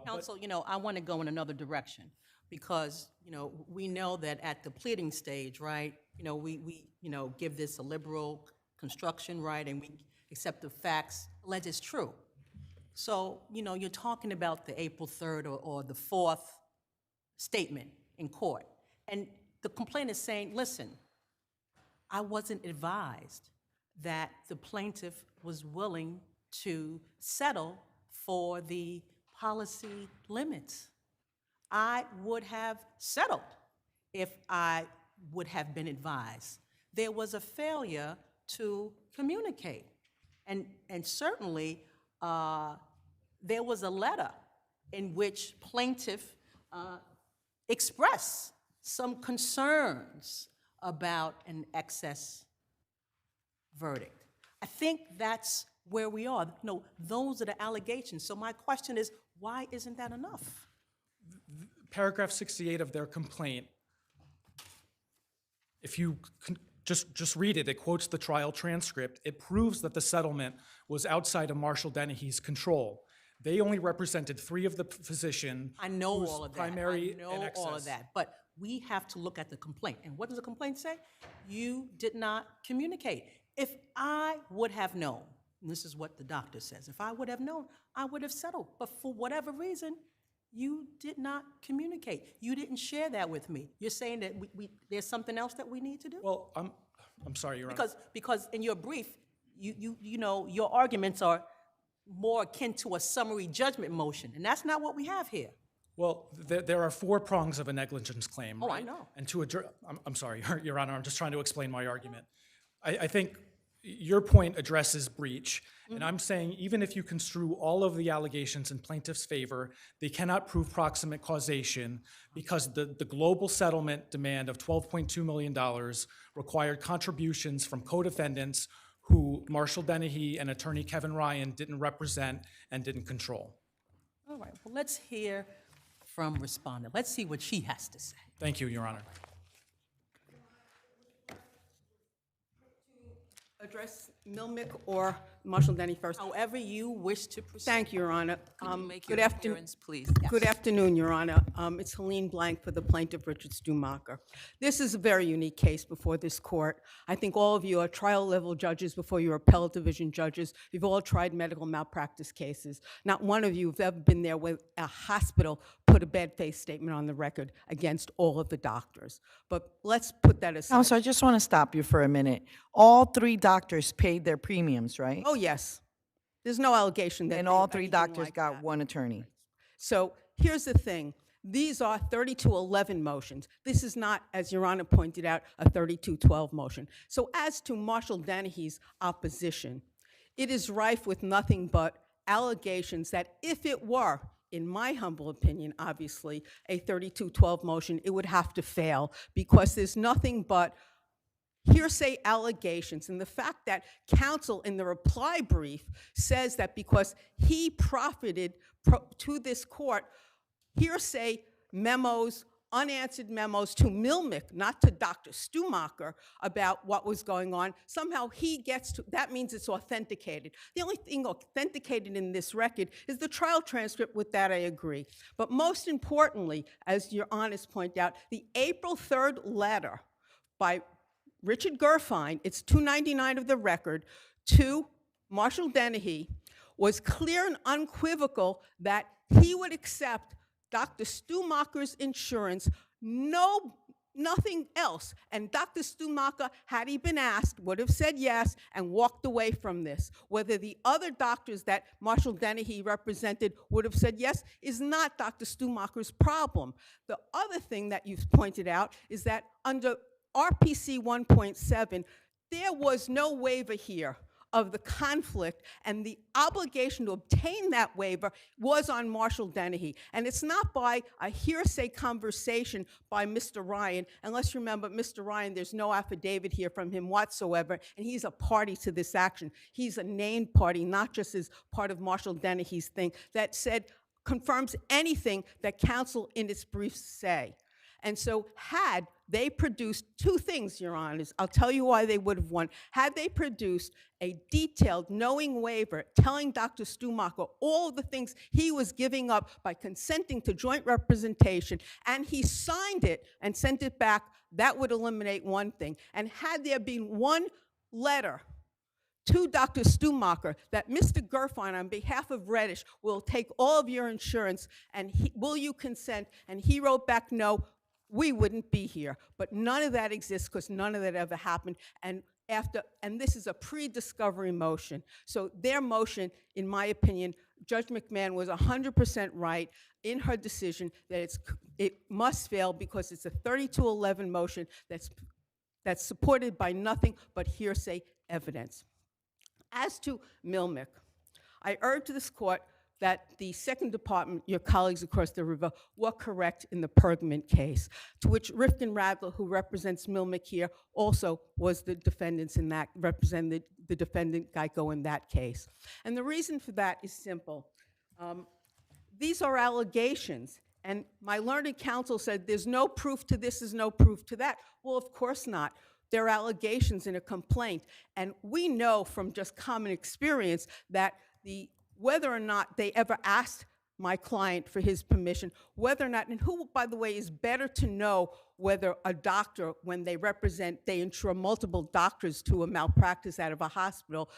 Counsel, I want to go in another direction because, we know that at the pleading stage, right, we give this a liberal construction, right, and we accept the facts, alleged it's true. So, you're talking about the April 3rd or the 4th statement in court. And the complaint is saying, listen, I wasn't advised that the plaintiff was willing to settle for the policy limits. I would have settled if I would have been advised. There was a failure to communicate. And certainly, there was a letter in which plaintiff express some concerns about an excess verdict. I think that's where we are. Those are the allegations. So my question is, why isn't that enough? Paragraph 68 of their complaint, if you just read it, it quotes the trial transcript. It proves that the settlement was outside of Marshall Dennehy's control. They only represented 3 of the physician. I know whose all of that. primary I know and all of excess. that. But we have to look at the complaint. And what does the complaint say? You did not communicate. If I would have known, and this is what the doctor says, if I would have known, I would have settled. But for whatever reason, you did not communicate. You didn't share that with me. You're saying that there's something else that we need to do? Well, I'm sorry, Your Honor. Because in your brief, your arguments are more akin to a summary judgment motion, and that's not what we have here. Well, there are 4 prongs of a negligence claim. Oh, right? I know. And to address, I'm sorry, Your Honor, I'm just trying to explain my argument. I think your point addresses breach, and I'm saying even if you construe all of the allegations in plaintiff's favor, they cannot prove proximate causation because the global settlement demand of $12.2 million required contributions from co-defendants who Marshall Dennehy and attorney Kevin Ryan didn't represent and didn't control. All right, well, let's hear from respondent. Let's see what she has to say. Thank you, Your Honor. Address Milmick or Marshall Denny first. However you wish to proceed. Thank you, Your Honor. Could you make good your afternoon, appearance, please? Good afternoon, Your Honor. It's Helene Blank for the plaintiff, Richard Stumacher. This is a very unique case before this court. I think all of you are trial-level judges before you're appellate division judges. You've all tried medical malpractice cases. Not one of you have ever been there where a hospital put a bad faith statement on the record against all of the doctors. But let's put that aside. Counsel, I just want to stop you for a minute. All 3 doctors paid their premiums, right? Oh, yes. There's no allegation that. And all 3 doctors got one attorney. So here's the thing. These are 3211 motions. This is not, as Your Honor pointed out, a 3212 motion. So as to Marshall Dennehy's opposition, it is rife with nothing but allegations that if it were, in my humble opinion, obviously, a 3212 motion, it would have to fail because there's nothing but hearsay allegations. And the fact that counsel in the reply brief says that because he profited to this court hearsay memos, unanswered memos to Milmick, not to Dr. Stumacher, about what was going on, somehow he gets to, that means it's authenticated. The only thing authenticated in this record is the trial transcript. With that, I agree. But most importantly, as Your Honors point out, the April 3rd letter by Richard Gerfine, it's 299 of the record, to Marshall Dennehy, was clear and unequivocal that he would accept Dr. Stumacher's insurance, nothing else. And Dr. Stumacher, had he been asked, would have said yes and walked away from this. Whether the other doctors that Marshall Dennehy represented would have said yes is not Dr. Stumacher's problem. The other thing that you've pointed out is that under RPC 1.7, there was no waiver here of the conflict, and the obligation to obtain that waiver was on Marshall Dennehy. And it's not by a hearsay conversation by Mr. Ryan. And let's remember, Mr. Ryan, there's no affidavit here from him whatsoever, and he's a party to this action. He's a named party, not just as part of Marshall Dennehy's thing, that said, confirms anything that counsel in its briefs say. And so had they produced 2 things, Your Honors, I'll tell you why they would have won. Had they produced a detailed, knowing waiver telling Dr. Stumacher all of the things he was giving up by consenting to joint representation, and he signed it and sent it back, that would eliminate one thing. And had there been one letter to Dr. Stumacher that Mr. Gerfine, on behalf of Reddish, will take all of your insurance, and will you consent? And he wrote back, no, we wouldn't be here. But none of that exists because none of that ever happened. And this is a pre-discovery motion. So their motion, in my opinion, Judge McMahon was 100% right in her decision that it must fail because it's a 3211 motion that's supported by nothing but hearsay evidence. As to Milmick, I urge this court that the Second Department, your colleagues across the river, were correct in the Pergament case, to which Rifkin Radler, who represents Milmick here, also was the defendants in that, represented the defendant Geico in that case. And the reason for that is simple. These are allegations, and my learned counsel said there's no proof to this, there's no proof to that. Well, of course not. They're allegations in a complaint, and we know from just common experience that whether or not they ever asked my client for his permission, whether or not, and who, by the way, is better to know whether a doctor, when they insure multiple doctors to a malpractice out of a hospital,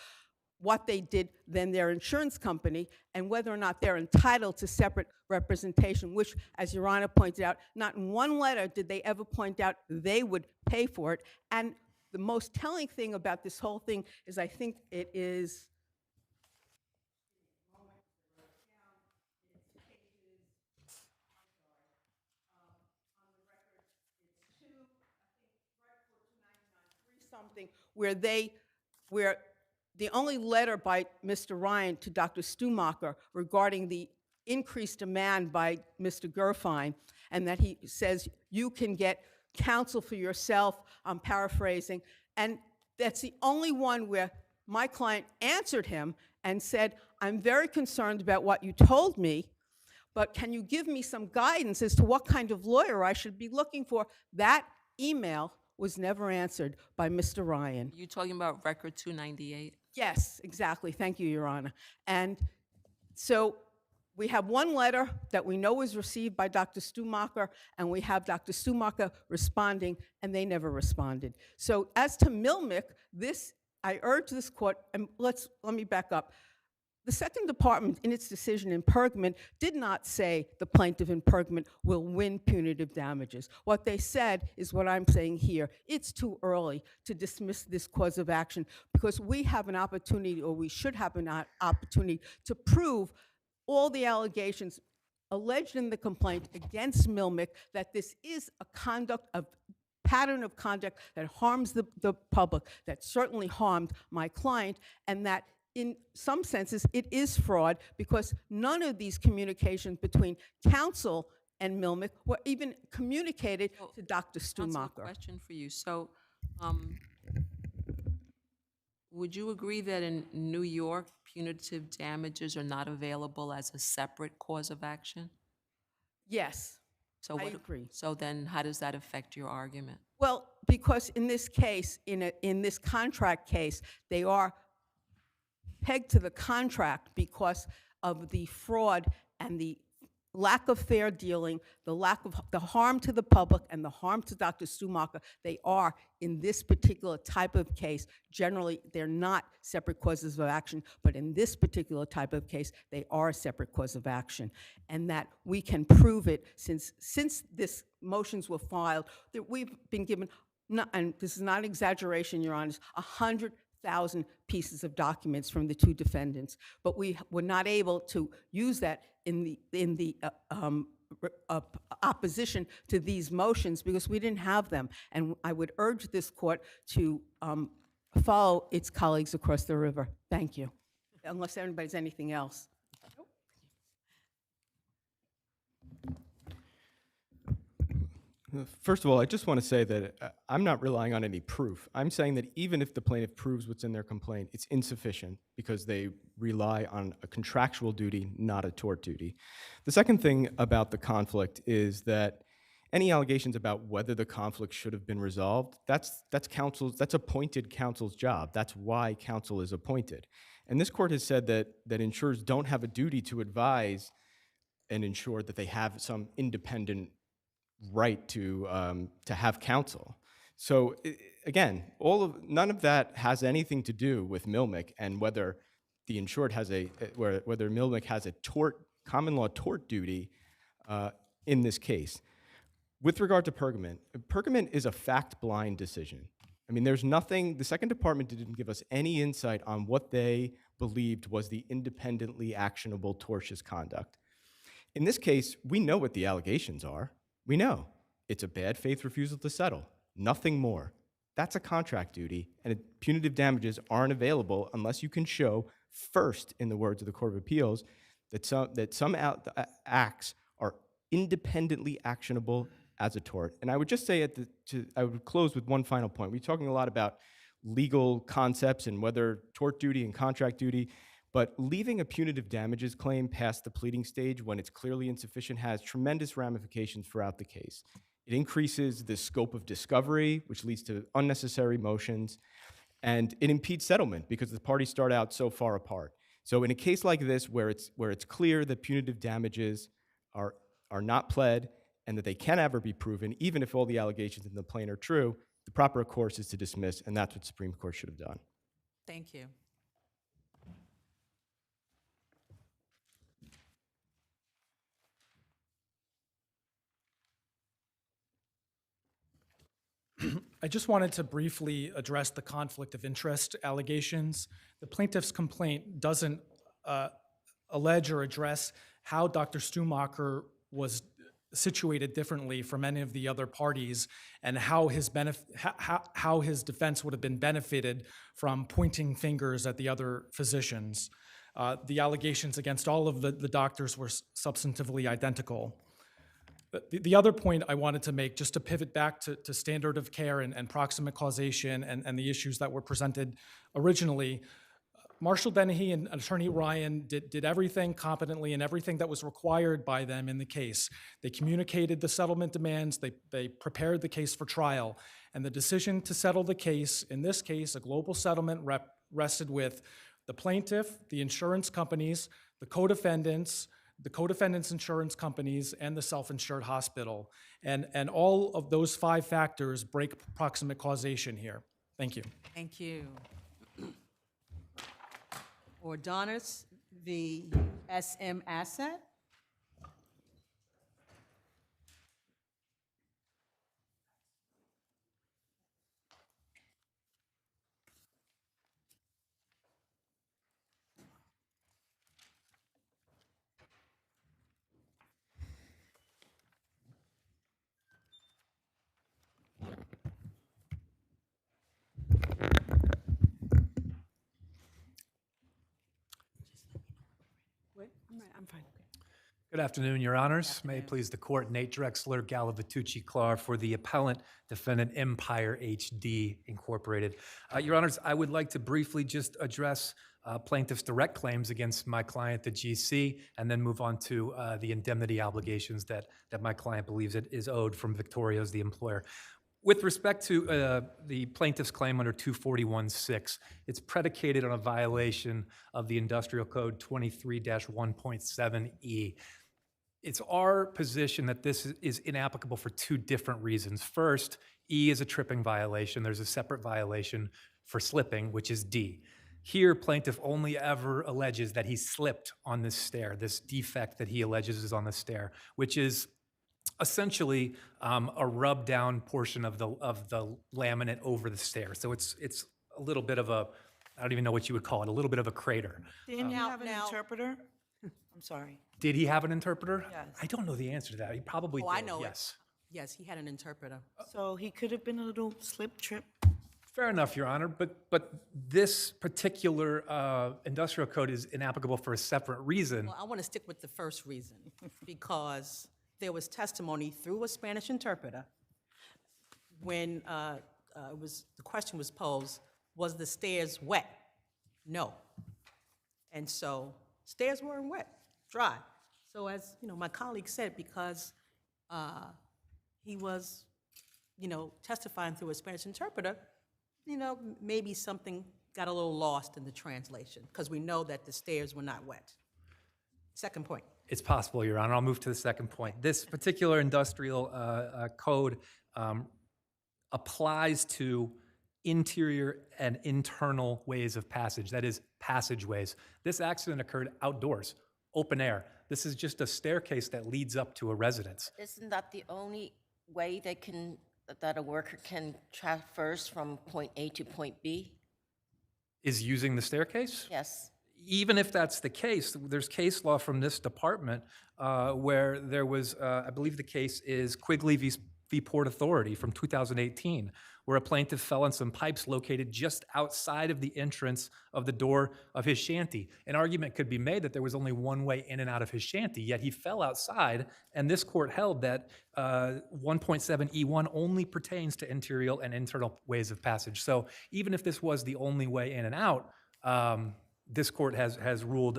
what they did than their insurance company, and whether or not they're entitled to separate representation, which, as Your Honor pointed out, not in one letter did they ever point out they would pay for it. And the most telling thing about this whole thing is I think it is where the only letter by Mr. Ryan to Dr. Stumacher regarding the increased demand by Mr. Gerfine, and that he says you can get counsel for yourself, I'm paraphrasing, and that's the only one where my client answered him and said, I'm very concerned about what you told me, but can you give me some guidance as to what kind of lawyer I should be looking for? That email was never answered by Mr. Ryan. You talking about Record 298? Yes, exactly. Thank you, Your Honor. And so we have one letter that we know was received by Dr. Stumacher, and we have Dr. Stumacher responding, and they never responded. So as to Milmick, I urge this court, and let me back up. The Second Department, in its decision in Pergament, did not say the plaintiff in Pergament will win punitive damages. What they said is what I'm saying here. It's too early to dismiss this cause of action because we have an opportunity, or we should have an opportunity, to prove all the allegations alleged in the complaint against Milmick, that this is a pattern of conduct that harms the public, that certainly harmed my client, and that in some senses it is fraud because none of these communications between counsel and Milmick were even communicated to Dr. Counsel, a Stumacher. question for you. So, would you agree that in New York, punitive damages are not available as a separate cause of action? Yes, So I agree. So then how does that affect your argument? Well, because in this case, in this contract case, they are pegged to the contract because of the fraud and the lack of fair dealing, the harm to the public and the harm to Dr. Stumacher. They are, in this particular type of case, generally they're not separate causes of action, but in this particular type of case, they are a separate cause of action. And that we can prove it since this motions were filed, that we've been given, and this is not exaggeration, Your Honors, 100,000 pieces of documents from the two defendants, but we were not able to use that in the opposition to these motions because we didn't have them. And I would urge this court to follow its colleagues across the river. Thank you. Unless anybody's anything else. First of all, I just want to say that I'm not relying on any proof. I'm saying that even if the plaintiff proves what's in their complaint, it's insufficient because they rely on a contractual duty, not a tort duty. The second thing about the conflict is that any allegations about whether the conflict should have been resolved, that's appointed counsel's job. That's why counsel is appointed. And this court has said that insurers don't have a duty to advise and ensure that they have some independent right to have counsel. So again, none of that has anything to do with Milmick and whether the insured has whether Milmick has a common law tort duty in this case. With regard to Pergament is a fact-blind decision. I mean, there's nothing, the Second Department didn't give us any insight on what they believed was the independently actionable tortious conduct. In this case, we know what the allegations are. We know it's a bad faith refusal to settle, nothing more. That's a contract duty, and punitive damages aren't available unless you can show first, in the words of the Court of Appeals, that some acts are independently actionable as a tort. And I would just say, I would close with one final point. We're talking a lot about legal concepts and whether tort duty and contract duty, but leaving a punitive damages claim past the pleading stage when it's clearly insufficient has tremendous ramifications throughout the case. It increases the scope of discovery, which leads to unnecessary motions, and it impedes settlement because the parties start out so far apart. So in a case like this, where it's clear that punitive damages are not pled and that they can ever be proven, even if all the allegations in the complaint are true, the proper course is to dismiss, and that's what the Supreme Court should have done. Thank you. I just wanted to briefly address the conflict of interest allegations. The plaintiff's complaint doesn't allege or address how Dr. Stumacher was situated differently from any of the other parties and how his defense would have been benefited from pointing fingers at the other physicians. The allegations against all of the doctors were substantively identical. The other point I wanted to make, just to pivot back to standard of care and proximate causation and the issues that were presented originally, Marshall Dennehy and Attorney Ryan did everything competently and everything that was required by them in the case. They communicated the settlement demands, they prepared the case for trial, and the decision to settle the case, in this case, a global settlement rested with the plaintiff, the insurance companies, the co-defendants insurance companies, and the self-insured hospital. And all of those 5 factors break proximate causation here. Thank you. Thank you. Ordonez v. SM Asset. I'm fine. Good afternoon, Your Honors. May it please the Court, Nate Drexler, Galavitucci-Clark for the appellant defendant Empire HD Incorporated. Your Honors, I would like to briefly just address plaintiff's direct claims against my client, the GC, and then move on to the indemnity obligations that my client believes it is owed from Victoria's, the employer. With respect to the plaintiff's claim under 241-6, it's predicated on a violation of the Industrial Code 23-1.7E. It's our position that this is inapplicable for 2 different reasons. First, E is a tripping violation. There's a separate violation for slipping, which is D. Here, plaintiff only ever alleges that he slipped on this stair, this defect that he alleges is on the stair, which is essentially a rub down portion of the laminate over the stair. So it's a little bit of a, I don't even know what you would call it, a little bit of a crater. Didn't he have an interpreter? I'm sorry. Did he have an interpreter? Yes. I don't know the answer to that. He probably did. I know yes. it. Yes, he had an interpreter. So he could have been a little slip trip. Fair enough, Your Honor, but this particular industrial code is inapplicable for a separate reason. Well, I want to stick with the first reason because there was testimony through a Spanish interpreter when the question was posed, was the stairs wet? No. And so stairs weren't wet, dry. So as my colleague said, because he was testifying through a Spanish interpreter, maybe something got a little lost in the translation because we know that the stairs were not wet. Second point. It's possible, Your Honor. I'll move to the second point. This particular industrial code applies to interior and internal ways of passage, that is, passageways. This accident occurred outdoors, open air. This is just a staircase that leads up to a residence. Isn't that the only way that a worker can traverse from point A to point B? Is using the staircase? Yes. Even if that's the case, there's case law from this department where there was, I believe the case is Quigley v. Port Authority from 2018, where a plaintiff fell on some pipes located just outside of the entrance of the door of his shanty. An argument could be made that there was only one way in and out of his shanty, yet he fell outside, and this court held that 1.7E1 only pertains to interior and internal ways of passage. So even if this was the only way in and out, this court has ruled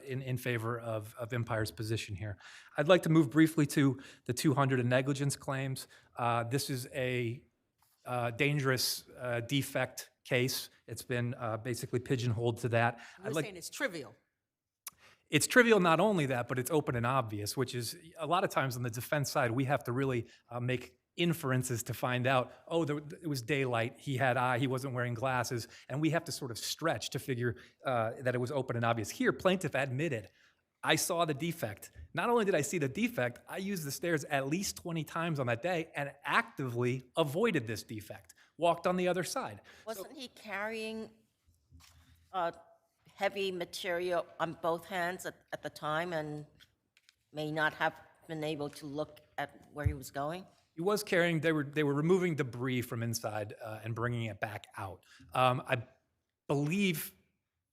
in favor of Empire's position here. I'd like to move briefly to the 200 negligence claims. This is a dangerous defect case. It's been basically pigeonholed to that. You're saying it's trivial. It's trivial not only that, but it's open and obvious, which is a lot of times on the defense side, we have to really make inferences to find out, it was daylight, he wasn't wearing glasses, and we have to sort of stretch to figure that it was open and obvious. Here, plaintiff admitted, I saw the defect. Not only did I see the defect, I used the stairs at least 20 times on that day and actively avoided this defect, walked on the other side. Wasn't he carrying heavy material on both hands at the time and may not have been able to look at where he was going? He was carrying, they were removing debris from inside and bringing it back out. I believe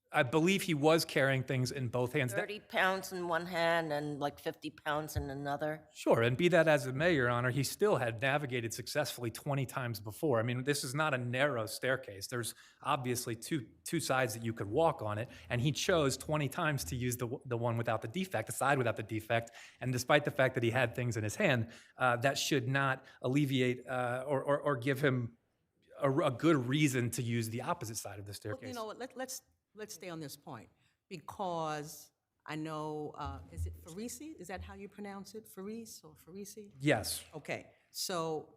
I believe he was carrying things in both hands. 30 pounds in one hand and like 50 pounds in another. Sure, and be that as it may, Your Honor, he still had navigated successfully 20 times before. I mean, this is not a narrow staircase. There's obviously two sides that you could walk on it, and he chose 20 times to use the one without the defect, the side without the defect, and despite the fact that he had things in his hand, that should not alleviate or give him a good reason to use the opposite side of the staircase. Well, you know what, let's stay on this point, because I know, is it Farisi? Is that how you pronounce it? Faris or Farisi? Yes. Okay, so,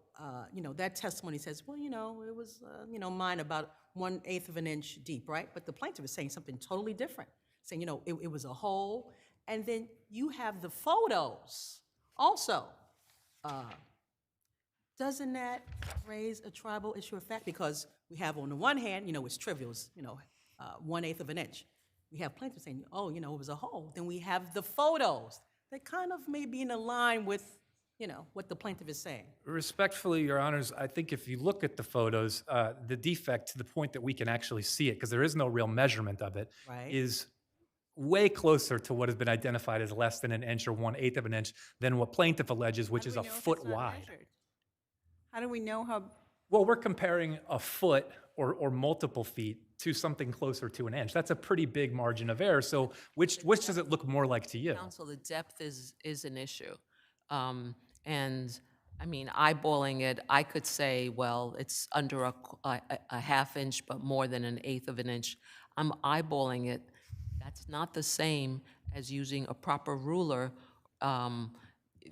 you know, that testimony says, well, you know, it was, you know, mine about 1/8 of an inch deep, right? But the plaintiff is saying something totally different, saying, you know, it was a hole. And then you have the photos also. Doesn't that raise a tribal issue of fact? Because we have on the one hand, you know, it's trivial, it's, you know, 1/8 of an inch. We have plaintiffs saying, oh, you know, it was a hole. Then we have the photos that kind of may be in line with, you know, what the plaintiff is saying. Respectfully, Your Honors, I think if you look at the photos, the defect to the point that we can actually see it, because there is no real measurement of it, Right. is way closer to what has been identified as less than an inch or 1/8 of an inch than what plaintiff alleges, which is a foot wide. How do we know how? Well, we're comparing a foot or multiple feet to something closer to an inch. That's a pretty big margin of error. So which does it look more like to you? Counsel, the depth is an issue. And I mean, eyeballing it, I could say, well, it's under a half inch, but more than 1/8 of an inch. I'm eyeballing it. That's not the same as using a proper ruler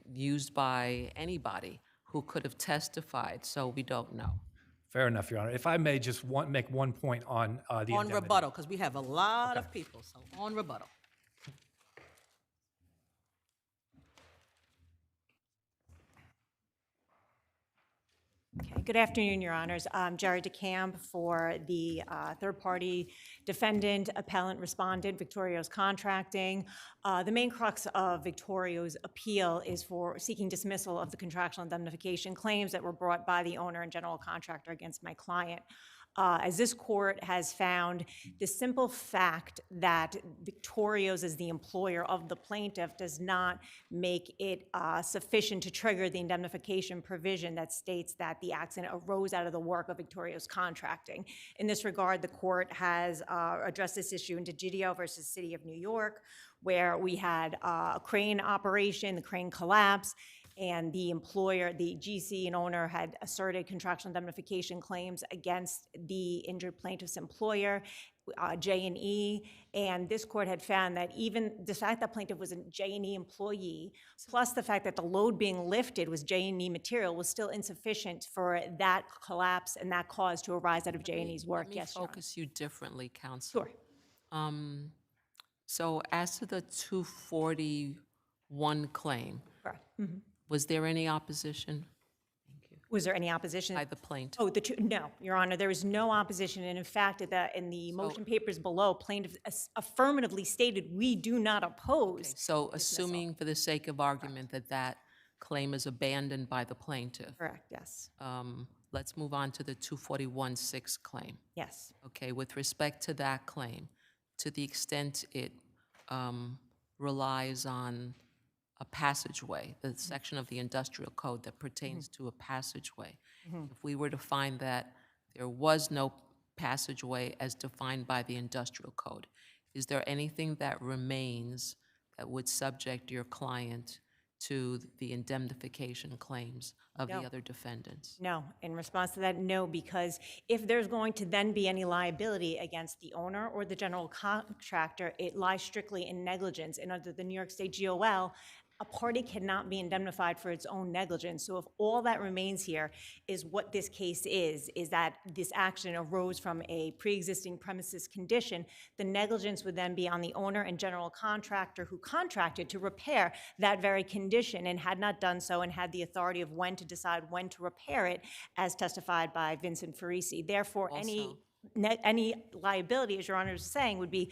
used by anybody who could have testified, so we don't know. Fair enough, Your Honor. If I may just make one point on the On indemnity. rebuttal, because we have a lot of people, so on rebuttal. Okay, good afternoon, Your Honors. I'm Jerry DeCamp for the third-party defendant, appellant, respondent, Victorio's Contracting. The main crux of Victorio's appeal is for seeking dismissal of the contractual indemnification claims that were brought by the owner and general contractor against my client. As this court has found, the simple fact that Victorio's is the employer of the plaintiff does not make it sufficient to trigger the indemnification provision that states that the accident arose out of the work of Victorio's Contracting. In this regard, the court has addressed this issue in Digidio versus City of New York, where we had a crane operation, the crane collapsed, and the employer, the GC and owner, had asserted contractual indemnification claims against the injured plaintiff's employer, J&E, and this court had found that even the fact that plaintiff was a J&E employee, plus the fact that the load being lifted was J&E material, was still insufficient for that collapse and that cause to arise out of J&E's work. Let me Yes, Your Honor. focus you differently, counsel. Sure. So as to the 241 claim, Correct. Mhm. was there any opposition Was there any opposition? by the plaintiff? Oh, no, Your Honor, there was no opposition, and in fact, in the motion papers below, plaintiff affirmatively stated, we do not oppose. So assuming for the sake of argument that that claim is abandoned by the plaintiff. Correct, yes. Let's move on to the 241-6 claim. Yes. Okay, with respect to that claim, to the extent it relies on a passageway, the section of the industrial code that pertains to a passageway. If we were to find that there was no passageway as defined by the industrial code, is there anything that remains that would subject your client to the indemnification claims of No. the other defendants? No, in response to that, no, because if there's going to then be any liability against the owner or the general contractor, it lies strictly in negligence. And under the New York State GOL, a party cannot be indemnified for its own negligence. So if all that remains here is what this case is that this action arose from a pre-existing premises condition, the negligence would then be on the owner and general contractor who contracted to repair that very condition and had not done so and had the authority of when to decide when to repair it, as testified by Vincent Farisi. Therefore, any liability, as Your Honor is saying, would be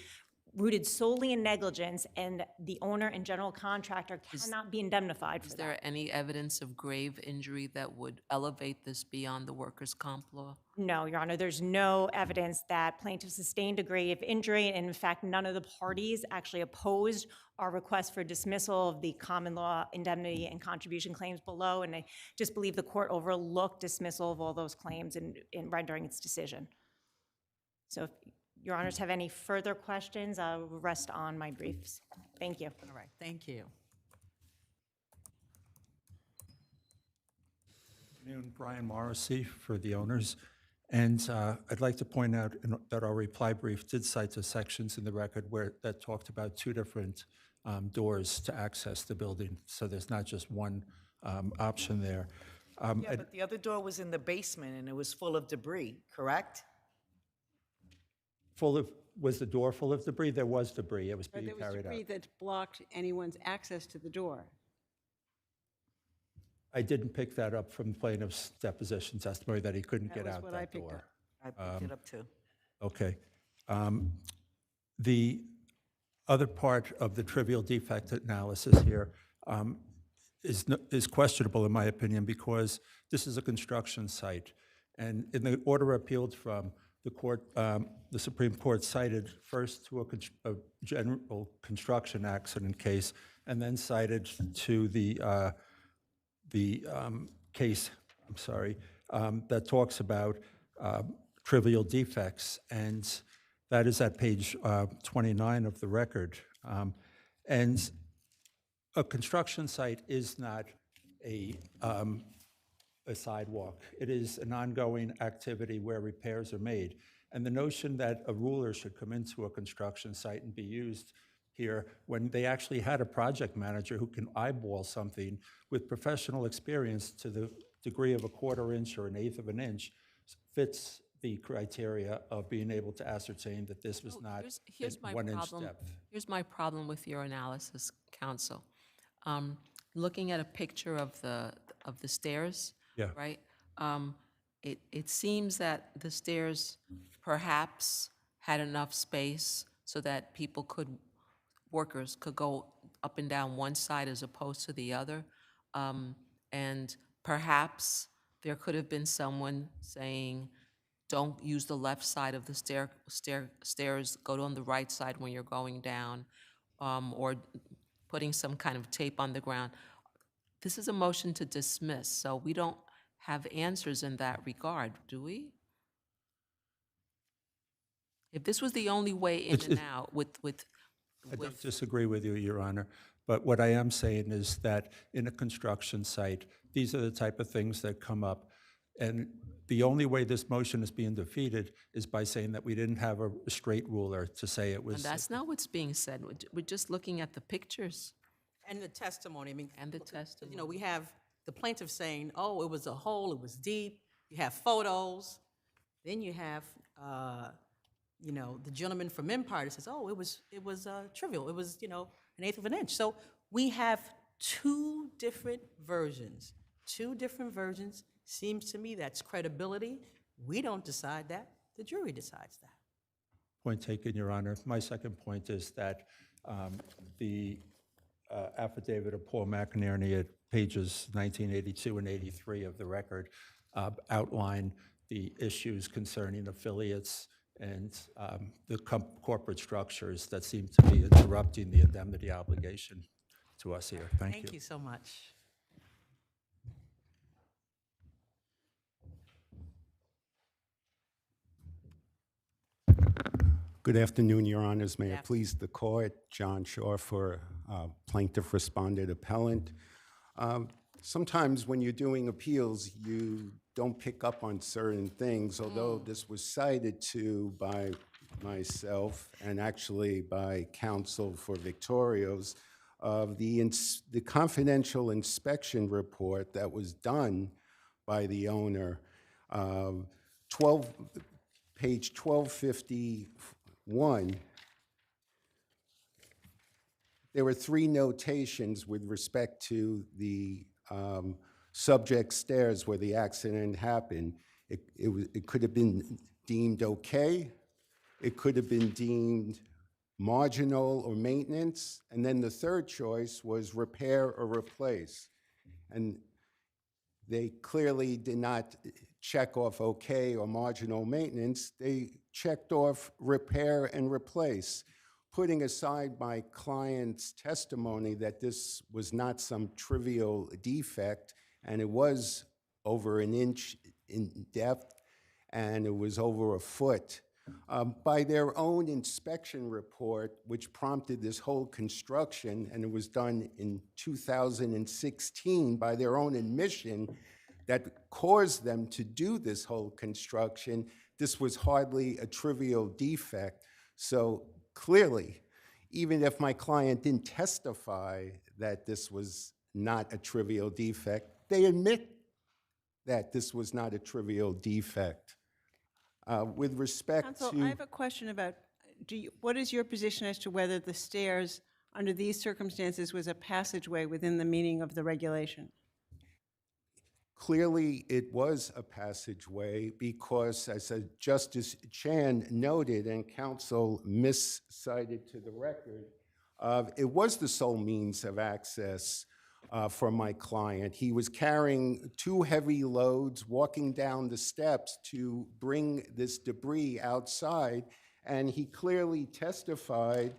rooted solely in negligence, and the owner and general contractor cannot be indemnified for Is that. there any evidence of grave injury that would elevate this beyond the workers' comp law? No, Your Honor, there's no evidence that plaintiff sustained a grave injury, and in fact, none of the parties actually opposed our request for dismissal of the common law indemnity and contribution claims below, and I just believe the court overlooked dismissal of all those claims in rendering its decision. So if Your Honors have any further questions, I'll rest on my briefs. Thank you. All right, thank you. Afternoon, Brian Morrissey for the owners. And I'd like to point out that our reply brief did cite the sections in the record that talked about two different doors to access the building. So there's not just one option there. Yeah, but the other door was in the basement and it was full of debris, correct? Was the door full of debris? There was debris. It was being There was carried debris out. that blocked anyone's access to the door. I didn't pick that up from plaintiff's deposition testimony that he couldn't get out That was what I that picked door. up. I picked it up too. Okay. The other part of the trivial defect analysis here is questionable in my opinion because this is a construction site. And in the order appealed from, the Supreme Court cited first to a general construction accident case and then cited to the case, that talks about trivial defects, and that is at page 29 of the record. And a construction site is not a sidewalk. It is an ongoing activity where repairs are made. And the notion that a ruler should come into a construction site and be used here when they actually had a project manager who can eyeball something with professional experience to the degree of a 1/4 inch or 1/8 of an inch fits the criteria of being able to ascertain that this was not Here's my 1 inch problem. depth. Here's my problem with your analysis, counsel. Looking at a picture of the stairs, Yeah. right? It seems that the stairs perhaps had enough space so that workers could go up and down one side as opposed to the other. And perhaps there could have been someone saying, don't use the left side of the stairs, go on the right side when you're going down, or putting some kind of tape on the ground. This is a motion to dismiss, so we don't have answers in that regard, do we? If this was the only way in and out I don't disagree with you, Your Honor, but what I am saying is that in a construction site, these are the type of things that come up, and the only way this motion is being defeated is by saying that we didn't have a straight ruler to say it was. And that's not what's being said. We're just looking at the pictures. And the testimony, I mean. And the testimony. You know, we have the plaintiff saying, oh, it was a hole, it was deep. You have photos. Then you have, you know, the gentleman from Empire that says, oh, it was trivial. It was, you know, 1/8 of an inch. So we have two different versions. Seems to me that's credibility. We don't decide that. The jury decides that. Point taken, Your Honor. My second point is that the affidavit of Paul McInerney at pages 1982 and 83 of the record outline the issues concerning affiliates and the corporate structures that seem to be interrupting the indemnity obligation to us here. Thank you. Thank you so much. Good afternoon, Your Honors. May it please the court, John Shaw for plaintiff respondent appellant. Sometimes when you're doing appeals, you don't pick up on certain things, although this was cited to by myself and actually by counsel for Victorios of the confidential inspection report that was done by the owner, page 1251. There were 3 notations with respect to the subject stairs where the accident happened. It could have been deemed okay. It could have been deemed marginal or maintenance, and then the third choice was repair or replace. And they clearly did not check off okay or marginal maintenance. They checked off repair and replace, putting aside my client's testimony that this was not some trivial defect, and it was over an inch in depth, and it was over a foot. By their own inspection report, which prompted this whole construction, and it was done in 2016 by their own admission, that caused them to do this whole construction, this was hardly a trivial defect. So clearly, even if my client didn't testify that this was not a trivial defect, they admit that this was not a trivial defect. With respect Counsel, to... I have a question about, what is your position as to whether the stairs under these circumstances was a passageway within the meaning of the regulation? Clearly, it was a passageway because, as Justice Chan noted and counsel miscited to the record, it was the sole means of access for my client. He was carrying 2 heavy loads, walking down the steps to bring this debris outside, and he clearly testified,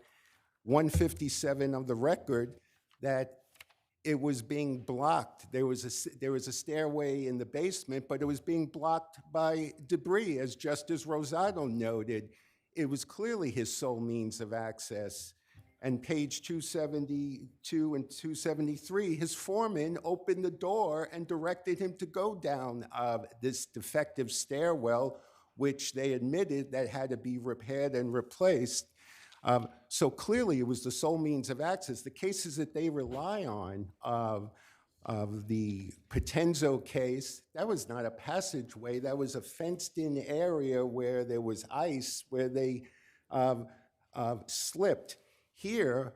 157 of the record, that it was being blocked. There was a stairway in the basement, but it was being blocked by debris, as Justice Rosado noted. It was clearly his sole means of access. And page 272 and 273, his foreman opened the door and directed him to go down this defective stairwell, which they admitted that had to be repaired and replaced. So clearly, it was the sole means of access. The cases that they rely on, of the Potenzo case, that was not a passageway. That was a fenced-in area where there was ice, where they slipped. Here,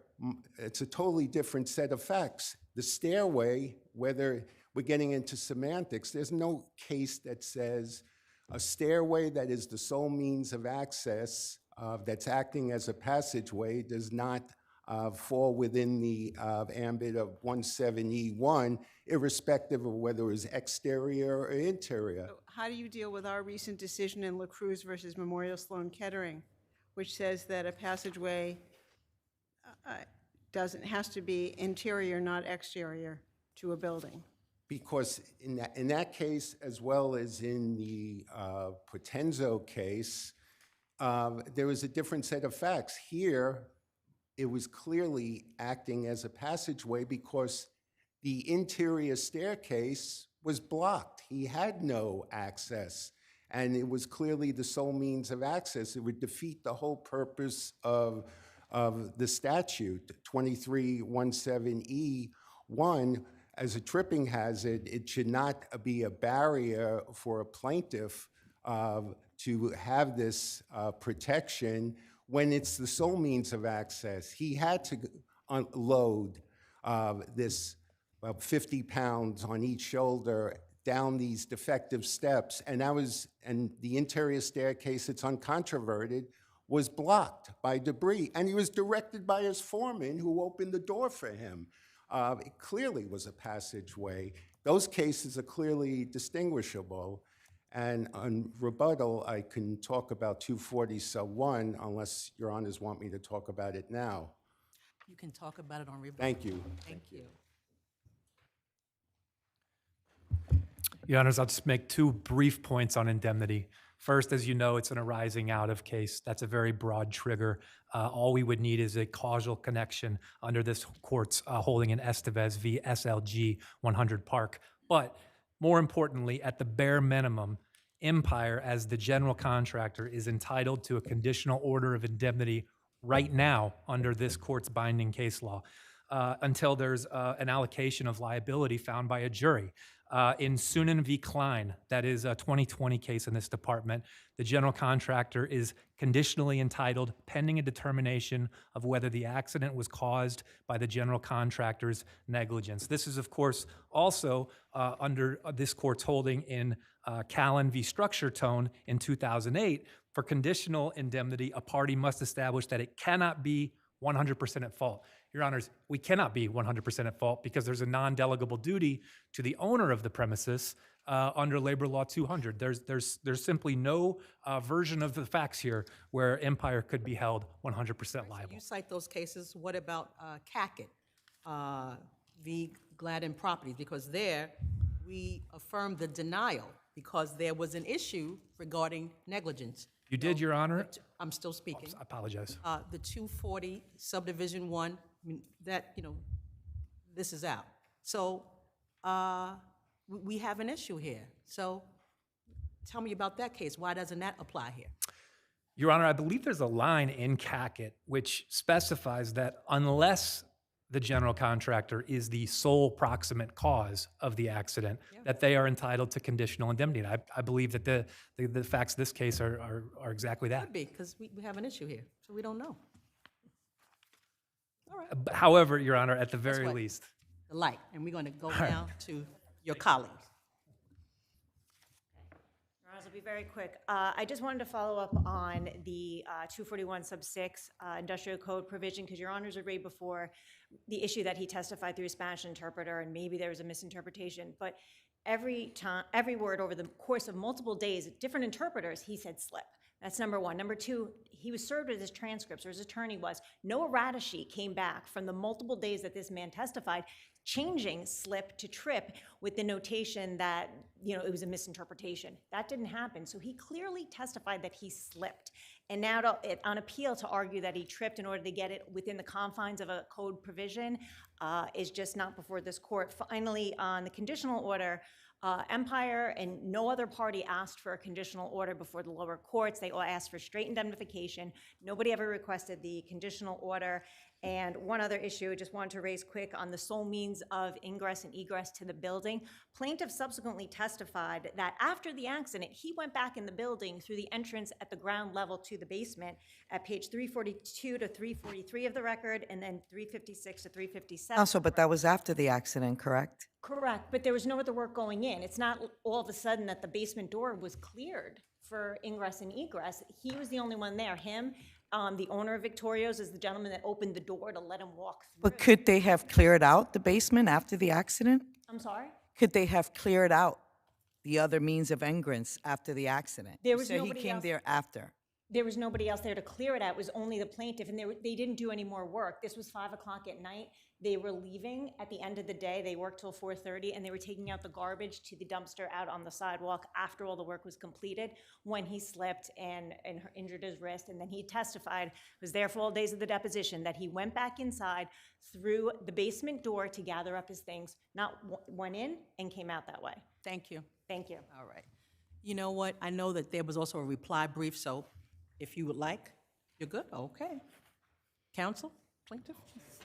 it's a totally different set of facts. The stairway, whether we're getting into semantics, there's no case that says a stairway that is the sole means of access that's acting as a passageway does not fall within the ambit of 17E1, irrespective of whether it was exterior or interior. So how do you deal with our recent decision in La Cruz versus Memorial Sloan Kettering, which says that a passageway has to be interior, not exterior, to a building? Because in that case, as well as in the Potenzo case, there was a different set of facts. Here, it was clearly acting as a passageway because the interior staircase was blocked. He had no access, and it was clearly the sole means of access. It would defeat the whole purpose of the statute, 2317E1. As a tripping hazard, it should not be a barrier for a plaintiff to have this protection when it's the sole means of access. He had to unload this 50 pounds on each shoulder down these defective steps, and the interior staircase, it's uncontroverted, was blocked by debris, and he was directed by his foreman who opened the door for him. It clearly was a passageway. Those cases are clearly distinguishable. And on rebuttal, I can talk about 240-1 unless Your Honors want me to talk about it now. You can talk about it on rebuttal. Thank you. Thank you. Your Honors, I'll just make 2 brief points on indemnity. First, as you know, it's an arising out of case. That's a very broad trigger. All we would need is a causal connection under this court's holding in Estevez v. SLG 100 Park. But more importantly, at the bare minimum, Empire, as the general contractor, is entitled to a conditional order of indemnity right now under this court's binding case law until there's an allocation of liability found by a jury. In Sunan v. Klein, that is a 2020 case in this department, the general contractor is conditionally entitled pending a determination of whether the accident was caused by the general contractor's negligence. This is, of course, also under this court's holding in Callan v. Structure Tone in 2008, for conditional indemnity, a party must establish that it cannot be 100% at fault. Your Honors, we cannot be 100% at fault because there's a non-delegable duty to the owner of the premises under Labor Law 200. There's simply no version of the facts here where Empire could be held 100% liable. You cite those cases. What about Cackett v. Gladden Properties? Because there, we affirmed the denial because there was an issue regarding negligence. You did, Your Honor? I'm still speaking. I apologize. The 240 subdivision 1, I mean, that, this is out. So we have an issue here. So tell me about that case. Why doesn't that apply here? Your Honor, I believe there's a line in Cackett which specifies that unless the general contractor is the sole proximate cause of the accident, that they are entitled to conditional indemnity. And I believe that the facts of this case are exactly that. Could be, because we have an issue here, so we don't know. All right. However, Your Honor, at the Guess very what? least. The light, and we're going to go now to your colleagues. I'll be very quick. I just wanted to follow up on the 241 sub 6 industrial code provision, because Your Honors had raised before the issue that he testified through a Spanish interpreter, and maybe there was a misinterpretation. But every word over the course of multiple days, different interpreters, he said slip. That's number one. Number two, he was served with his transcripts, or his attorney was. No errata sheet came back from the multiple days that this man testified, changing slip to trip with the notation that, it was a misinterpretation. That didn't happen. So he clearly testified that he slipped. And now on appeal to argue that he tripped in order to get it within the confines of a code provision is just not before this court. Finally, on the conditional order, Empire and no other party asked for a conditional order before the lower courts. They all asked for straight indemnification. Nobody ever requested the conditional order. And one other issue I just wanted to raise quick on the sole means of ingress and egress to the building. Plaintiff subsequently testified that after the accident, he went back in the building through the entrance at the ground level to the basement at page 342 to 343 of the record, and then 356 to 357. Also, but that was after the accident, correct? Correct, but there was no other work going in. It's not all of a sudden that the basement door was cleared for ingress and egress. He was the only one there. Him, the owner of Victorio's, is the gentleman that opened the door to let him walk through. But could they have cleared out the basement after the accident? I'm sorry? Could they have cleared out the other means of ingress after the accident? There was So he nobody came else. there after. There was nobody else there to clear it out. It was only the plaintiff, and they didn't do any more work. This was 5 o'clock at night. They were leaving at the end of the day. They worked till 4:30, and they were taking out the garbage to the dumpster out on the sidewalk after all the work was completed when he slipped and injured his wrist. And then he testified, was there for all days of the deposition, that he went back inside through the basement door to gather up his things, not went in and came out that way. Thank you. Thank you. All right. You know what? I know that there was also a reply brief, so if you would like, you're good? Okay. Counsel, plaintiff?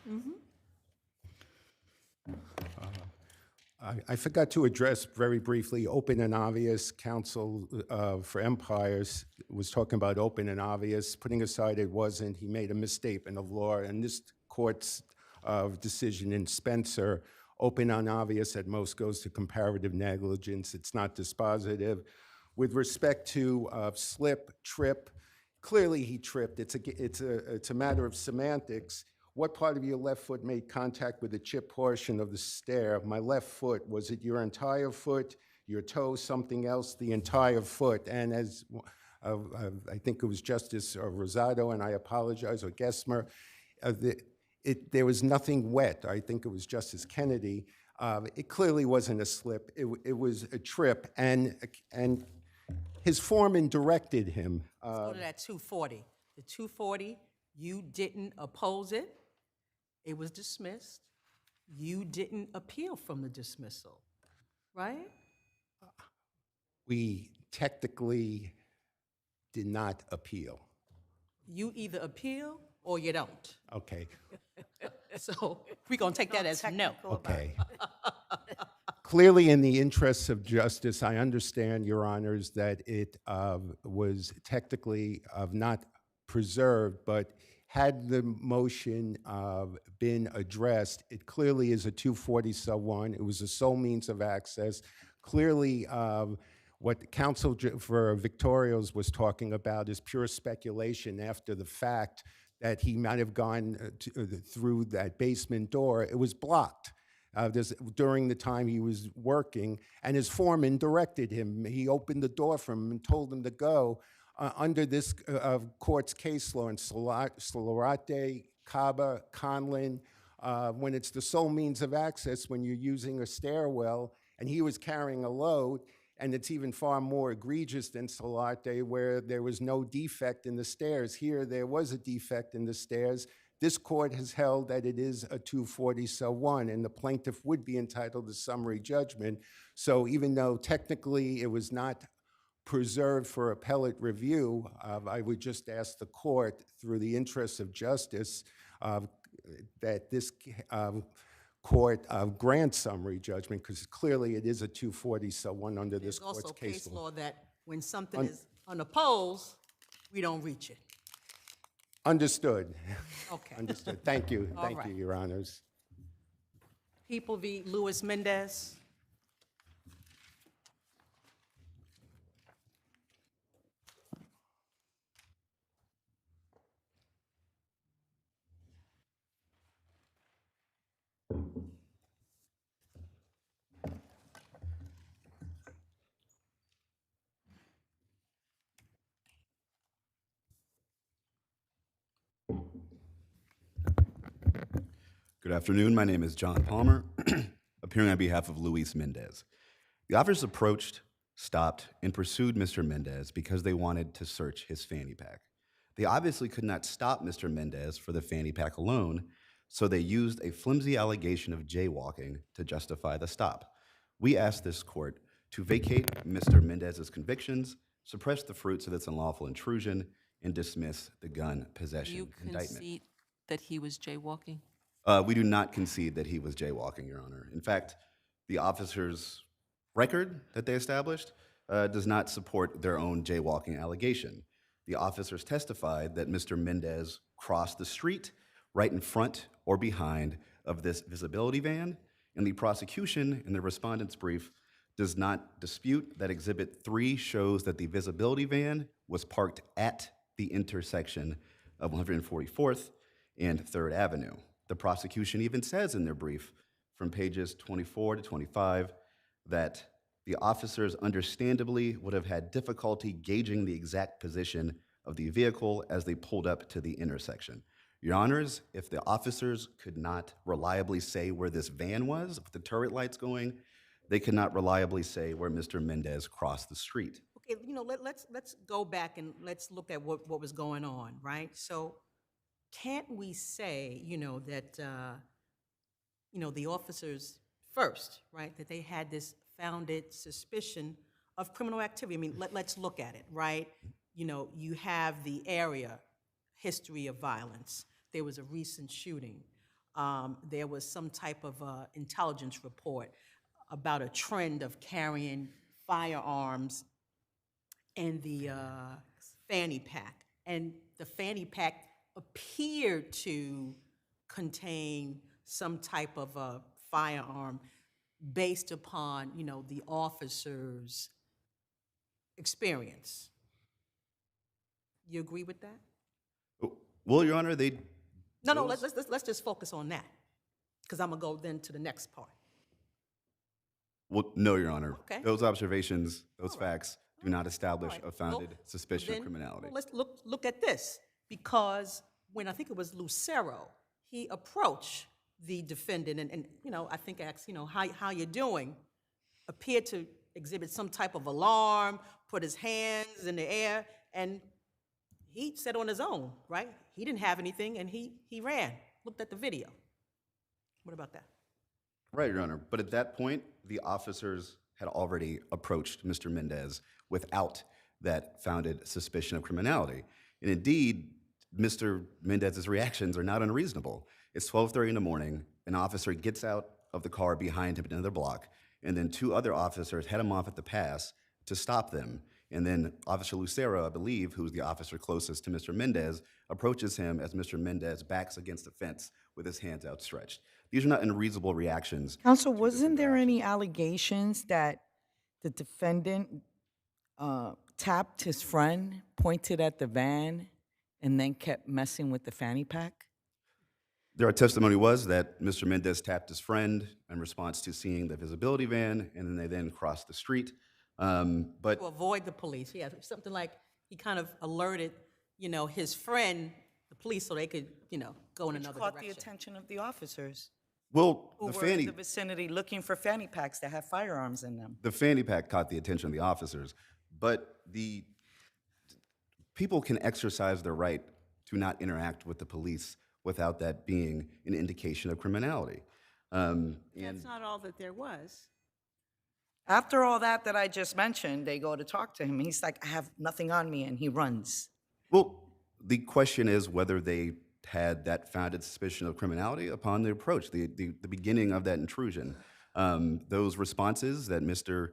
Mm-hmm. I forgot to address very briefly open and obvious. Counsel for Empires was talking about open and obvious. Putting aside it wasn't, he made a misstatement of law. And this court's decision in Spencer, open and obvious at most goes to comparative negligence. It's not dispositive. With respect to slip, trip, clearly he tripped. It's a matter of semantics. What part of your left foot made contact with the chip portion of the stair? My left foot. Was it your entire foot, your toe, something else? The entire foot. And as I think it was Justice Rosado, and I apologize, or Gessmer, there was nothing wet. I think it was Justice Kennedy. It clearly wasn't a slip. It was a trip. And his foreman directed him. Let's go to that 240. The 240, you didn't oppose it. It was dismissed. You didn't appeal from the dismissal, right? We technically did not appeal. You either appeal or you don't. Okay. So we're going to take that as no. Okay. Clearly, in the interests of justice, I understand, Your Honors, that it was technically not preserved, but had the motion been addressed, it clearly is a 240 sub 1. It was the sole means of access. Clearly, What counsel for Victoria's was talking about is pure speculation after the fact that he might have gone through that basement door. It was blocked during the time he was working, and his foreman directed him. He opened the door for him and told him to go. Under this court's case law in Solarate, Caba, Conlin, when it's the sole means of access, when you're using a stairwell, and he was carrying a load, and it's even far more egregious than Solarte, where there was no defect in the stairs. Here, there was a defect in the stairs. This court has held that it is a 240-1, and the plaintiff would be entitled to summary judgment. So even though technically it was not preserved for appellate review, I would just ask the court, through the interests of justice, that this court grant summary judgment, because clearly it is a 240-1 under this court's There's also case case law. law that when something is unopposed, we don't reach it. Understood. Okay. Understood. Thank you. All Thank right. you, Your Honors. People v. Luis Mendes. Good afternoon. My name is John Palmer, appearing on behalf of Luis Mendes. The officers approached, stopped, and pursued Mr. Mendes because they wanted to search his fanny pack. They obviously could not stop Mr. Mendes for the fanny pack alone, so they used a flimsy allegation of jaywalking to justify the stop. We asked this court to vacate Mr. Mendes's convictions, suppress the fruits of this unlawful intrusion, and dismiss the gun possession You indictment. concede that he was jaywalking? We do not concede that he was jaywalking, Your Honor. In fact, the officers' record that they established does not support their own jaywalking allegation. The officers testified that Mr. Mendes crossed the street right in front or behind of this visibility van, and the prosecution in the respondent's brief does not dispute that Exhibit 3 shows that the visibility van was parked at the intersection of 144th and 3rd Avenue. The prosecution even says in their brief from pages 24 to 25 that the officers understandably would have had difficulty gauging the exact position of the vehicle as they pulled up to the intersection. Your Honors, if the officers could not reliably say where this van was, with the turret lights going, they could not reliably say where Mr. Mendes crossed the street. Okay, let's go back and let's look at what was going on, right? So can't we say, that, the officers first, right, that they had this founded suspicion of criminal activity? I mean, let's look at it, right? You have the area, history of violence. There was a recent shooting. There was some type of intelligence report about a trend of carrying firearms in the fanny pack. And the fanny pack appeared to contain some type of a firearm based upon, the officer's experience. You agree with that? Well, Your Honor, they... No, let's just focus on that, because I'm going to go then to the next part. Well, no, Your Honor. Okay. Those observations, those facts do not establish a founded suspicion of criminality. Let's look at this, because when I think it was Lucero, he approached the defendant and I think asked, how you doing? Appeared to exhibit some type of alarm, put his hands in the air, and he said on his own, right? He didn't have anything, and he ran. Looked at the video. What about that? Right, Your Honor. But at that point, the officers had already approached Mr. Mendes without that founded suspicion of criminality. And indeed, Mr. Mendes's reactions are not unreasonable. It's 12:30 in the morning. An officer gets out of the car behind him at another block, and then two other officers head him off at the pass to stop them. And then Officer Lucero, I believe, who's the officer closest to Mr. Mendes, approaches him as Mr. Mendes backs against the fence with his hands outstretched. These are not unreasonable reactions. Counsel, wasn't there any allegations that the defendant tapped his friend, pointed at the van, and then kept messing with the fanny pack? Their testimony was that Mr. Mendes tapped his friend in response to seeing the visibility van, and then they crossed the street. But To avoid the police, yeah, something like he kind of alerted, his friend, the police, so they could, go in another Caught direction. the attention of the officers well, who the were in fanny the vicinity looking for fanny packs that have firearms in them. the fanny pack caught the attention of the officers, but the people can exercise their right to not interact with the police without that being an indication of criminality. And That's not all that there was. After all that I just mentioned, they go to talk to him. He's like, I have nothing on me, and he runs. well, the question is whether they had that founded suspicion of criminality upon the approach, the beginning of that intrusion. Those responses that Mr.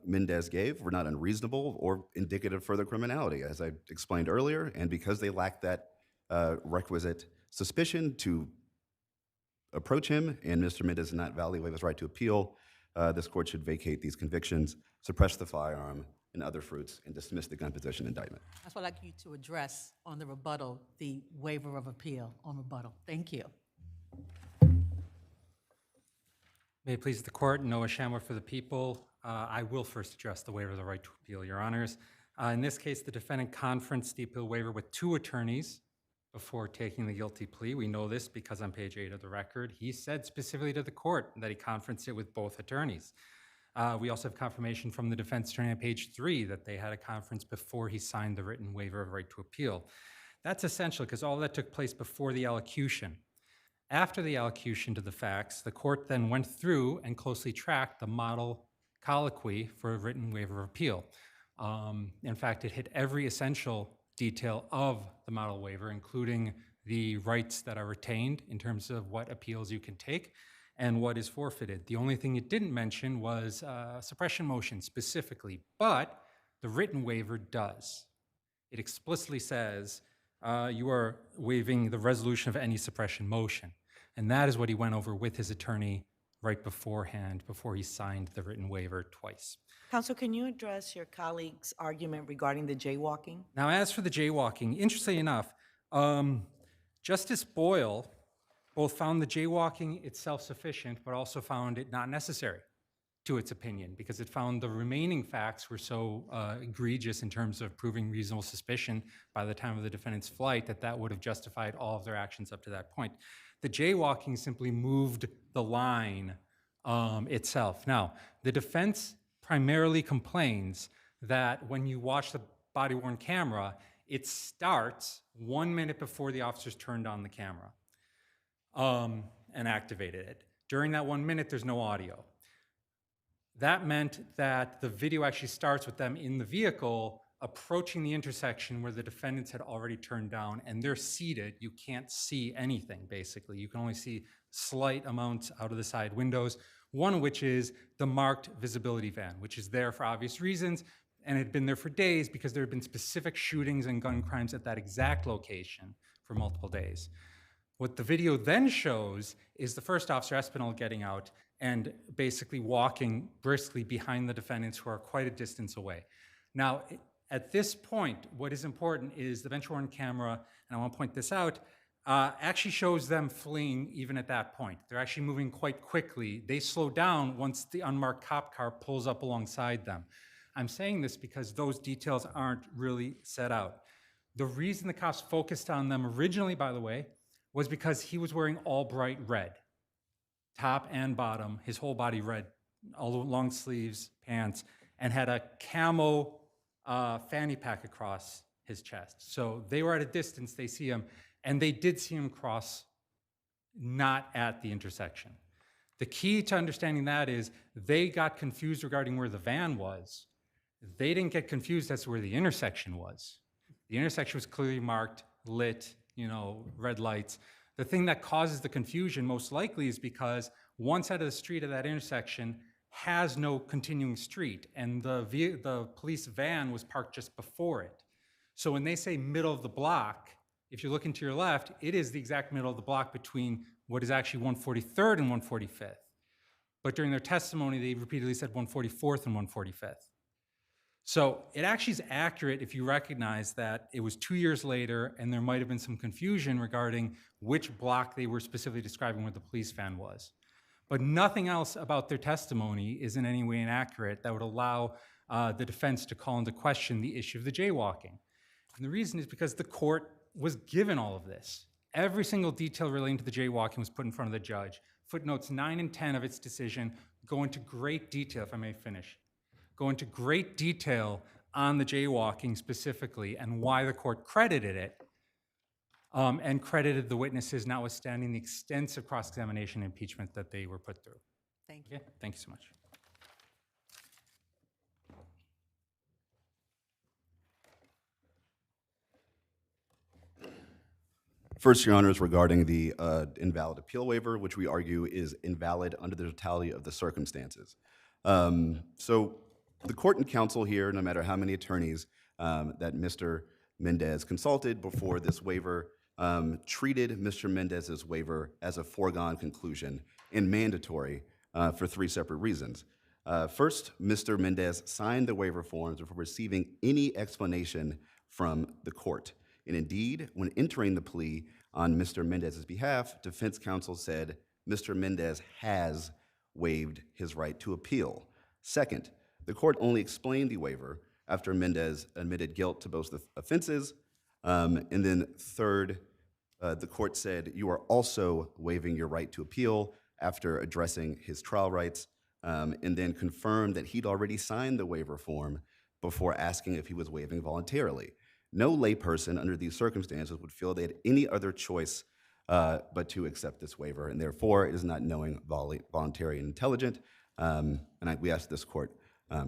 Mendes gave were not unreasonable or indicative of further criminality, as I explained earlier, and because they lacked that requisite suspicion to approach him, and Mr. Mendes did not validly waive his right to appeal, this court should vacate these convictions, suppress the firearm and other fruits, and dismiss the gun possession indictment. That's what I'd like you to address on the rebuttal, the waiver of appeal on rebuttal. Thank you. May it please the court, Noah Shamler for the people. I will first address the waiver of the right to appeal, Your Honors. In this case, the defendant conferenced the appeal waiver with 2 attorneys before taking the guilty plea. We know this because on page 8 of the record, he said specifically to the court that he conferenced it with both attorneys. We also have confirmation from the defense attorney on page 3 that they had a conference before he signed the written waiver of right to appeal. That's essential because all that took place before the allocution. After the allocution to the facts, the court then went through and closely tracked the model colloquy for a written waiver of appeal. In fact, it hit every essential detail of the model waiver, including the rights that are retained in terms of what appeals you can take and what is forfeited. The only thing it didn't mention was suppression motion specifically, but the written waiver does. It explicitly says you are waiving the resolution of any suppression motion. And that is what he went over with his attorney right beforehand, before he signed the written waiver twice. Counsel, can you address your colleague's argument regarding the jaywalking? Now, as for the jaywalking, interestingly enough, Justice Boyle both found the jaywalking itself sufficient, but also found it not necessary to its opinion, because it found the remaining facts were so egregious in terms of proving reasonable suspicion by the time of the defendant's flight that would have justified all of their actions up to that point. The jaywalking simply moved the line itself. Now, the defense primarily complains that when you watch the body-worn camera, it starts 1 minute before the officers turned on the camera and activated it. During that 1 minute, there's no audio. That meant that the video actually starts with them in the vehicle approaching the intersection where the defendants had already turned down, and they're seated. You can't see anything, basically. You can only see slight amounts out of the side windows, one of which is the marked visibility van, which is there for obvious reasons, and had been there for days because there had been specific shootings and gun crimes at that exact location for multiple days. What the video then shows is the first officer, Espinal, getting out and basically walking briskly behind the defendants who are quite a distance away. Now, at this point, what is important is the bench-worn camera, and I want to point this out, actually shows them fleeing even at that point. They're actually moving quite quickly. They slow down once the unmarked cop car pulls up alongside them. I'm saying this because those details aren't really set out. The reason the cops focused on them originally, by the way, was because he was wearing all bright red, top and bottom, his whole body red, all the long sleeves, pants, and had a camo fanny pack across his chest. So they were at a distance, they see him, and they did see him cross, not at the intersection. The key to understanding that is they got confused regarding where the van was. They didn't get confused as to where the intersection was. The intersection was clearly marked, lit, red lights. The thing that causes the confusion most likely is because one side of the street at that intersection has no continuing street, and the police van was parked just before it. So when they say middle of the block, if you're looking to your left, it is the exact middle of the block between what is actually 143rd and 145th. But during their testimony, they repeatedly said 144th and 145th. So it actually is accurate if you recognize that it was 2 years later and there might have been some confusion regarding which block they were specifically describing where the police van was. But nothing else about their testimony is in any way inaccurate that would allow the defense to call into question the issue of the jaywalking. And the reason is because the court was given all of this. Every single detail relating to the jaywalking was put in front of the judge. Footnotes 9 and 10 of its decision go into great detail, if I may finish, go into great detail on the jaywalking specifically and why the court credited it and credited the witnesses notwithstanding the extensive cross-examination and impeachment that they were put through. Thank you. Okay, thank you so much. First, Your Honors, regarding the invalid appeal waiver, which we argue is invalid under the totality of the circumstances. So the court and counsel here, no matter how many attorneys that Mr. Mendes consulted before this waiver, treated Mr. Mendes's waiver as a foregone conclusion and mandatory for 3 separate reasons. First, Mr. Mendes signed the waiver forms before receiving any explanation from the court. And indeed, when entering the plea on Mr. Mendes's behalf, defense counsel said Mr. Mendes has waived his right to appeal. Second, the court only explained the waiver after Mendes admitted guilt to both the offenses. And then third, the court said you are also waiving your right to appeal after addressing his trial rights, and then confirmed that he'd already signed the waiver form before asking if he was waiving voluntarily. No layperson under these circumstances would feel they had any other choice but to accept this waiver, and therefore it is not knowing, voluntary, and intelligent. We ask this court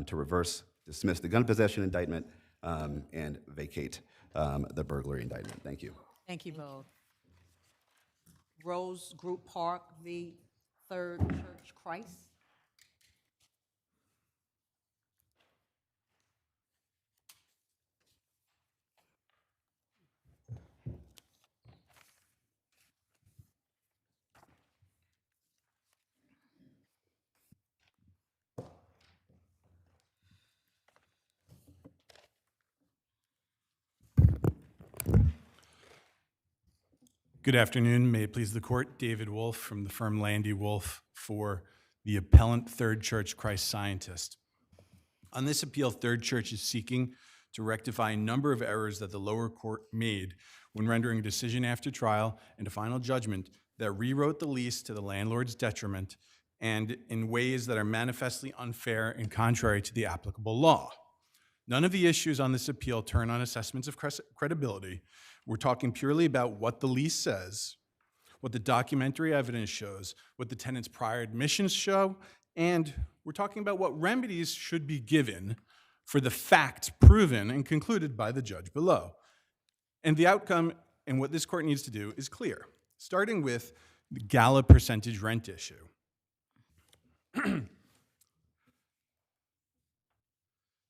to reverse, dismiss the gun possession indictment, and vacate the burglary indictment. Thank you. Thank you both. Rose Group Park v. Third Church Christ. Good afternoon. May it please the court. David Wolf from the firm Landy Wolf for the appellant Third Church Christ Scientist. On this appeal, Third Church is seeking to rectify a number of errors that the lower court made when rendering a decision after trial and a final judgment that rewrote the lease to the landlord's detriment and in ways that are manifestly unfair and contrary to the applicable law. None of the issues on this appeal turn on assessments of credibility. We're talking purely about what the lease says, what the documentary evidence shows, what the tenant's prior admissions show, and we're talking about what remedies should be given for the facts proven and concluded by the judge below. And the outcome and what this court needs to do is clear, starting with the gala percentage rent issue.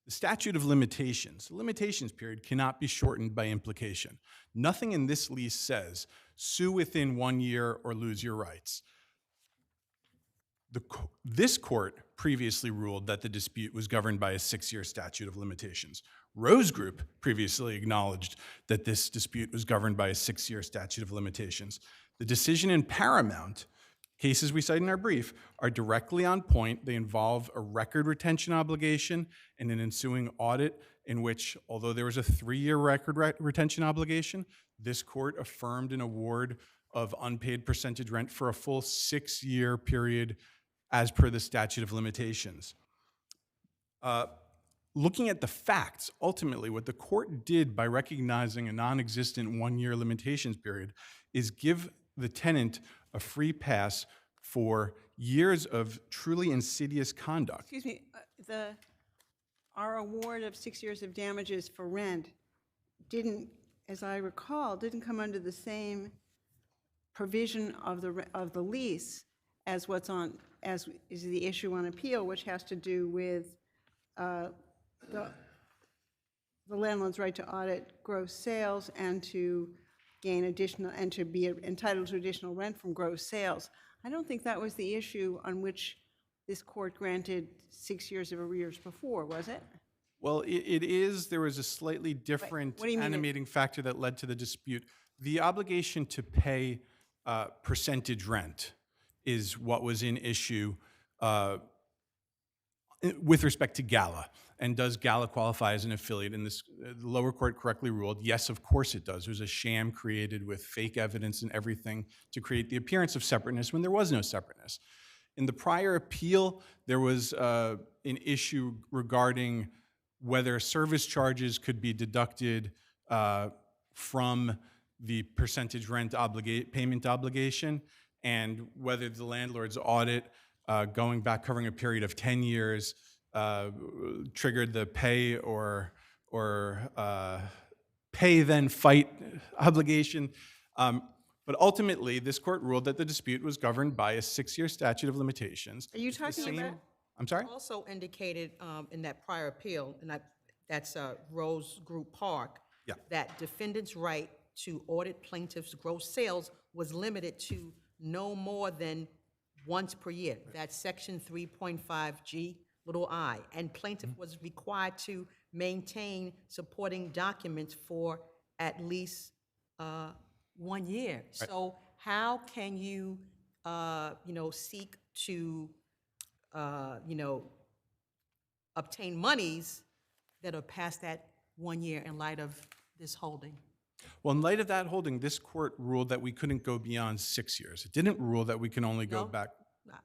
The statute of limitations, the limitations period cannot be shortened by implication. Nothing in this lease says sue within 1 year or lose your rights. This court previously ruled that the dispute was governed by a 6-year statute of limitations. Rose Group previously acknowledged that this dispute was governed by a 6-year statute of limitations. The decision in Paramount, cases we cite in our brief, are directly on point. They involve a record retention obligation and an ensuing audit in which, although there was a 3-year record retention obligation, this court affirmed an award of unpaid percentage rent for a full 6-year period as per the statute of limitations. Looking at the facts, ultimately what the court did by recognizing a non-existent 1-year limitations period is give the tenant a free pass for years of truly insidious conduct. Excuse me, our award of 6 years of damages for rent didn't, as I recall, didn't come under the same provision of the lease as what's on, as is the issue on appeal, which has to do with the landlord's right to audit gross sales and to gain additional, and to be entitled to additional rent from gross sales. I don't think that was the issue on which this court granted 6 years of arrears before, was it? Well, it is. There was a slightly different what do you mean it- animating factor that led to the dispute. The obligation to pay percentage rent is what was in issue with respect to Gala. And does Gala qualify as an affiliate? And this, the lower court correctly ruled, yes, of course it does. It was a sham created with fake evidence and everything to create the appearance of separateness when there was no separateness. In the prior appeal, there was an issue regarding whether service charges could be deducted from the percentage rent payment obligation, and whether the landlord's audit going back, covering a period of 10 years, triggered the pay or pay then fight obligation. But ultimately, this court ruled that the dispute was governed by a 6-year statute of limitations. Are you talking about? I'm sorry? Also indicated in that prior appeal, and that's Rose Group Park, Yeah. that defendants' right to audit plaintiffs' gross sales was limited to no more than once per year. That's section 3.5G, little I. And plaintiff was required to maintain supporting documents for at least 1 year. Right. So how can you, seek to, obtain monies that are past that 1 year in light of this holding? Well, in light of that holding, this court ruled that we couldn't go beyond 6 years. It didn't rule that we can only go No. back.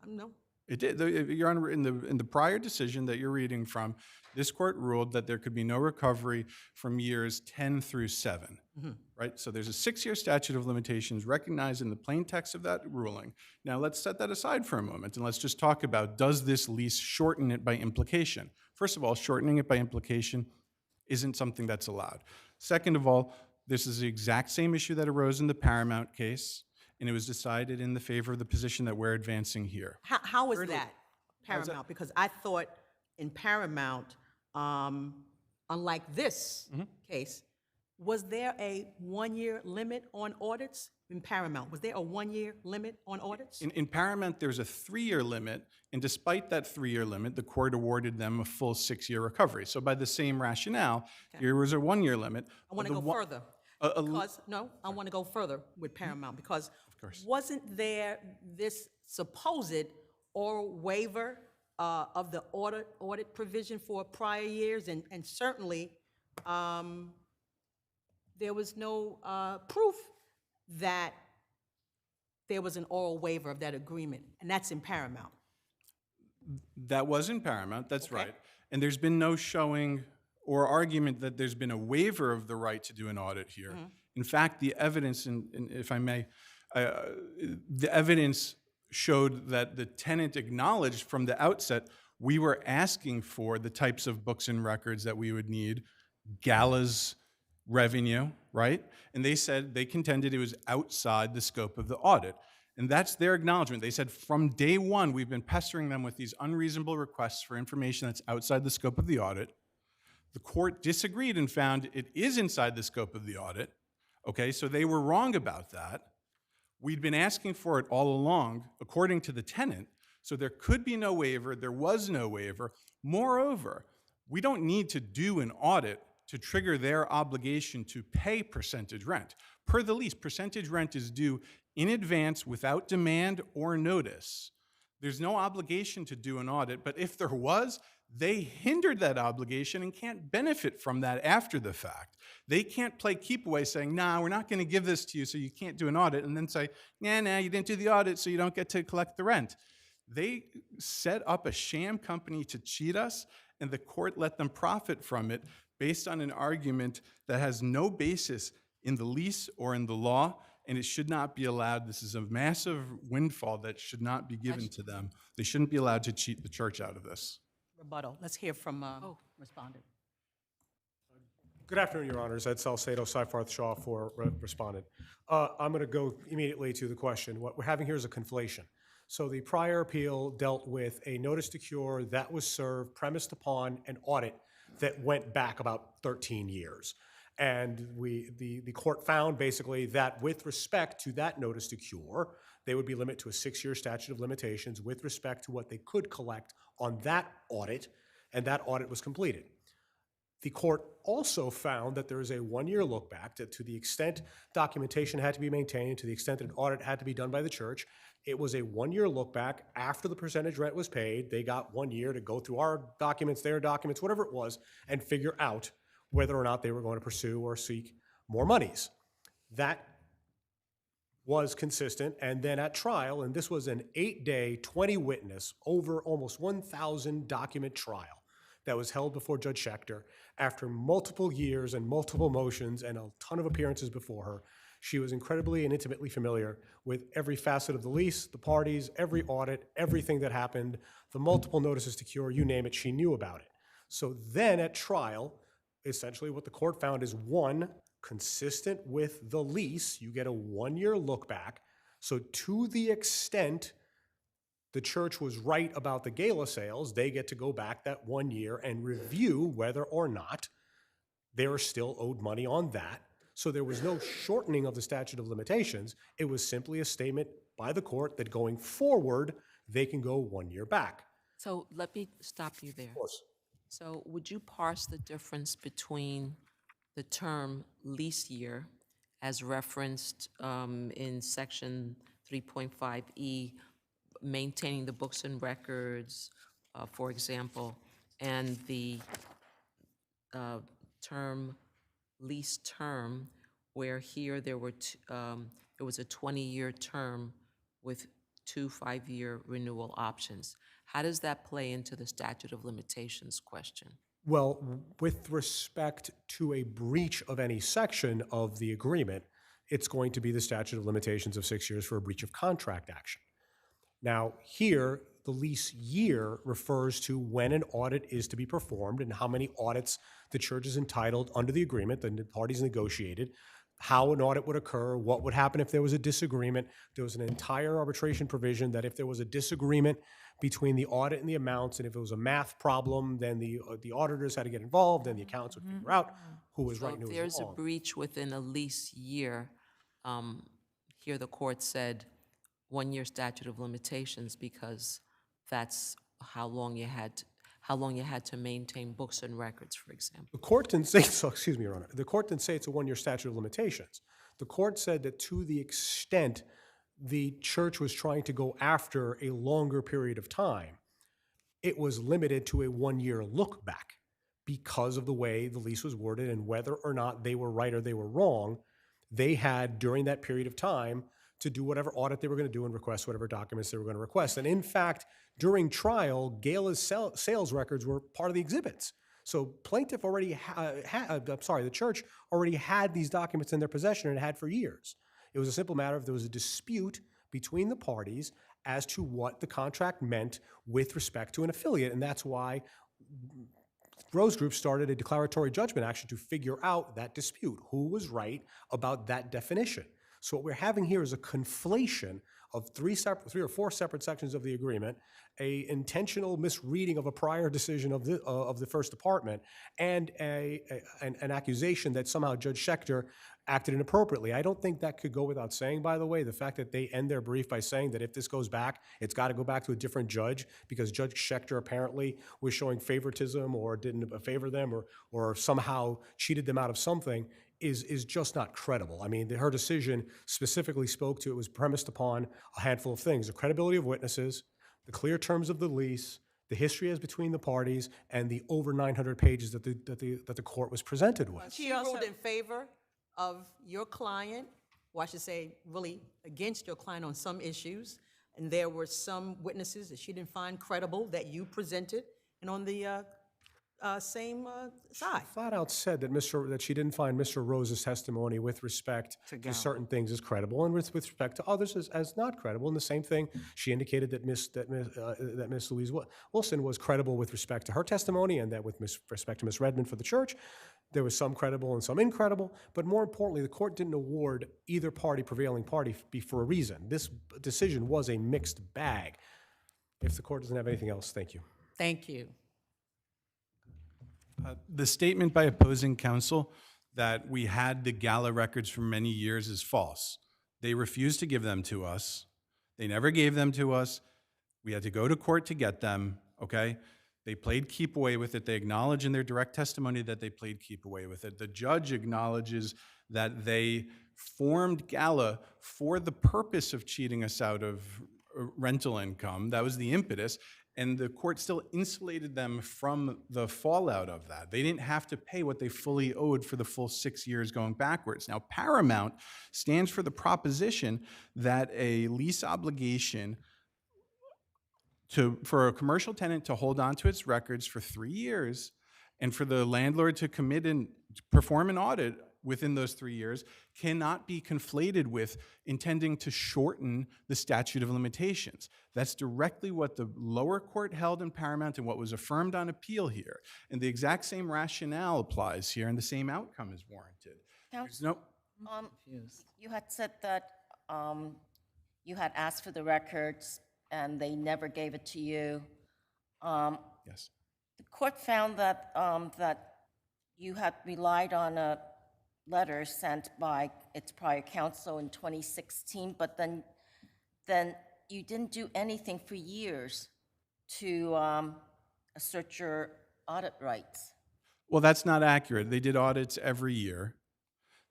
No. It did. Your Honor, in the prior decision that you're reading from, this court ruled that there could be no recovery from years 10 through 7. Right? So there's a 6-year statute of limitations recognized in the plain text of that ruling. Now let's set that aside for a moment and let's just talk about, does this lease shorten it by implication? First of all, shortening it by implication isn't something that's allowed. Second of all, this is the exact same issue that arose in the Paramount case, and it was decided in the favor of the position that we're advancing here. How is Thirdly- that How is that- Paramount? Because I thought in Paramount, unlike this case, was there a 1-year limit on audits in Paramount? Was there a 1-year limit on audits? In Paramount, there's a 3-year limit, and despite that 3-year limit, the court awarded them a full 6-year recovery. So by the same rationale, here was a 1-year limit. I want to go further. Because, no, I want to go further with Paramount, because wasn't there this supposed oral waiver of the audit provision for prior years? And certainly, there was no proof that there was an oral waiver of that agreement, and that's in Paramount. That was in Paramount, that's right. And there's been no showing or argument that there's been a waiver of the right to do an audit here. In fact, the evidence, and if I may, the evidence showed that the tenant acknowledged from the outset we were asking for the types of books and records that we would need, Gala's revenue, right? And they said, they contended it was outside the scope of the audit. And that's their acknowledgement. They said from day one, we've been pestering them with these unreasonable requests for information that's outside the scope of the audit. The court disagreed and found it is inside the scope of the audit. Okay, so they were wrong about that. We'd been asking for it all along, according to the tenant, so there could be no waiver, there was no waiver. Moreover, we don't need to do an audit to trigger their obligation to pay percentage rent. Per the lease, percentage rent is due in advance without demand or notice. There's no obligation to do an audit, but if there was, they hindered that obligation and can't benefit from that after the fact. They can't play keep away saying, nah, we're not gonna give this to you so you can't do an audit, and then say, nah, you didn't do the audit so you don't get to collect the rent. They set up a sham company to cheat us, and the court let them profit from it based on an argument that has no basis in the lease or in the law, and it should not be allowed. This is a massive windfall that should not be given to them. They shouldn't be allowed to cheat the church out of this. Rebuttal. Let's hear from respondent. Good afternoon, Your Honors. Ed Salcedo, Seyfarth Shaw for respondent. I'm going to go immediately to the question. What we're having here is a conflation. So the prior appeal dealt with a notice to cure that was served premised upon an audit that went back about 13 years. And the court found basically that with respect to that notice to cure, they would be limited to a 6-year statute of limitations with respect to what they could collect on that audit, and that audit was completed. The court also found that there is a one-year look back to the extent documentation had to be maintained, to the extent that an audit had to be done by the church. It was a one-year look back after the percentage rent was paid. They got 1 year to go through our documents, their documents, whatever it was, and figure out whether or not they were going to pursue or seek more monies. That was consistent. And then at trial, and this was an 8-day, 20-witness, over almost 1,000 document trial that was held before Judge Schechter. After multiple years and multiple motions and a ton of appearances before her, she was incredibly and intimately familiar with every facet of the lease, the parties, every audit, everything that happened, the multiple notices to cure, you name it, she knew about it. So then at trial, essentially what the court found is, one, consistent with the lease, you get a one-year look back. So to the extent the church was right about the gala sales, they get to go back that 1 year and review whether or not they are still owed money on that. So there was no shortening of the statute of limitations. It was simply a statement by the court that going forward, they can go 1 year back. So let me stop you there. Of course. So would you parse the difference between the term lease year as referenced in section 3.5E, maintaining the books and records, for example, and the term lease term, where here there was a 20-year term with 2 5-year renewal options. How does that play into the statute of limitations question? Well, with respect to a breach of any section of the agreement, it's going to be the statute of limitations of 6 years for a breach of contract action. Now, here, the lease year refers to when an audit is to be performed and how many audits the church is entitled under the agreement, the parties negotiated, how an audit would occur, what would happen if there was a disagreement. There was an entire arbitration provision that if there was a disagreement between the audit and the amounts, and if it was a math problem, then the auditors had to get involved, and the accountants would figure out who was right and who was wrong. If there's a breach within a lease year, here the court said 1 year statute of limitations because that's how long you had to maintain books and records, for example. The court didn't say so, excuse me, Your Honor. The court didn't say it's a 1 year statute of limitations. The court said that to the extent the church was trying to go after a longer period of time, it was limited to a 1 year look back because of the way the lease was worded and whether or not they were right or they were wrong. They had, during that period of time, to do whatever audit they were going to do and request whatever documents they were going to request. And in fact, during trial, Gala's sales records were part of the exhibits. So plaintiff already the church already had these documents in their possession and had for years. It was a simple matter of there was a dispute between the parties as to what the contract meant with respect to an affiliate. And that's why Rose Group started a declaratory judgment action to figure out that dispute, who was right about that definition. So what we're having here is a conflation of three or four separate sections of the agreement, a intentional misreading of a prior decision of the first department, and an accusation that somehow Judge Schechter acted inappropriately. I don't think that could go without saying, by the way. The fact that they end their brief by saying that if this goes back, it's got to go back to a different judge because Judge Schechter apparently was showing favoritism or didn't favor them or somehow cheated them out of something is just not credible. I mean, her decision specifically spoke to, it was premised upon a handful of things: the credibility of witnesses, the clear terms of the lease, the history as between the parties, and the over 900 pages that the court was presented with. She ruled in favor of your client, or I should say really against your client on some issues, and there were some witnesses that she didn't find credible that you presented, and on the same side. She flat out said that she didn't find Mr. Rose's testimony with respect to certain things as credible and with respect to others as not credible. And the same thing, she indicated that Miss Louise Wilson was credible with respect to her testimony, and that with respect to Miss Redmond for the church, there was some credible and some incredible. But more importantly, the court didn't award either prevailing party for a reason. This decision was a mixed bag. If the court doesn't have anything else, thank you. Thank you. The statement by opposing counsel that we had the gala records for many years is false. They refused to give them to us. They never gave them to us. We had to go to court to get them, okay? They played keep away with it. They acknowledge in their direct testimony that they played keep away with it. The judge acknowledges that they formed Gala for the purpose of cheating us out of rental income. That was the impetus. And the court still insulated them from the fallout of that. They didn't have to pay what they fully owed for the full 6 years going backwards. Now, Paramount stands for the proposition that a lease obligation for a commercial tenant to hold on to its records for 3 years and for the landlord to commit and perform an audit within those 3 years cannot be conflated with intending to shorten the statute of limitations. That's directly what the lower court held in Paramount and what was affirmed on appeal here. And the exact same rationale applies here and the same outcome is warranted. There's no... You had said that you had asked for the records and they never gave it to you. Yes. The court found that that you had relied on a letter sent by its prior counsel in 2016, but then you didn't do anything for years to assert your audit rights. Well, that's not accurate. They did audits every year.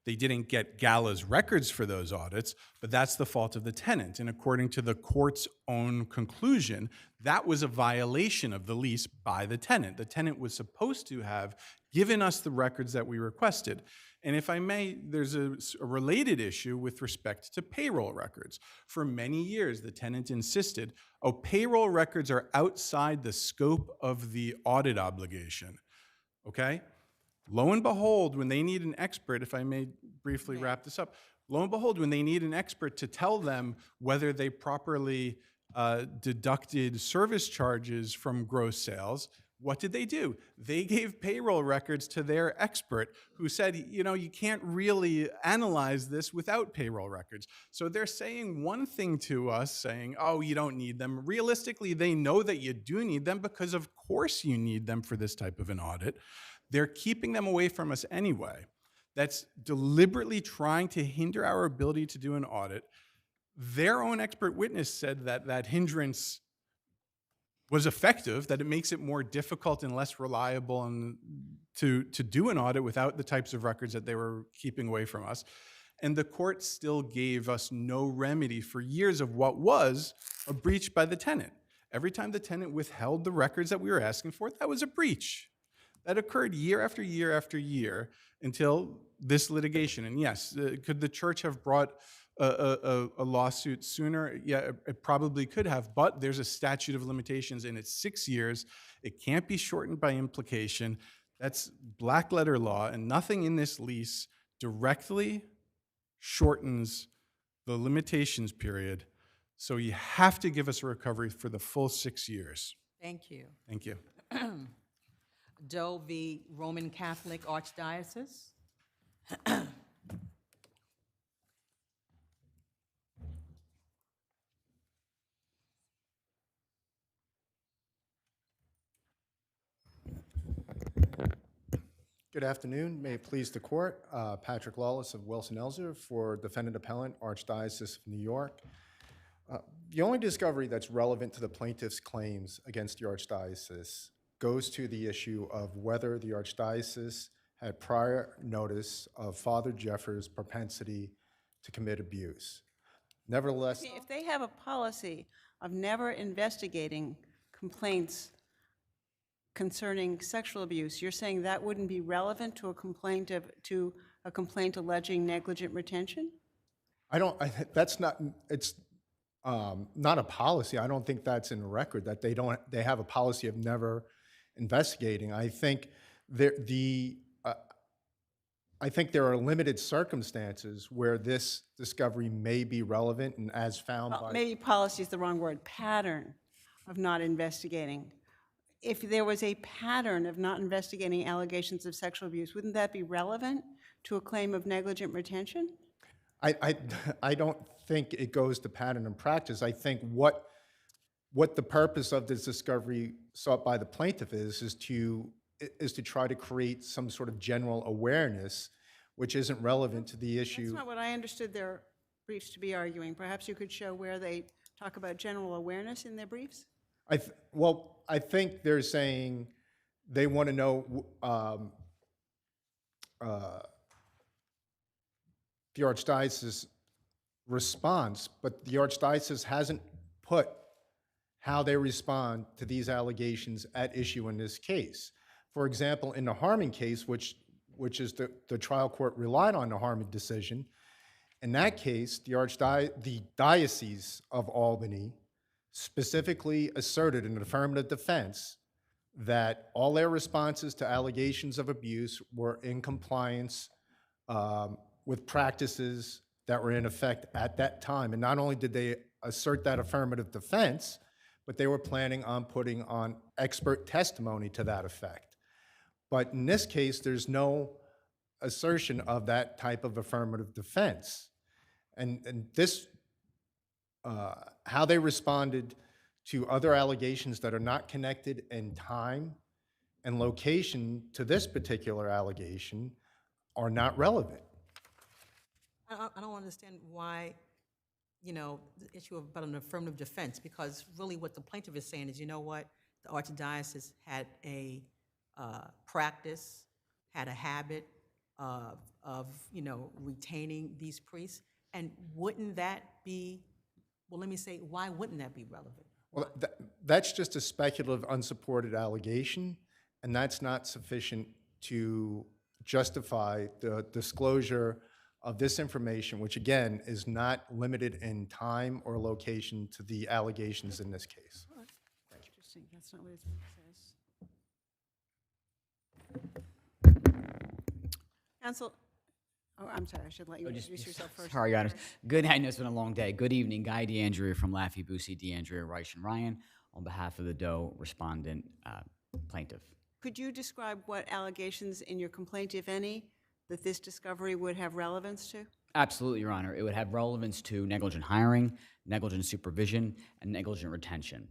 They didn't get Gala's records for those audits, but that's the fault of the tenant. And according to the court's own conclusion, that was a violation of the lease by the tenant. The tenant was supposed to have given us the records that we requested. And if I may, there's a related issue with respect to payroll records. For many years, the tenant insisted, oh, payroll records are outside the scope of the audit obligation, okay? Lo and behold, when they need an expert, if I may briefly wrap this up, lo and behold, when they need an expert to tell them whether they properly deducted service charges from gross sales, what did they do? They gave payroll records to their expert who said, you know, you can't really analyze this without payroll records. So they're saying one thing to us, saying, oh, you don't need them. Realistically, they know that you do need them because of course you need them for this type of an audit. They're keeping them away from us anyway. That's deliberately trying to hinder our ability to do an audit. Their own expert witness said that that hindrance was effective, that it makes it more difficult and less reliable and to do an audit without the types of records that they were keeping away from us. And the court still gave us no remedy for years of what was a breach by the tenant. Every time the tenant withheld the records that we were asking for, that was a breach. That occurred year after year after year until this litigation. And yes, could the church have brought a lawsuit sooner? Yeah, it probably could have, but there's a statute of limitations and it's 6 years. It can't be shortened by implication. That's black letter law, and nothing in this lease directly shortens the limitations period. So you have to give us a recovery for the full 6 years. Thank you. Thank you. Doe v. Roman Catholic Archdiocese. Good afternoon. May it please the court. Patrick Lawless of Wilson Elzer for defendant appellant, Archdiocese of New York. The only discovery that's relevant to the plaintiff's claims against the Archdiocese goes to the issue of whether the Archdiocese had prior notice of Father Jeffers' propensity to commit abuse. Nevertheless, If they have a policy of never investigating complaints concerning sexual abuse, you're saying that wouldn't be relevant to a complaint alleging negligent retention? that's not, it's not a policy. I don't think that's in the record, that they have a policy of never investigating. I think I think there are limited circumstances where this discovery may be relevant, and as found by... Maybe policy is the wrong word, pattern of not investigating. If there was a pattern of not investigating allegations of sexual abuse, wouldn't that be relevant to a claim of negligent retention? I don't think it goes to pattern and practice. I think what the purpose of this discovery sought by the plaintiff is to try to create some sort of general awareness, which isn't relevant to the issue. That's not what I understood their briefs to be arguing. Perhaps you could show where they talk about general awareness in their briefs? Well, I think they're saying they want to know the Archdiocese response, but the Archdiocese hasn't put how they respond to these allegations at issue in this case. For example, in the Harmon case, which is the trial court relied on the Harmon decision, in that case, the Diocese of Albany specifically asserted in an affirmative defense that all their responses to allegations of abuse were in compliance with practices that were in effect at that time. And not only did they assert that affirmative defense, but they were planning on putting on expert testimony to that effect. But in this case, there's no assertion of that type of affirmative defense. And this, how they responded to other allegations that are not connected in time and location to this particular allegation are not relevant. I don't understand why, you know, the issue about an affirmative defense, because really what the plaintiff is saying is, you know what, the Archdiocese had a practice, had a habit of, you know, retaining these priests, and wouldn't that be, well, let me say, why wouldn't that be relevant? Well, that's just a speculative, unsupported allegation, and that's not sufficient to justify the disclosure of this information, which again is not limited in time or location to the allegations in this case. Interesting, that's not what it says. Counsel, oh, I'm sorry, I should let you introduce yourself first. Sorry, Your Honor. Good night, it's been a long day. Good evening, Guy DeAndrea from Laffey, Boosie, DeAndrea, Reich, and Ryan, on behalf of the Doe respondent plaintiff. Could you describe what allegations in your complaint, if any, that this discovery would have relevance to? Absolutely, Your Honor. It would have relevance to negligent hiring, negligent supervision, and negligent retention.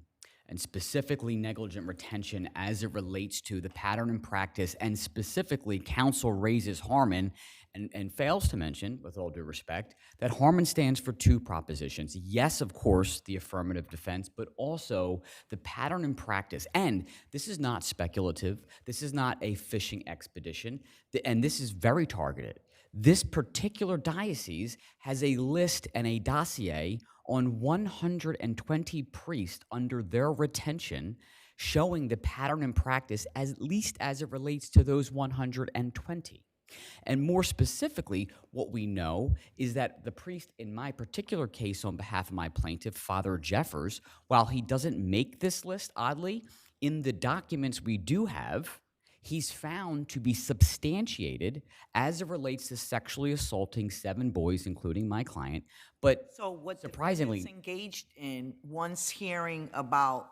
And specifically negligent retention as it relates to the pattern and practice, and specifically counsel raises Harmon and fails to mention, with all due respect, that Harmon stands for two propositions. Yes, of course, the affirmative defense, but also the pattern and practice. And this is not speculative. This is not a fishing expedition. And this is very targeted. This particular diocese has a list and a dossier on 120 priests under their retention, showing the pattern and practice at least as it relates to those 120. And more specifically, what we know is that the priest in my particular case on behalf of my plaintiff, Father Jeffers, while he doesn't make this list, oddly, in the documents we do have, he's found to be substantiated as it relates to sexually assaulting 7 boys, including my client. But so what surprisingly, the engaged in once hearing about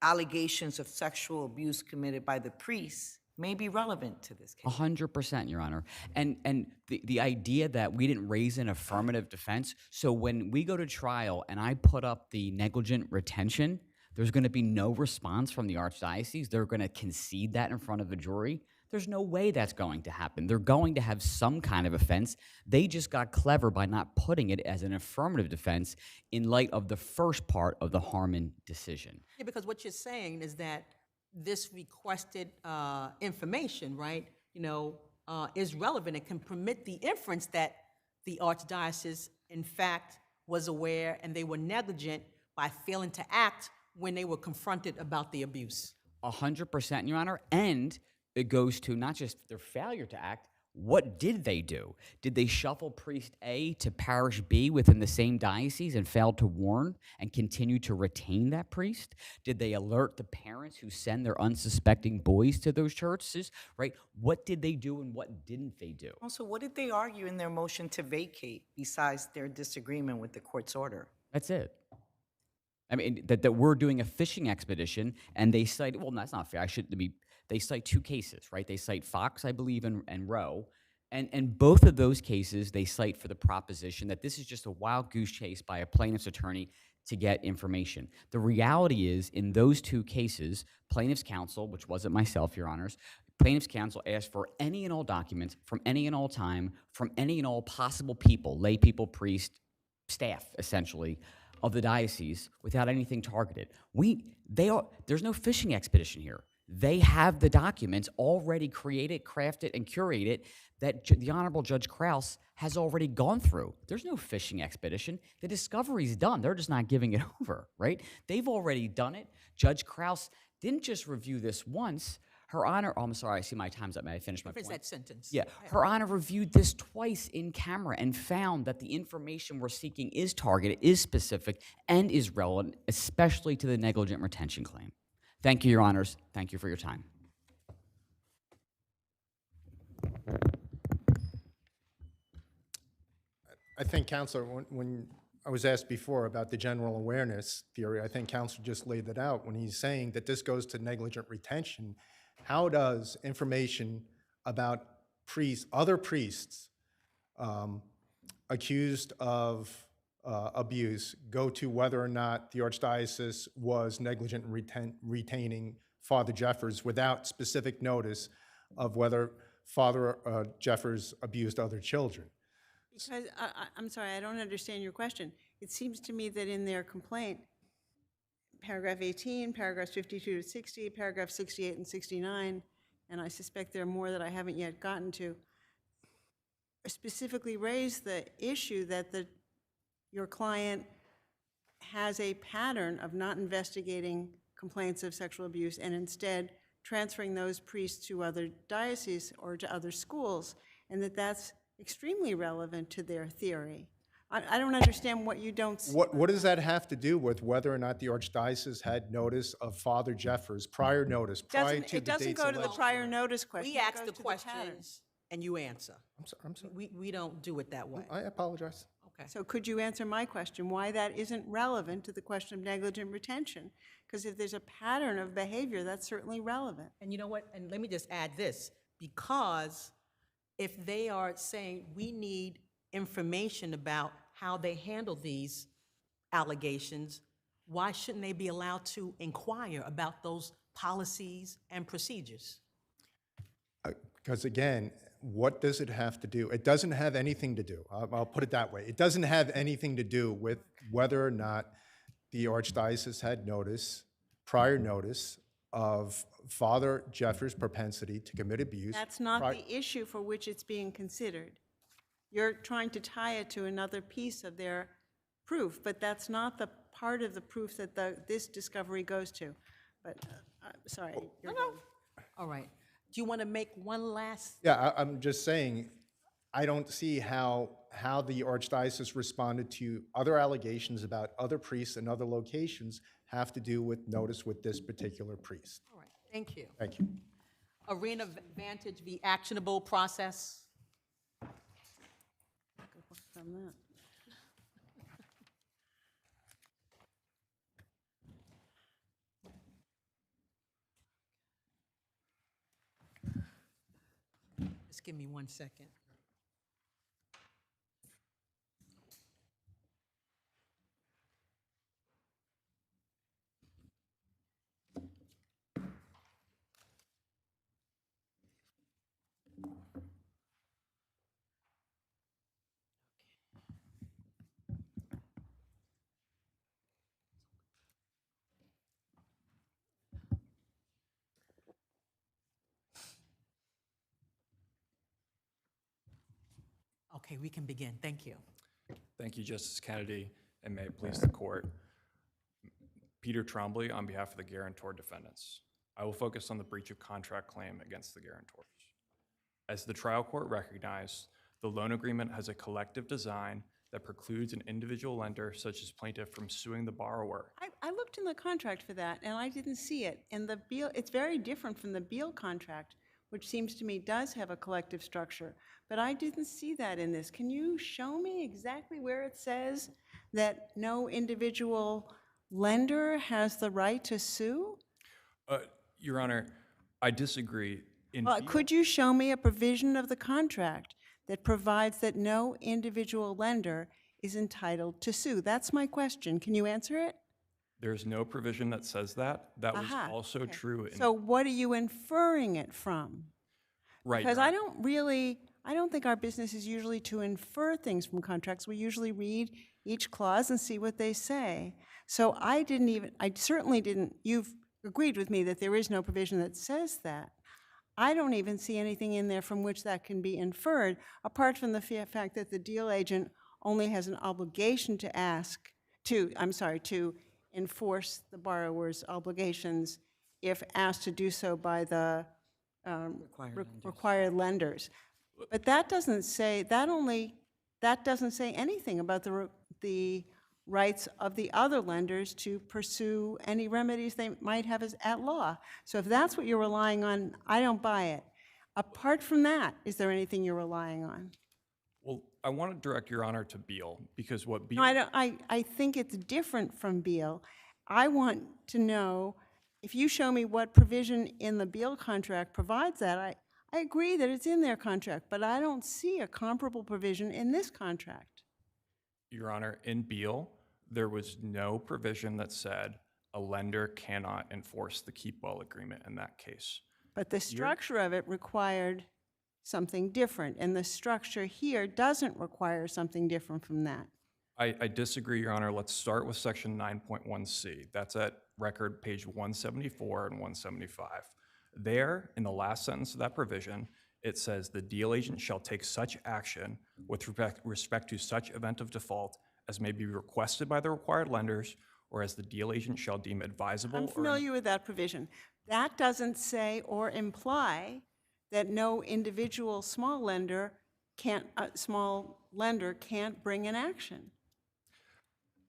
allegations of sexual abuse committed by the priests may be relevant to this case. 100%, Your Honor. And the idea that we didn't raise an affirmative defense, so when we go to trial and I put up the negligent retention, there's going to be no response from the Archdiocese. They're going to concede that in front of a jury. There's no way that's going to happen. They're going to have some kind of offense. They just got clever by not putting it as an affirmative defense in light of the first part of the Harmon decision. Yeah, because what you're saying is that this requested information, right, you know, is relevant. It can permit the inference that the Archdiocese, in fact, was aware and they were negligent by failing to act when they were confronted about the abuse. 100%, Your Honor. And it goes to not just their failure to act, what did they do? Did they shuffle priest A to parish B within the same diocese and fail to warn and continue to retain that priest? Did they alert the parents who send their unsuspecting boys to those churches, right? What did they do and what didn't they do? Also, what did they argue in their motion to vacate besides their disagreement with the court's order? That's it. I mean, that we're doing a fishing expedition, and they cite, well, that's not fair. I shouldn't be. They cite 2 cases, right? They cite Fox, I believe, and Roe. And both of those cases, they cite for the proposition that this is just a wild goose chase by a plaintiff's attorney to get information. The reality is, in those 2 cases, plaintiff's counsel, which wasn't myself, Your Honors, plaintiff's counsel asked for any and all documents from any and all time, from any and all possible people, lay people, priest, staff, essentially, of the diocese without anything targeted. There's no fishing expedition here. They have the documents already created, crafted, and curated that the Honorable Judge Krause has already gone through. There's no fishing expedition. The discovery's done. They're just not giving it over, right? They've already done it. Judge Krause didn't just review this once. Her Honor, oh, I'm sorry, I see my time's up. May I finish my point? Finish that sentence. Yeah, Her Honor reviewed this twice in camera and found that the information we're seeking is targeted, is specific, and is relevant, especially to the negligent retention claim. Thank you, Your Honors. Thank you for your time. I think, Counselor, when I was asked before about the general awareness theory, I think Counselor just laid that out when he's saying that this goes to negligent retention. How does information about other priests accused of abuse go to whether or not the Archdiocese was negligent in retaining Father Jeffers without specific notice of whether Father Jeffers abused other children? Because, I'm sorry, I don't understand your question. It seems to me that in their complaint, paragraph 18, paragraphs 52 to 60, paragraph 68 and 69, and I suspect there are more that I haven't yet gotten to, specifically raise the issue that your client has a pattern of not investigating complaints of sexual abuse and instead transferring those priests to other dioceses or to other schools, and that's extremely relevant to their theory. I don't understand what you don't see. What does that have to do with whether or not the Archdiocese had notice of Father Jeffers, prior notice, prior to the dates? It doesn't go to the prior notice question. We It ask goes the to questions pattern. and you answer. I'm sorry. We don't do it that way. I apologize. Okay. So could you answer my question, why that isn't relevant to the question of negligent retention? Because if there's a pattern of behavior, that's certainly relevant. And you know what, and let me just add this, because if they are saying we need information about how they handle these allegations, why shouldn't they be allowed to inquire about those policies and procedures? Because again, what does it have to do? It doesn't have anything to do. I'll put it that way. It doesn't have anything to do with whether or not the Archdiocese had prior notice of Father Jeffers' propensity to commit abuse. That's not the issue for which it's being considered. You're trying to tie it to another piece of their proof, but that's not the part of the proof that this discovery goes to. But, sorry. All right. Do you want to make one last? Yeah, I'm just saying, I don't see how the Archdiocese responded to other allegations about other priests and other locations have to do with notice with this particular priest. All right, thank you. Thank you. Arena Vantage, the actionable process. From that. Just give me 1 second. Okay, we can begin. Thank you. Thank you, Justice Kennedy, and may it please the court. Peter Trombley on behalf of the guarantor defendants. I will focus on the breach of contract claim against the guarantors. As the trial court recognized, the loan agreement has a collective design that precludes an individual lender such as plaintiff from suing the borrower. I looked in the contract for that, and I didn't see it. And it's very different from the Beal contract, which seems to me does have a collective structure. But I didn't see that in this. Can you show me exactly where it says that no individual lender has the right to sue? Your Honor, I disagree. Could you show me a provision of the contract that provides that no individual lender is entitled to sue? That's my question. Can you answer it? There's no provision that says that. That was also true in... So what are you inferring it from? Right. Because I don't really I don't think our business is usually to infer things from contracts. We usually read each clause and see what they say. So I certainly didn't, you've agreed with me that there is no provision that says that. I don't even see anything in there from which that can be inferred, apart from the fact that the deal agent only has an obligation to enforce the borrower's obligations if asked to do so by the required lenders. But that doesn't say anything about the rights of the other lenders to pursue any remedies they might have as at law. So if that's what you're relying on, I don't buy it. Apart from that, is there anything you're relying on? Well, I want to direct Your Honor to Beal, because what Beal... No, I think it's different from Beal. I want to know, if you show me what provision in the Beal contract provides that, I agree that it's in their contract, but I don't see a comparable provision in this contract. Your Honor, in Beal, there was no provision that said a lender cannot enforce the keep well agreement in that case. But the structure of it required something different, and the structure here doesn't require something different from that. I disagree, Your Honor. Let's start with section 9.1c. That's at record page 174 and 175. There, in the last sentence of that provision, it says the deal agent shall take such action with respect to such event of default as may be requested by the required lenders, or as the deal agent shall deem advisable. I'm familiar with that provision. That doesn't say or imply that no individual small lender can't bring an action.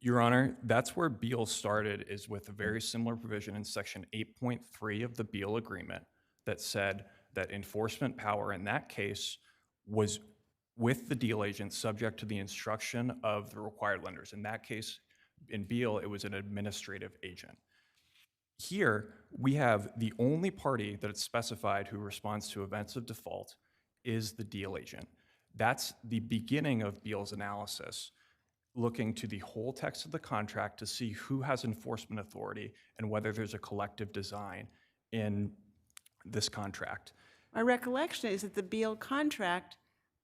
Your Honor, that's where Beal started, is with a very similar provision in section 8.3 of the Beal agreement that said that enforcement power in that case was with the deal agent subject to the instruction of the required lenders. In that case, in Beal, it was an administrative agent. Here, we have the only party that it's specified who responds to events of default is the deal agent. That's the beginning of Beal's analysis, looking to the whole text of the contract to see who has enforcement authority and whether there's a collective design in this contract. My recollection is that the Beal contract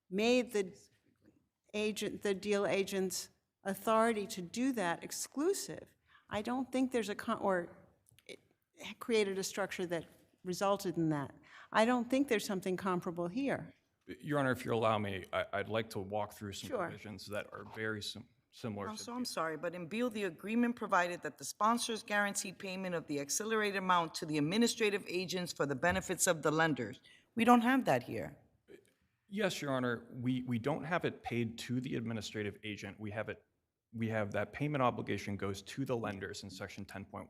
made the deal agent's authority to do that exclusive. I don't think there's or it created a structure that resulted in that. I don't think there's something comparable here. Your Honor, if you allow me, I'd like to walk through some Sure. provisions that are very similar to Also, I'm sorry, but in Beal, the agreement provided that the sponsors guaranteed payment of the accelerated amount to the administrative agents for the benefits of the lenders. We don't have that here. Yes, Your Honor, we don't have it paid to the administrative agent. We have that payment obligation goes to the lenders in section 10.1.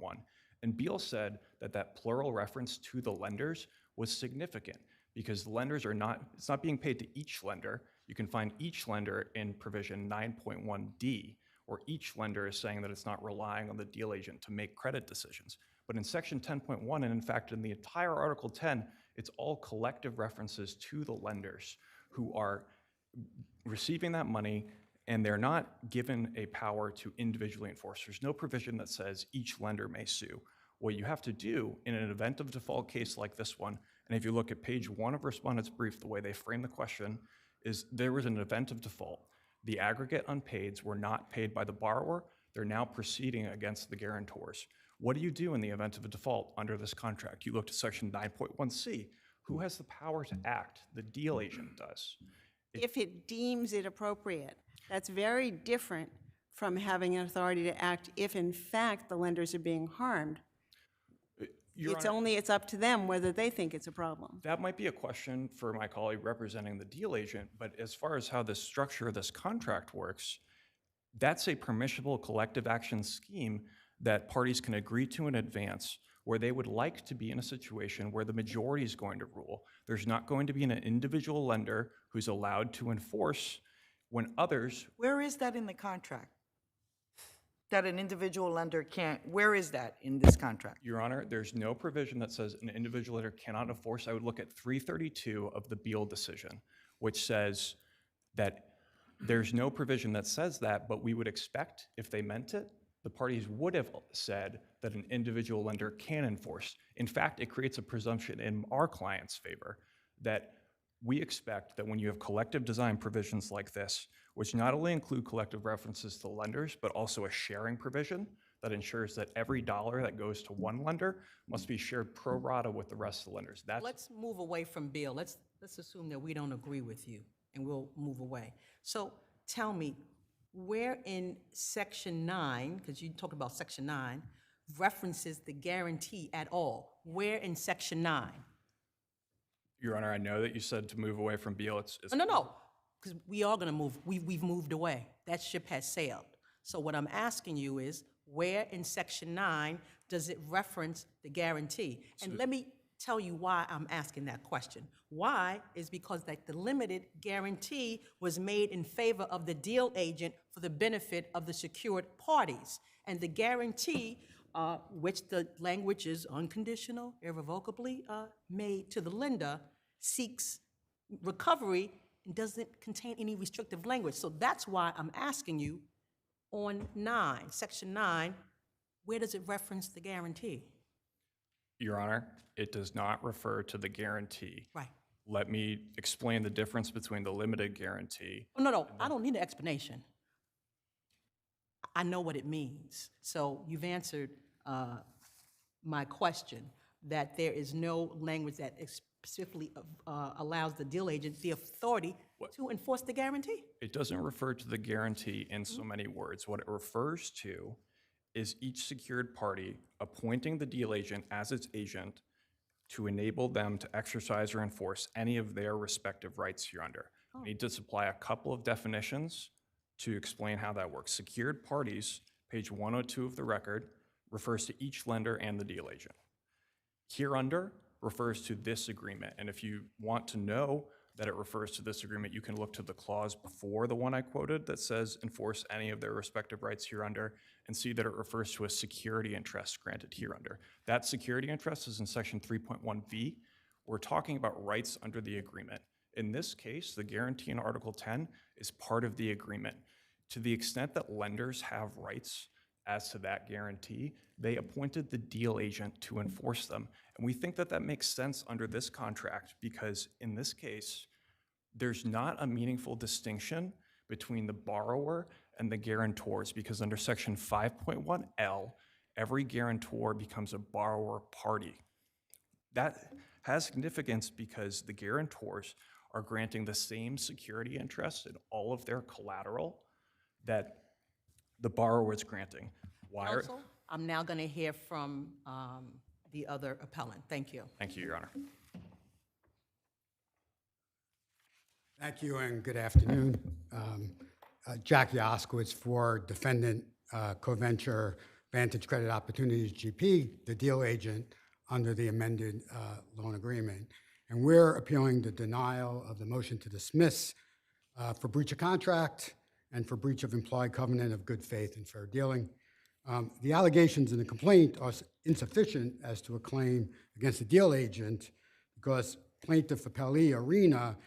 And Beal said that that plural reference to the lenders was significant because lenders are not, it's not being paid to each lender. You can find each lender in provision 9.1d, or each lender is saying that it's not relying on the deal agent to make credit decisions. But in section 10.1, and in fact in the entire Article 10, it's all collective references to the lenders who are receiving that money, and they're not given a power to individually enforce. There's no provision that says each lender may sue. What you have to do in an event of default case like this one, and if you look at page 1 of Respondent's brief, the way they frame the question is there was an event of default. The aggregate unpaids were not paid by the borrower. They're now proceeding against the guarantors. What do you do in the event of a default under this contract? You look to section 9.1c. Who has the power to act? The deal agent does. If it deems it appropriate. That's very different from having an authority to act if in fact the lenders are being harmed. It's up to them whether they think it's a problem. That might be a question for my colleague representing the deal agent, but as far as how the structure of this contract works, that's a permissible collective action scheme that parties can agree to in advance where they would like to be in a situation where the majority is going to rule. There's not going to be an individual lender who's allowed to enforce when others... Where is that in the contract? That an individual lender can't, where is that in this contract? Your Honor, there's no provision that says an individual lender cannot enforce. I would look at 332 of the Beal decision, which says that there's no provision that says that, but we would expect, if they meant it, the parties would have said that an individual lender can enforce. In fact, it creates a presumption in our client's favor that we expect that when you have collective design provisions like this, which not only include collective references to lenders, but also a sharing provision that ensures that every dollar that goes to one lender must be shared pro rata with the rest of the lenders. Let's move away from Bill. Let's assume that we don't agree with you, and we'll move away. So tell me, where in Section 9, because you talked about Section 9, references the guarantee at all? Where in Section 9? Your Honor, I know that you said to move away from Beal. No, because we are going to move. We've moved away. That ship has sailed. So what I'm asking you is, where in Section 9 does it reference the guarantee? And let me tell you why I'm asking that question. Why is because that the limited guarantee was made in favor of the deal agent for the benefit of the secured parties. And the guarantee, which the language is unconditional, irrevocably made to the lender, seeks recovery and doesn't contain any restrictive language. So that's why I'm asking you, on 9, Section 9, where does it reference the guarantee? Your Honor, it does not refer to the guarantee. Right. Let me explain the difference between the limited guarantee. Oh, no, I don't need an explanation. I know what it means. So you've answered my question, that there is no language that specifically allows the deal agent the authority to enforce the guarantee. It doesn't refer to the guarantee in so many words. What it refers to is each secured party appointing the deal agent as its agent to enable them to exercise or enforce any of their respective rights hereunder. I need to supply a couple of definitions to explain how that works. Secured parties, page 102 of the record, refers to each lender and the deal agent. Hereunder refers to this agreement, and if you want to know that it refers to this agreement, you can look to the clause before the one I quoted that says enforce any of their respective rights hereunder, and see that it refers to a security interest granted hereunder. That security interest is in section 3.1b. We're talking about rights under the agreement. In this case, the guarantee in Article 10 is part of the agreement. To the extent that lenders have rights as to that guarantee, they appointed the deal agent to enforce them. And we think that that makes sense under this contract because in this case, there's not a meaningful distinction between the borrower and the guarantors because under section 5.1L, every guarantor becomes a borrower party. That has significance because the guarantors are granting the same security interest in all of their collateral that the borrower is granting. Counsel, I'm now going to hear from the other appellant. Thank you. Thank you, Your Honor. Thank you and good afternoon. Jack Yaskowitz for defendant co-venture Vantage Credit Opportunities GP, the deal agent under the amended loan agreement. And we're appealing the denial of the motion to dismiss for breach of contract and for breach of implied covenant of good faith and fair dealing. The allegations in the complaint are insufficient as to a claim against the deal agent because plaintiff appellee Arena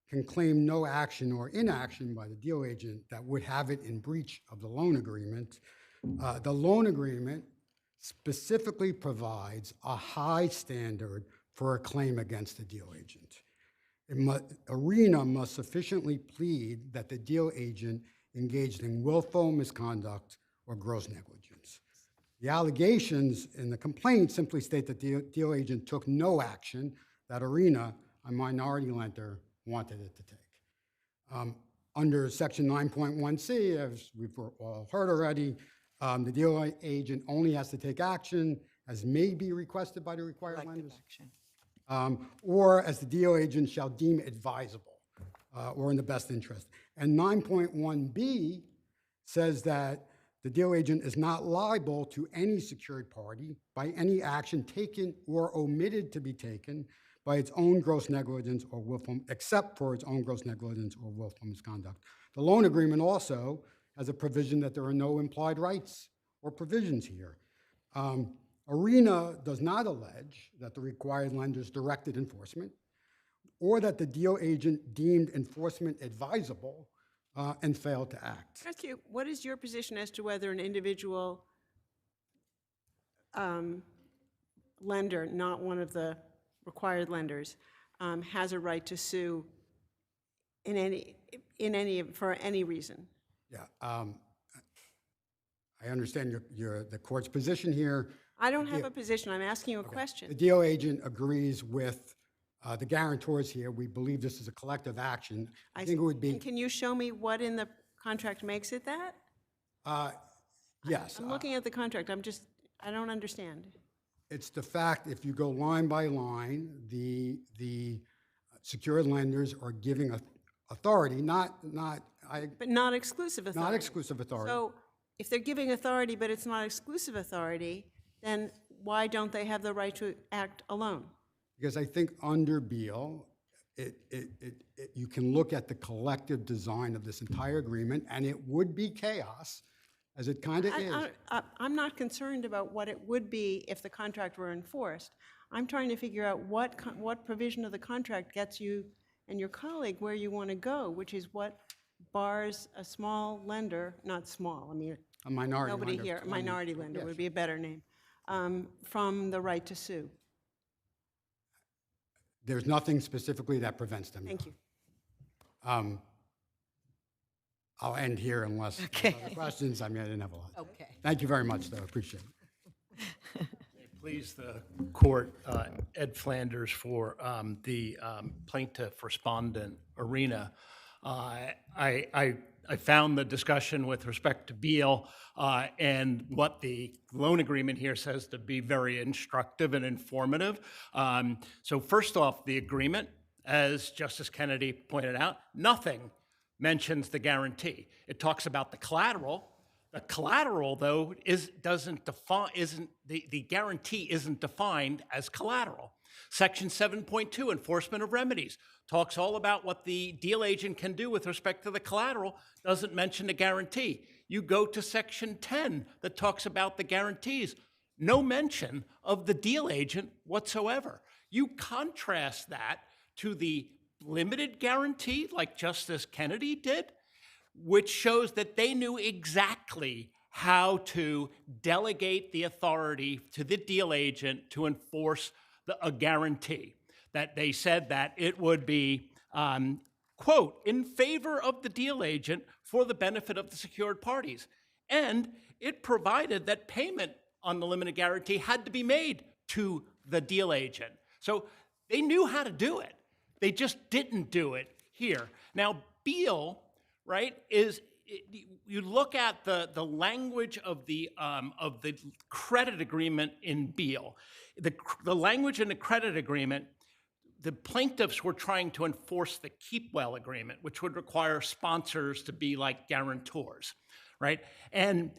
can claim no action or inaction by the deal agent that would have it in breach of the loan agreement. The loan agreement specifically provides a high standard for a claim against the deal agent. Arena must sufficiently plead that the deal agent engaged in willful misconduct or gross negligence. The allegations in the complaint simply state that the deal agent took no action that Arena, a minority lender, wanted it to take. Under section 9.1c, as we've all heard already, the deal agent only has to take action as may be requested by the required lenders, or as the deal agent shall deem advisable or in the best interest. And 9.1b says that the deal agent is not liable to any secured party by any action taken or omitted to be taken by its own gross negligence or willful, except for its own gross negligence or willful misconduct. The loan agreement also has a provision that there are no implied rights or provisions here. Arena does not allege that the required lenders directed enforcement or that the deal agent deemed enforcement advisable and failed to act. Can I ask you, what is your position as to whether an individual lender, not one of the required lenders, has a right to sue for any reason. Yeah, I understand the court's position here. I don't have a position. I'm asking you a The question. deal agent agrees with the guarantors here. We believe this is a collective action. I think it would be, And can you show me what in the contract makes it that? yes. I'm looking at the contract. I don't understand. It's the fact, if you go line by line, the secured lenders are giving authority, But not exclusive authority. not exclusive authority. So if they're giving authority, but it's not exclusive authority, then why don't they have the right to act alone? Because I think under Beal, you can look at the collective design of this entire agreement, and it would be chaos, as it kind of is. I'm not concerned about what it would be if the contract were enforced. I'm trying to figure out what provision of the contract gets you and your colleague where you want to go, which is what bars a small lender, not small, I mean, A minority nobody lender, here, a minority lender yeah, would be a better name, from the right to sue. There's nothing specifically that prevents them. Thank you. I'll end here unless there's other questions. I mean, I didn't have a lot. Okay. Thank you very much, though. Appreciate it. Please the court, Ed Flanders for the plaintiff respondent arena. I found the discussion with respect to Beal and what the loan agreement here says to be very instructive and informative. So first off, the agreement, as Justice Kennedy pointed out, nothing mentions the guarantee. It talks about the collateral. The collateral, though, the guarantee isn't defined as collateral. Section 7.2, enforcement of remedies, talks all about what the deal agent can do with respect to the collateral, doesn't mention the guarantee. You go to Section 10 that talks about the guarantees, no mention of the deal agent whatsoever. You contrast that to the limited guarantee, like Justice Kennedy did, which shows that they knew exactly how to delegate the authority to the deal agent to enforce a guarantee. That they said that it would be, quote, in favor of the deal agent for the benefit of the secured parties. And it provided that payment on the limited guarantee had to be made to the deal agent. So they knew how to do it. They just didn't do it here. Now, Beal, right, you look at the language of the credit agreement in Beal. The language in the credit agreement, the plaintiffs were trying to enforce the Keep Well agreement, which would require sponsors to be like guarantors, right? And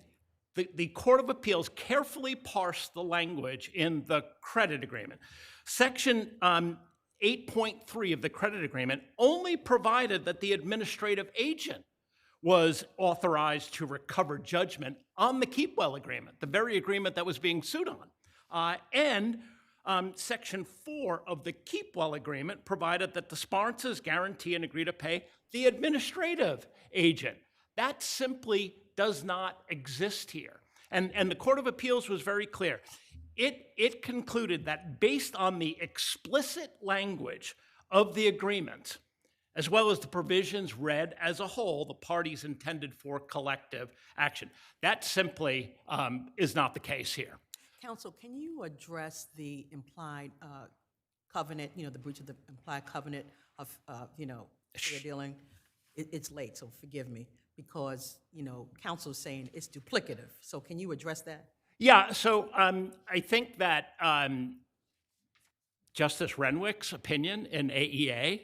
the Court of Appeals carefully parsed the language in the credit agreement. Section 8.3 of the credit agreement only provided that the administrative agent was authorized to recover judgment on the Keep Well agreement, the very agreement that was being sued on. Section 4 of the Keep Well agreement provided that the sponsors guarantee and agree to pay the administrative agent. That simply does not exist here. And the Court of Appeals was very clear. It concluded that based on the explicit language of the agreement, as well as the provisions read as a whole, the parties intended for collective action. That simply is not the case here. Counsel, can you address the implied covenant, the breach of the implied covenant of, fair dealing? It's late, so forgive me, because, counsel's saying it's duplicative. So can you address that? Yeah, so I think that Justice Renwick's opinion in AEA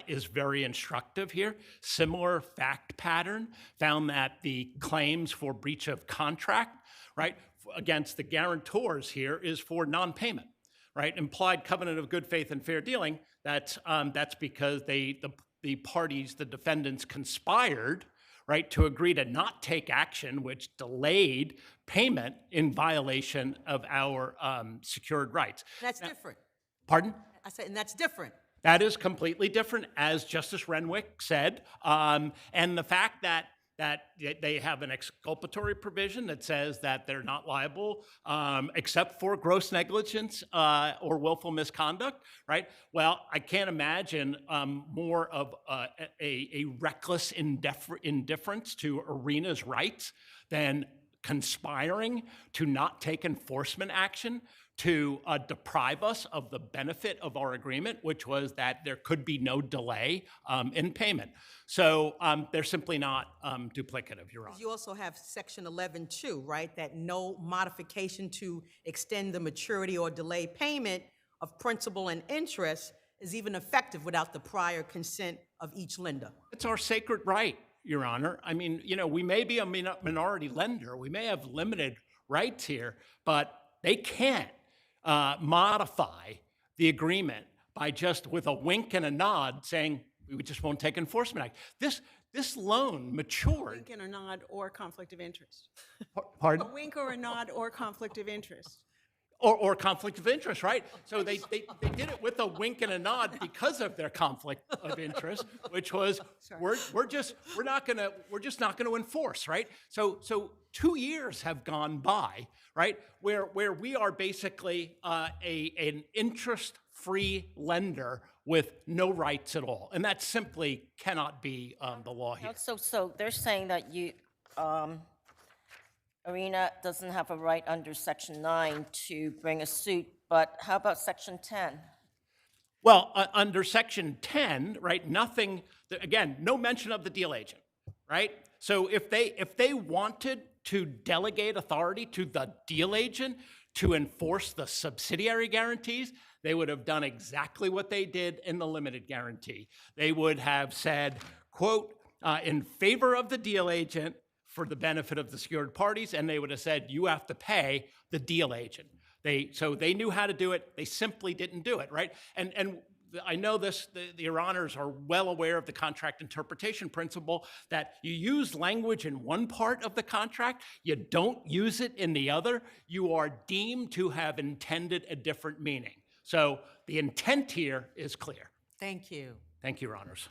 is very instructive here. Similar fact pattern found that the claims for breach of contract, right, against the guarantors here is for non-payment, right? Implied covenant of good faith and fair dealing, that's because the parties, the defendants conspired, right, to agree to not take action, which delayed payment in violation of our secured rights. That's different. Pardon? I said, and that's different. That is completely different, as Justice Renwick said. And the fact that that they have an exculpatory provision that says that they're not liable except for gross negligence or willful misconduct, right? Well, I can't imagine more of a reckless indifference to Arena's rights than conspiring to not take enforcement action to deprive us of the benefit of our agreement, which was that there could be no delay in payment. So they're simply not duplicative, Your Honor. You also have section 11.2, right? That no modification to extend the maturity or delay payment of principal and interest is even effective without the prior consent of each lender. It's our sacred right, Your Honor. I mean, you know, we may be a minority lender. We may have limited rights here, but they can't modify the agreement by just with a wink and a nod saying, we just won't take enforcement action. This loan matured. Wink and a nod or conflict of interest. Pardon? A wink or a nod or conflict of interest. Or conflict of interest, right? So they did it with a wink and a nod because of their conflict of interest, which was we're just not gonna enforce, right? So 2 years have gone by, right, where we are basically an interest-free lender with no rights at all, and that simply cannot be the law here. So they're saying that Arena doesn't have a right under Section 9 to bring a suit, but how about Section 10? Well, under Section 10, right, nothing, again, no mention of the deal agent, right? So if they wanted to delegate authority to the deal agent to enforce the subsidiary guarantees, they would have done exactly what they did in the limited guarantee. They would have said, quote, in favor of the deal agent, for the benefit of the secured parties, and they would have said, you have to pay the deal agent. So they knew how to do it, they simply didn't do it, right? And I know this, your honors are well aware of the contract interpretation principle that you use language in one part of the contract, you don't use it in the other, you are deemed to have intended a different meaning. So the intent here is clear. Thank you. Thank you, your honors.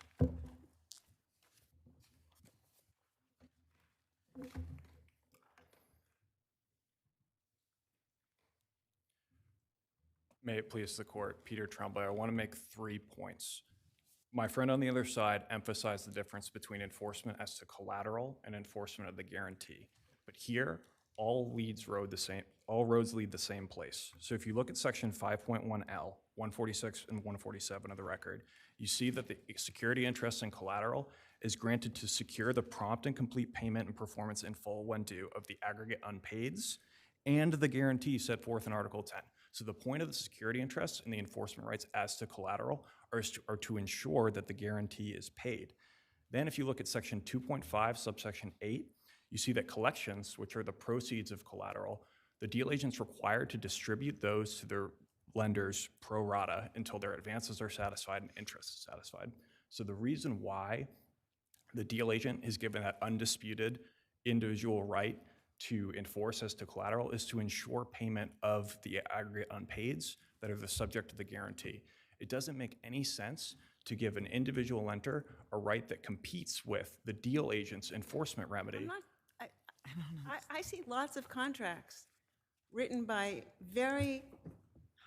May it please the court, Peter Tremblay, I want to make 3 points. My friend on the other side emphasized the difference between enforcement as to collateral and enforcement of the guarantee. But here, all roads lead the same place. So if you look at section 5.1L, 146 and 147 of the record, you see that the security interest in collateral is granted to secure the prompt and complete payment and performance in full when due of the aggregate unpaids and the guarantee set forth in Article 10. So the point of the security interest and the enforcement rights as to collateral are to ensure that the guarantee is paid. Then if you look at section 2.5, subsection 8, you see that collections, which are the proceeds of collateral, the deal agent's required to distribute those to their lenders pro rata until their advances are satisfied and interest is satisfied. So the reason why the deal agent is given that undisputed individual right to enforce as to collateral is to ensure payment of the aggregate unpaids that are the subject of the guarantee. It doesn't make any sense to give an individual lender a right that competes with the deal agent's enforcement remedy. I see lots of contracts written by very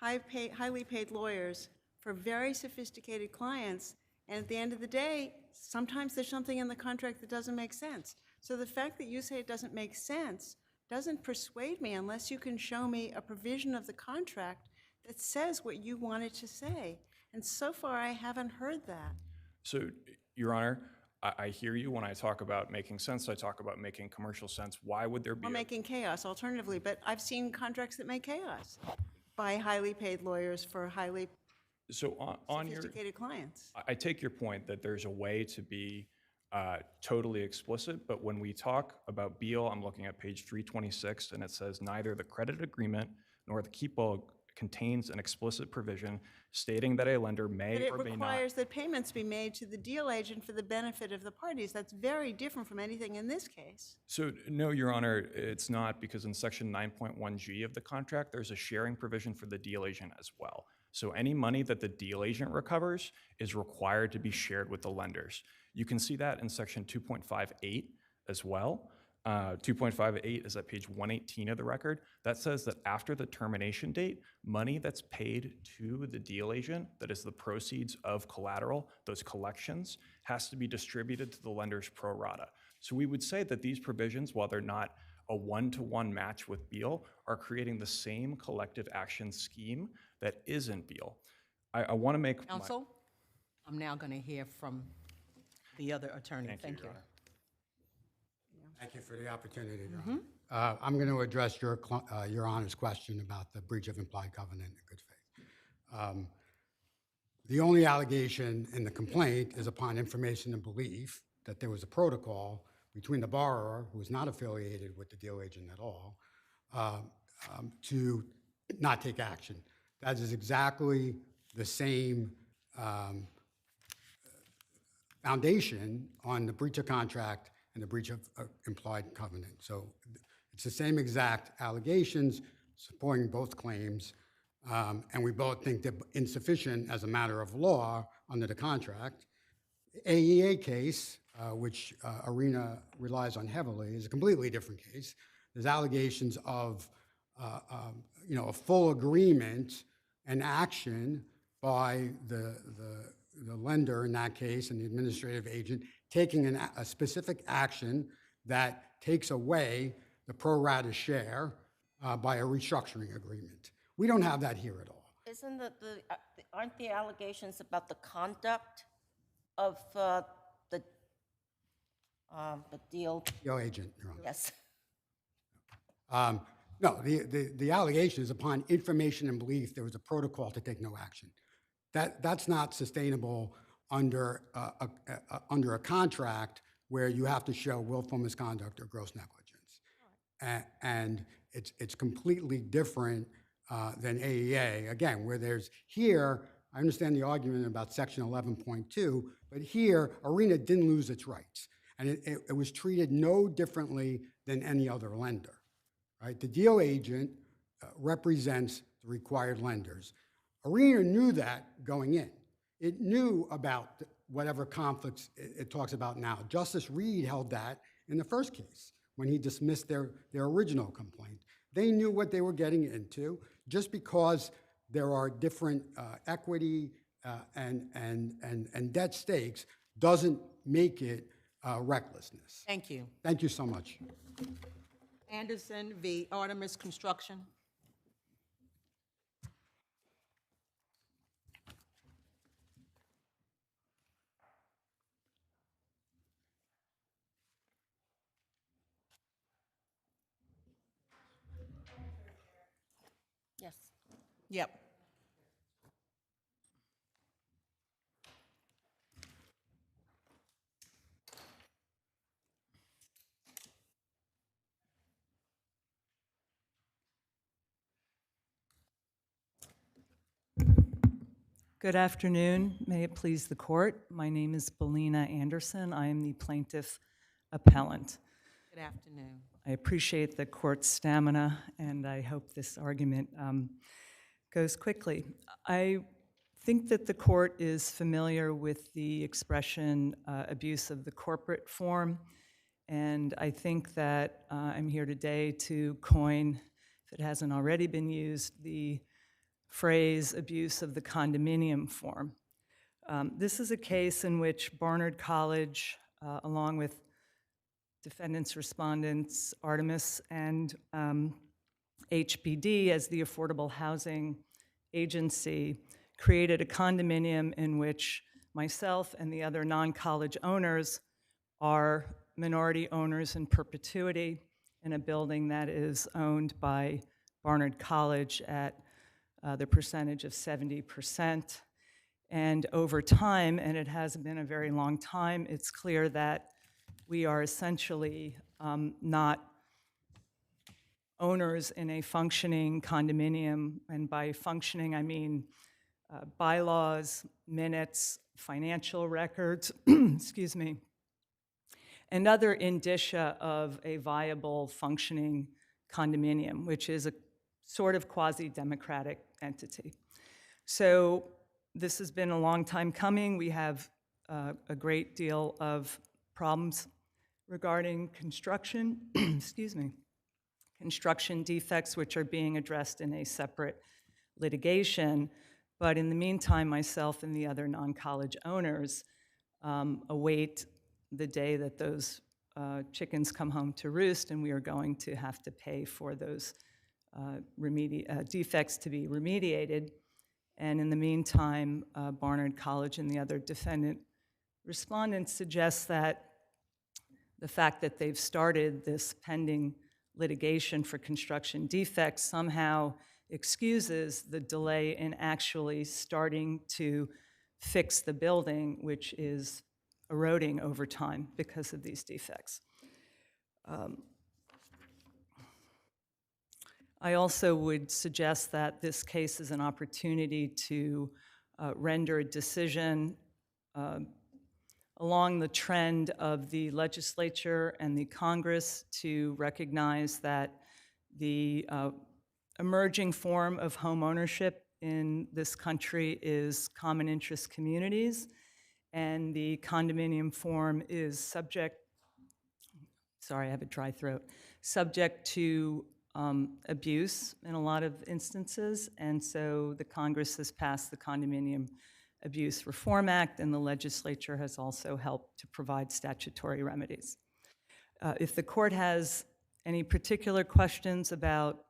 highly paid lawyers for very sophisticated clients, and at the end of the day, sometimes there's something in the contract that doesn't make sense. So the fact that you say it doesn't make sense doesn't persuade me unless you can show me a provision of the contract that says what you wanted to say. And so far, I haven't heard that. So, Your Honor, I hear you when I talk about making sense. I talk about making commercial sense. Why would there be Or making chaos, alternatively. But I've seen contracts that make chaos by highly paid lawyers for highly sophisticated clients. I take your point that there's a way to be totally explicit, but when we talk about Beal, I'm looking at page 326, and it says neither the credit agreement nor the keep-all contains an explicit provision stating that a lender may or may not. But it requires that payments be made to the deal agent for the benefit of the parties. That's very different from anything in this case. So, no, Your Honor, it's not, because in section 9.1G of the contract, there's a sharing provision for the deal agent as well. So any money that the deal agent recovers is required to be shared with the lenders. You can see that in section 2.58 as well. 2.58 is at page 118 of the record. That says that after the termination date, money that's paid to the deal agent, that is the proceeds of collateral, those collections, has to be distributed to the lender's pro rata. So we would say that these provisions, while they're not a one-to-one match with Beal, are creating the same collective action scheme that is in Beal. I want to make Counsel, I'm now going to hear from the other attorney. Thank you. Your Honor. Thank you for the opportunity, Your Honor. I'm going to address Your Honor's question about the breach of implied covenant in good faith. The only allegation in the complaint is upon information and belief that there was a protocol between the borrower, who is not affiliated with the deal agent at all, to not take action. That is exactly the same foundation on the breach of contract and the breach of implied covenant. So it's the same exact allegations supporting both claims, and we both think they're insufficient as a matter of law under the contract. AEA case, which Arena relies on heavily, is a completely different case. There's allegations of a full agreement and action by the lender in that case and the administrative agent taking a specific action that takes away the pro rata share by a restructuring agreement. We don't have that here at all. Isn't aren't the allegations about the conduct of the deal? Deal agent, Your Honor. Yes. No, the allegation is upon information and belief there was a protocol to take no action. That's not sustainable under a contract where you have to show willful misconduct or gross negligence. And it's completely different than AEA. Again, where there's here, I understand the argument about section 11.2, but here, Arena didn't lose its rights. And it was treated no differently than any other lender. Right? The deal agent represents the required lenders. Arena knew that going in. It knew about whatever conflicts it talks about now. Justice Reed held that in the first case when he dismissed their original complaint. They knew what they were getting into. Just because there are different equity and debt stakes doesn't make it recklessness. Thank you. Thank you so much. Anderson v. Artemis Construction. Yes. Yep. Good afternoon. May it please the court. My name is Belina Anderson. I am the plaintiff appellant. Good afternoon. I appreciate the court's stamina, and I hope this argument goes quickly. I think that the court is familiar with the expression abuse of the corporate form, and I think that I'm here today to coin, if it hasn't already been used, the phrase abuse of the condominium form. This is a case in which Barnard College, along with defendants, respondents, Artemis, and HPD as the Affordable Housing Agency, created a condominium in which myself and the other non-college owners are minority owners in perpetuity in a building that is owned by Barnard College at the percentage of 70%. And over time, and it has been a very long time, it's clear that we are essentially not owners in a functioning condominium. And by functioning, I mean bylaws, minutes, financial records, excuse me, and other indicia of a viable functioning condominium, which is a sort of quasi-democratic entity. So this has been a long time coming. We have a great deal of problems regarding construction, excuse me, construction defects which are being addressed in a separate litigation. But in the meantime, myself and the other non-college owners await the day that those chickens come home to roost, and we are going to have to pay for those defects to be remediated. And in the meantime, Barnard College and the other defendant respondents suggest that the fact that they've started this pending litigation for construction defects somehow excuses the delay in actually starting to fix the building, which is eroding over time because of these defects. I also would suggest that this case is an opportunity to render a decision along the trend of the legislature and the Congress to recognize that the emerging form of home ownership in this country is common interest communities, and the condominium form is subject, sorry, I have a dry throat, subject to abuse in a lot of instances. And so the Congress has passed the Condominium Abuse Reform Act, and the legislature has also helped to provide statutory remedies. If the court has any particular questions about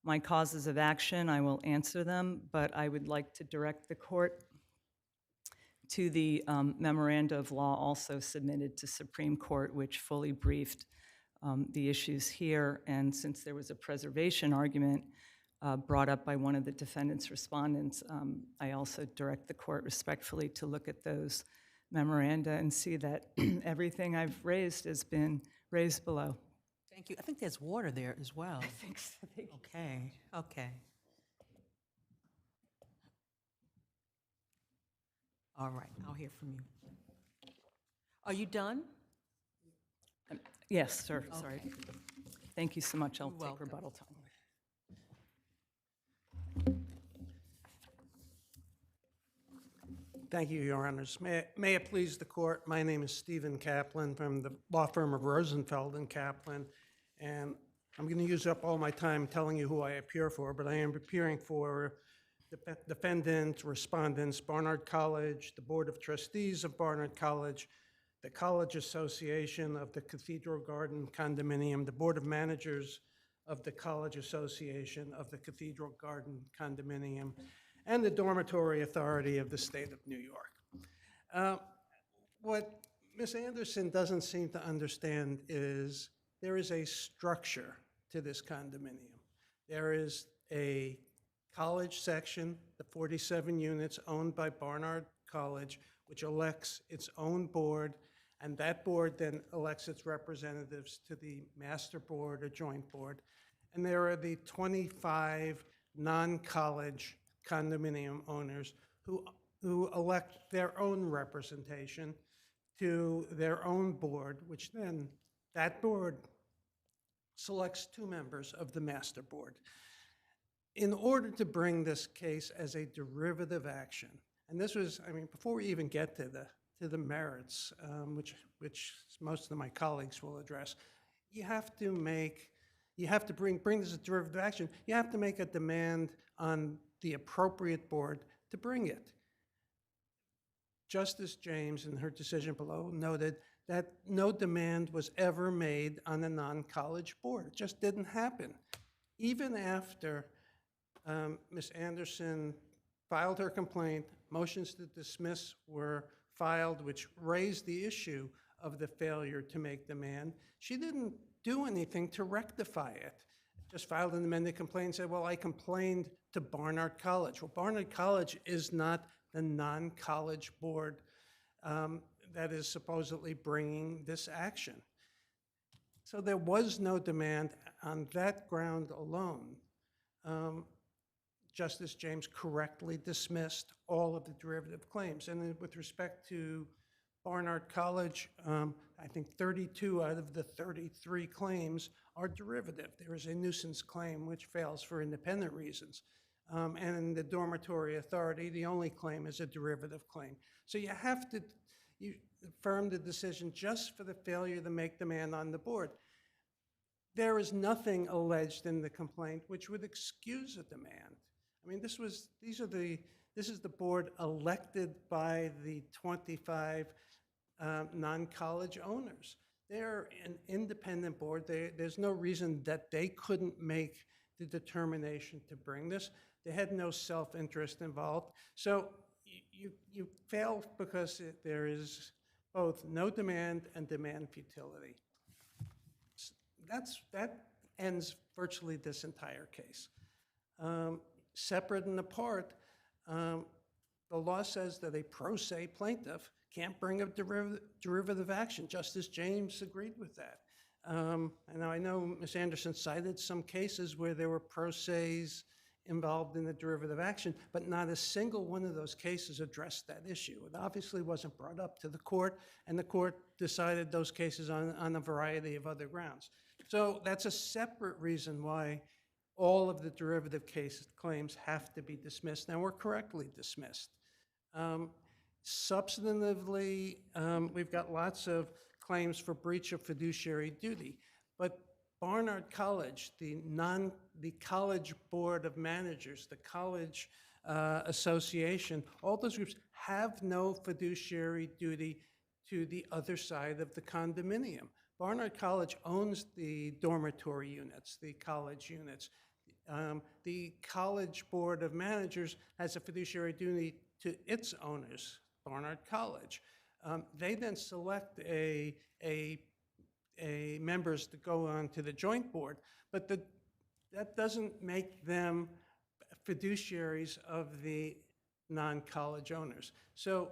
my causes of action, I will answer them, but I would like to direct the court to the memoranda of law also submitted to Supreme Court, which fully briefed the issues here. And since there was a preservation argument brought up by one of the defendant's respondents, I also direct the court respectfully to look at those memoranda and see that everything I've raised has been raised below. Thank you. I think there's water there as well. I think so. Okay, okay. All right, I'll hear from you. Are you done? Yes, sir, sorry. Okay. Thank you so much. I'll You're take welcome. rebuttal time. Thank you, Your Honors. May it please the court, my name is Stephen Kaplan from the law firm of Rosenfeld and Kaplan, and I'm going to use up all my time telling you who I appear for, but I am appearing for the defendants, respondents, Barnard College, the Board of Trustees of Barnard College, the College Association of the Cathedral Garden Condominium, the Board of Managers of the College Association of the Cathedral Garden Condominium, and the Dormitory Authority of the State of New York. What Ms. Anderson doesn't seem to understand is there is a structure to this condominium. There is a college section, the 47 units owned by Barnard College, which elects its own board, and that board then elects its representatives to the master board or joint board. And there are the 25 non-college condominium owners who elect their own representation to their own board, which then that board selects 2 members of the master board. In order to bring this case as a derivative action, and this was, I mean, before we even get to the merits, which most of my colleagues will address, you have to bring this as a derivative action. You have to make a demand on the appropriate board to bring it. Justice James, in her decision below, noted that no demand was ever made on a non-college board. It just didn't happen. Even after Ms. Anderson filed her complaint, motions to dismiss were filed, which raised the issue of the failure to make demand. She didn't do anything to rectify it. Just filed an amended complaint and said, well, I complained to Barnard College. Well, Barnard College is not the non-college board that is supposedly bringing this action. So there was no demand on that ground alone. Justice James correctly dismissed all of the derivative claims. And then with respect to Barnard College, I think 32 out of the 33 claims are derivative. There is a nuisance claim which fails for independent reasons. And in the Dormitory Authority, the only claim is a derivative claim. So you have to, affirmed the decision just for the failure to make demand on the board. There is nothing alleged in the complaint which would excuse a demand. I mean, this is the board elected by the 25 non-college owners. They're an independent board. There's no reason that they couldn't make the determination to bring this. They had no self-interest involved. So you fail because there is both no demand and demand futility. That ends virtually this entire case. Separate and apart, the law says that a pro se plaintiff can't bring a derivative action. Justice James agreed with that. And I know Ms. Anderson cited some cases where there were pro ses involved in the derivative action, but not a single one of those cases addressed that issue. It obviously wasn't brought up to the court, and the court decided those cases on a variety of other grounds. So that's a separate reason why all of the derivative claims have to be dismissed, and were correctly dismissed. Substantively, we've got lots of claims for breach of fiduciary duty, but Barnard College, the College Board of Managers, the College Association, all those groups have no fiduciary duty to the other side of the condominium. Barnard College owns the dormitory units, the college units. The College Board of Managers has a fiduciary duty to its owners, Barnard College. They then select a members to go on to the joint board, but that doesn't make them fiduciaries of the non-college owners. So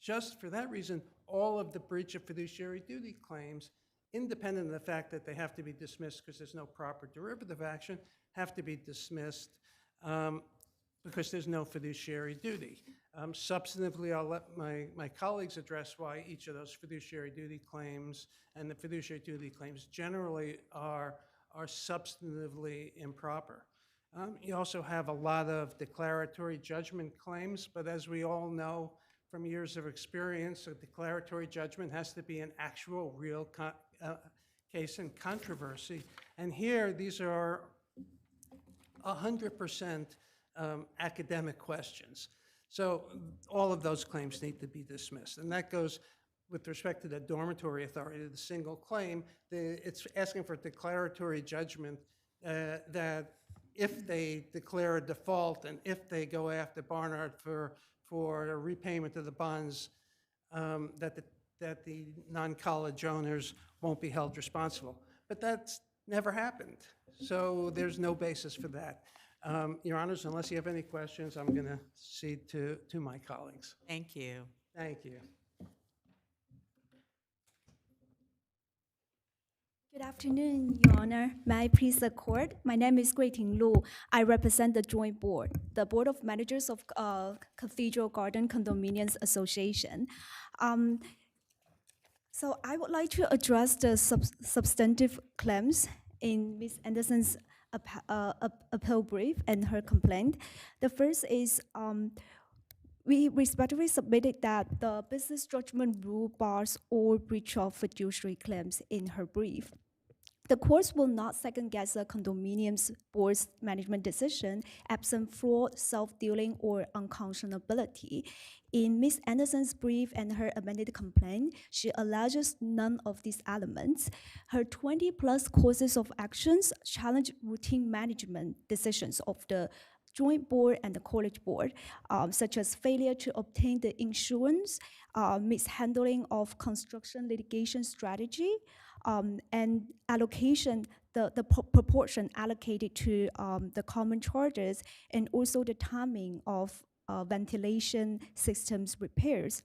just for that reason, all of the breach of fiduciary duty claims, independent of the fact that they have to be dismissed because there's no proper derivative action, have to be dismissed because there's no fiduciary duty. Substantively, I'll let my colleagues address why each of those fiduciary duty claims and the fiduciary duty claims generally are substantively improper. You also have a lot of declaratory judgment claims, but as we all know from years of experience, a declaratory judgment has to be an actual, real case in controversy. And here, these are 100% academic questions. So all of those claims need to be dismissed. And that goes with respect to the dormitory authority, the single claim. It's asking for declaratory judgment that if they declare a default and if they go after Barnard for a repayment of the bonds, that the non-college owners won't be held responsible. But that's never happened. So there's no basis for that. Your Honors, unless you have any questions, I'm going to cede to my colleagues. Thank you. Thank you. Good afternoon, Your Honor. May I please the court? My name is Gui Ting Lu. I represent the Joint Board, the Board of Managers of Cathedral Garden Condominiums Association. So I would like to address the substantive claims in Ms. Anderson's appeal brief and her complaint. The first is we respectfully submitted that the business judgment rule bars all breach of fiduciary claims in her brief. The courts will not second-guess a condominium's board's management decision absent fraud, self-dealing, or unconscionability. In Ms. Anderson's brief and her amended complaint, she alleges none of these elements. Her 20-plus causes of actions challenge routine management decisions of the Joint Board and the College Board, such as failure to obtain the insurance, mishandling of construction litigation strategy, and allocation, the proportion allocated to the common charges, and also the timing of ventilation systems repairs.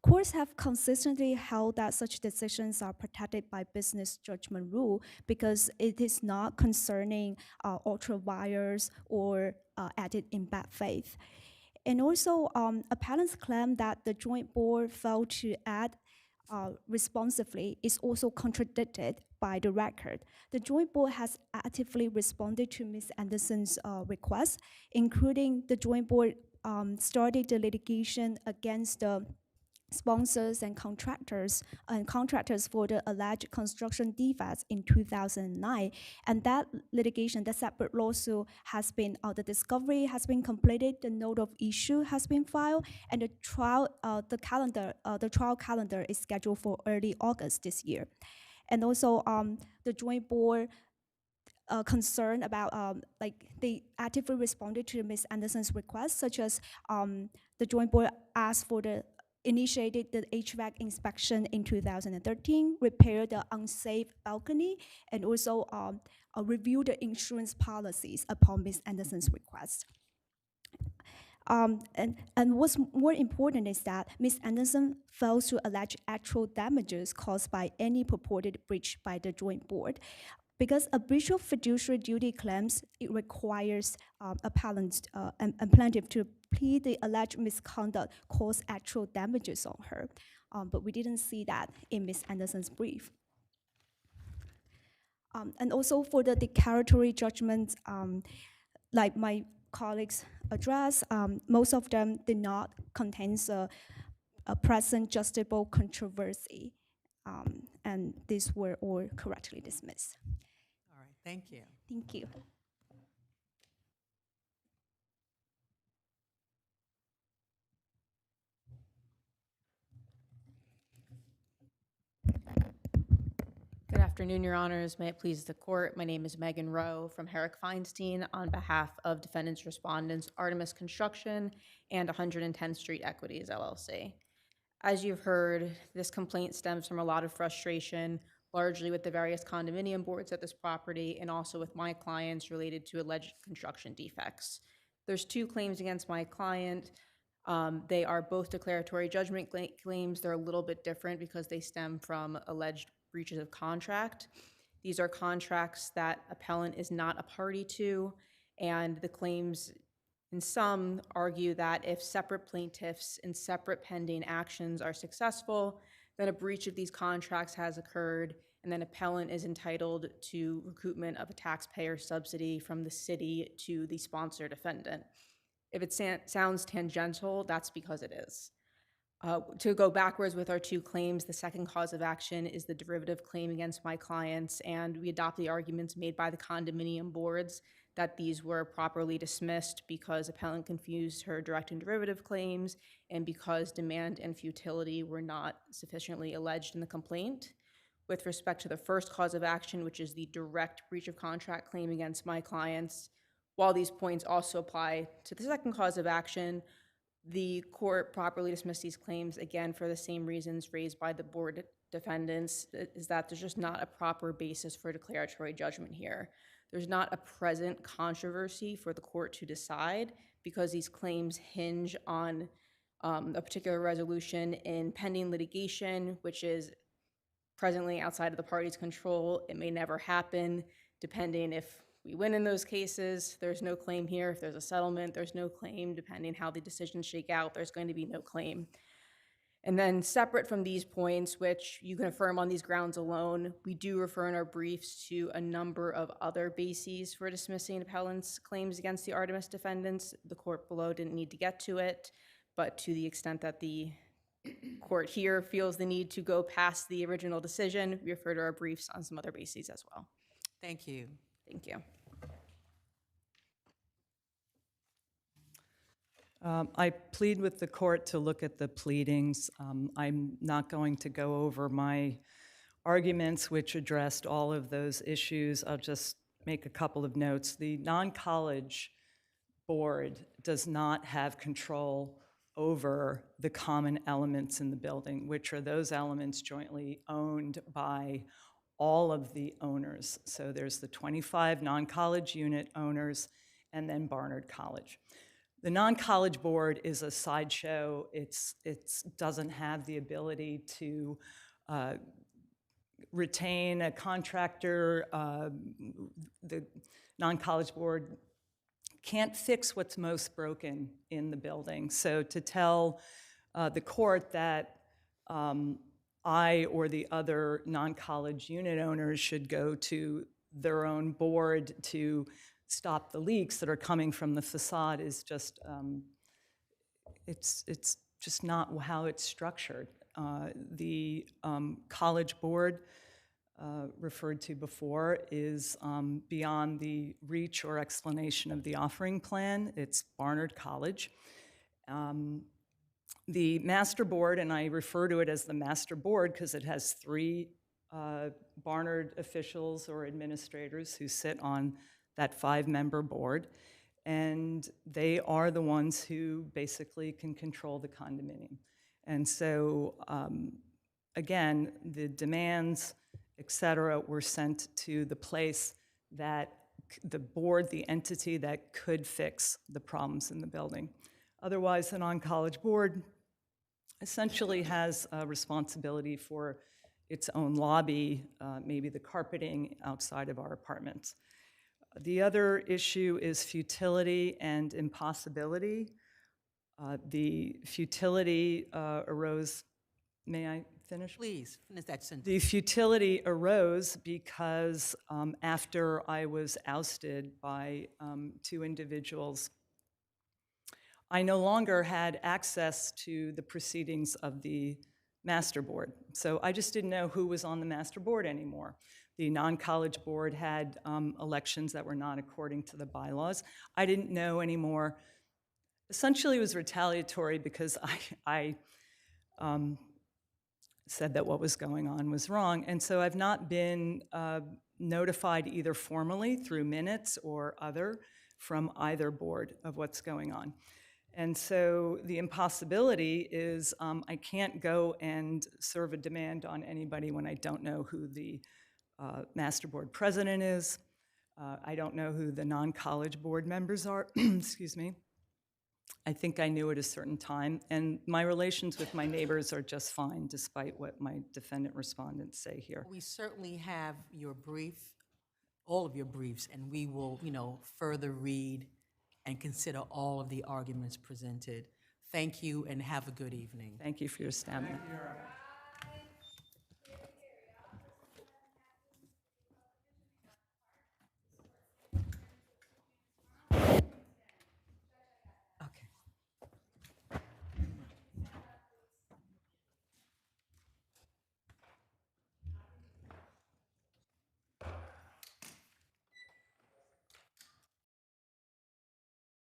Courts have consistently held that such decisions are protected by business judgment rule because it is not concerning ultra vires or acted in bad faith. And also, appellants claim that the Joint Board failed to act responsively is also contradicted by the record. The Joint Board has actively responded to Ms. Anderson's request, including the Joint Board started the litigation against the sponsors and contractors for the alleged construction defects in 2009. And that litigation, that separate lawsuit has been, the discovery has been completed, the note of issue has been filed, and the trial calendar is scheduled for early August this year. And also the joint board concern about they actively responded to Ms. Anderson's request, such as the joint board asked for initiated the HVAC inspection in 2013, repaired the unsafe balcony, and also reviewed the insurance policies upon Ms. Anderson's request. And what's more important is that Ms. Anderson fails to allege actual damages caused by any purported breach by the joint board. Because a breach of fiduciary duty claims, it requires appellant and plaintiff to plead the alleged misconduct caused actual damages on her. But we didn't see that in Ms. Anderson's brief. And also for the declaratory judgments, like my colleagues addressed, most of them did not contain a present justiciable controversy. And these were all correctly dismissed. All right, thank you. Thank you. Good afternoon, Your Honors. May it please the court. My name is Megan Rowe from Herrick Feinstein on behalf of defendants respondents Artemis Construction and 110th Street Equities, LLC. As you've heard, this complaint stems from a lot of frustration, largely with the various condominium boards at this property and also with my clients related to alleged construction defects. There's two claims against my client. They are both declaratory judgment claims. They're a little bit different because they stem from alleged breaches of contract. These are contracts that appellant is not a party to, and the claims in some argue that if separate plaintiffs in separate pending actions are successful, then a breach of these contracts has occurred, and then appellant is entitled to recoupment of a taxpayer subsidy from the city to the sponsor defendant. If it sounds tangential, that's because it is. To go backwards with our two claims, the second cause of action is the derivative claim against my clients, and we adopt the arguments made by the condominium boards that these were properly dismissed because appellant confused her direct and derivative claims and because demand and futility were not sufficiently alleged in the complaint. With respect to the first cause of action, which is the direct breach of contract claim against my clients, while these points also apply to the second cause of action, the court properly dismissed these claims, again, for the same reasons raised by the board defendants, is that there's just not a proper basis for declaratory judgment here. There's not a present controversy for the court to decide because these claims hinge on a particular resolution in pending litigation, which is presently outside of the party's control. It may never happen, depending if we win in those cases, there's no claim here. If there's a settlement, there's no claim. Depending how the decisions shake out, there's going to be no claim. And then separate from these points, which you can affirm on these grounds alone, we do refer in our briefs to a number of other bases for dismissing appellant's claims against the Artemis defendants. The court below didn't need to get to it, but to the extent that the court here feels the need to go past the original decision, we refer to our briefs on some other bases as well. Thank you. Thank you. I plead with the court to look at the pleadings. I'm not going to go over my arguments which addressed all of those issues. I'll just make a couple of notes. The non-college board does not have control over the common elements in the building, which are those elements jointly owned by all of the owners. So there's the 25 non-college unit owners and then Barnard College. The non-college board is a sideshow. It doesn't have the ability to retain a contractor. The non-college board can't fix what's most broken in the building. So to tell the court that I or the other non-college unit owners should go to their own board to stop the leaks that are coming from the facade is just, it's just not how it's structured. The college board referred to before is beyond the reach or explanation of the offering plan. It's Barnard College. The master board, and I refer to it as the master board because it has 3 Barnard officials or administrators who sit on that 5-member board, and they are the ones who basically can control the condominium. And so, again, the demands, et cetera, were sent to the place that the board, the entity that could fix the problems in the building. Otherwise, the non-college board essentially has a responsibility for its own lobby, maybe the carpeting outside of our apartments. The other issue is futility and impossibility. The futility arose, may I finish? Please, finish that sentence. The futility arose because after I was ousted by 2 individuals, I no longer had access to the proceedings of the master board. So I just didn't know who was on the master board anymore. The non-college board had elections that were not according to the bylaws. I didn't know anymore. Essentially, it was retaliatory because I said that what was going on was wrong. And so I've not been notified either formally through minutes or other from either board of what's going on. And so the impossibility is I can't go and serve a demand on anybody when I don't know who the master board president is. I don't know who the non-college board members are, excuse me. I think I knew at a certain time, and my relations with my neighbors are just fine, despite what my defendant respondents say here. We certainly have your brief, all of your briefs, and we will, further read and consider all of the arguments presented. Thank you and have a good evening. Thank you for your stamina.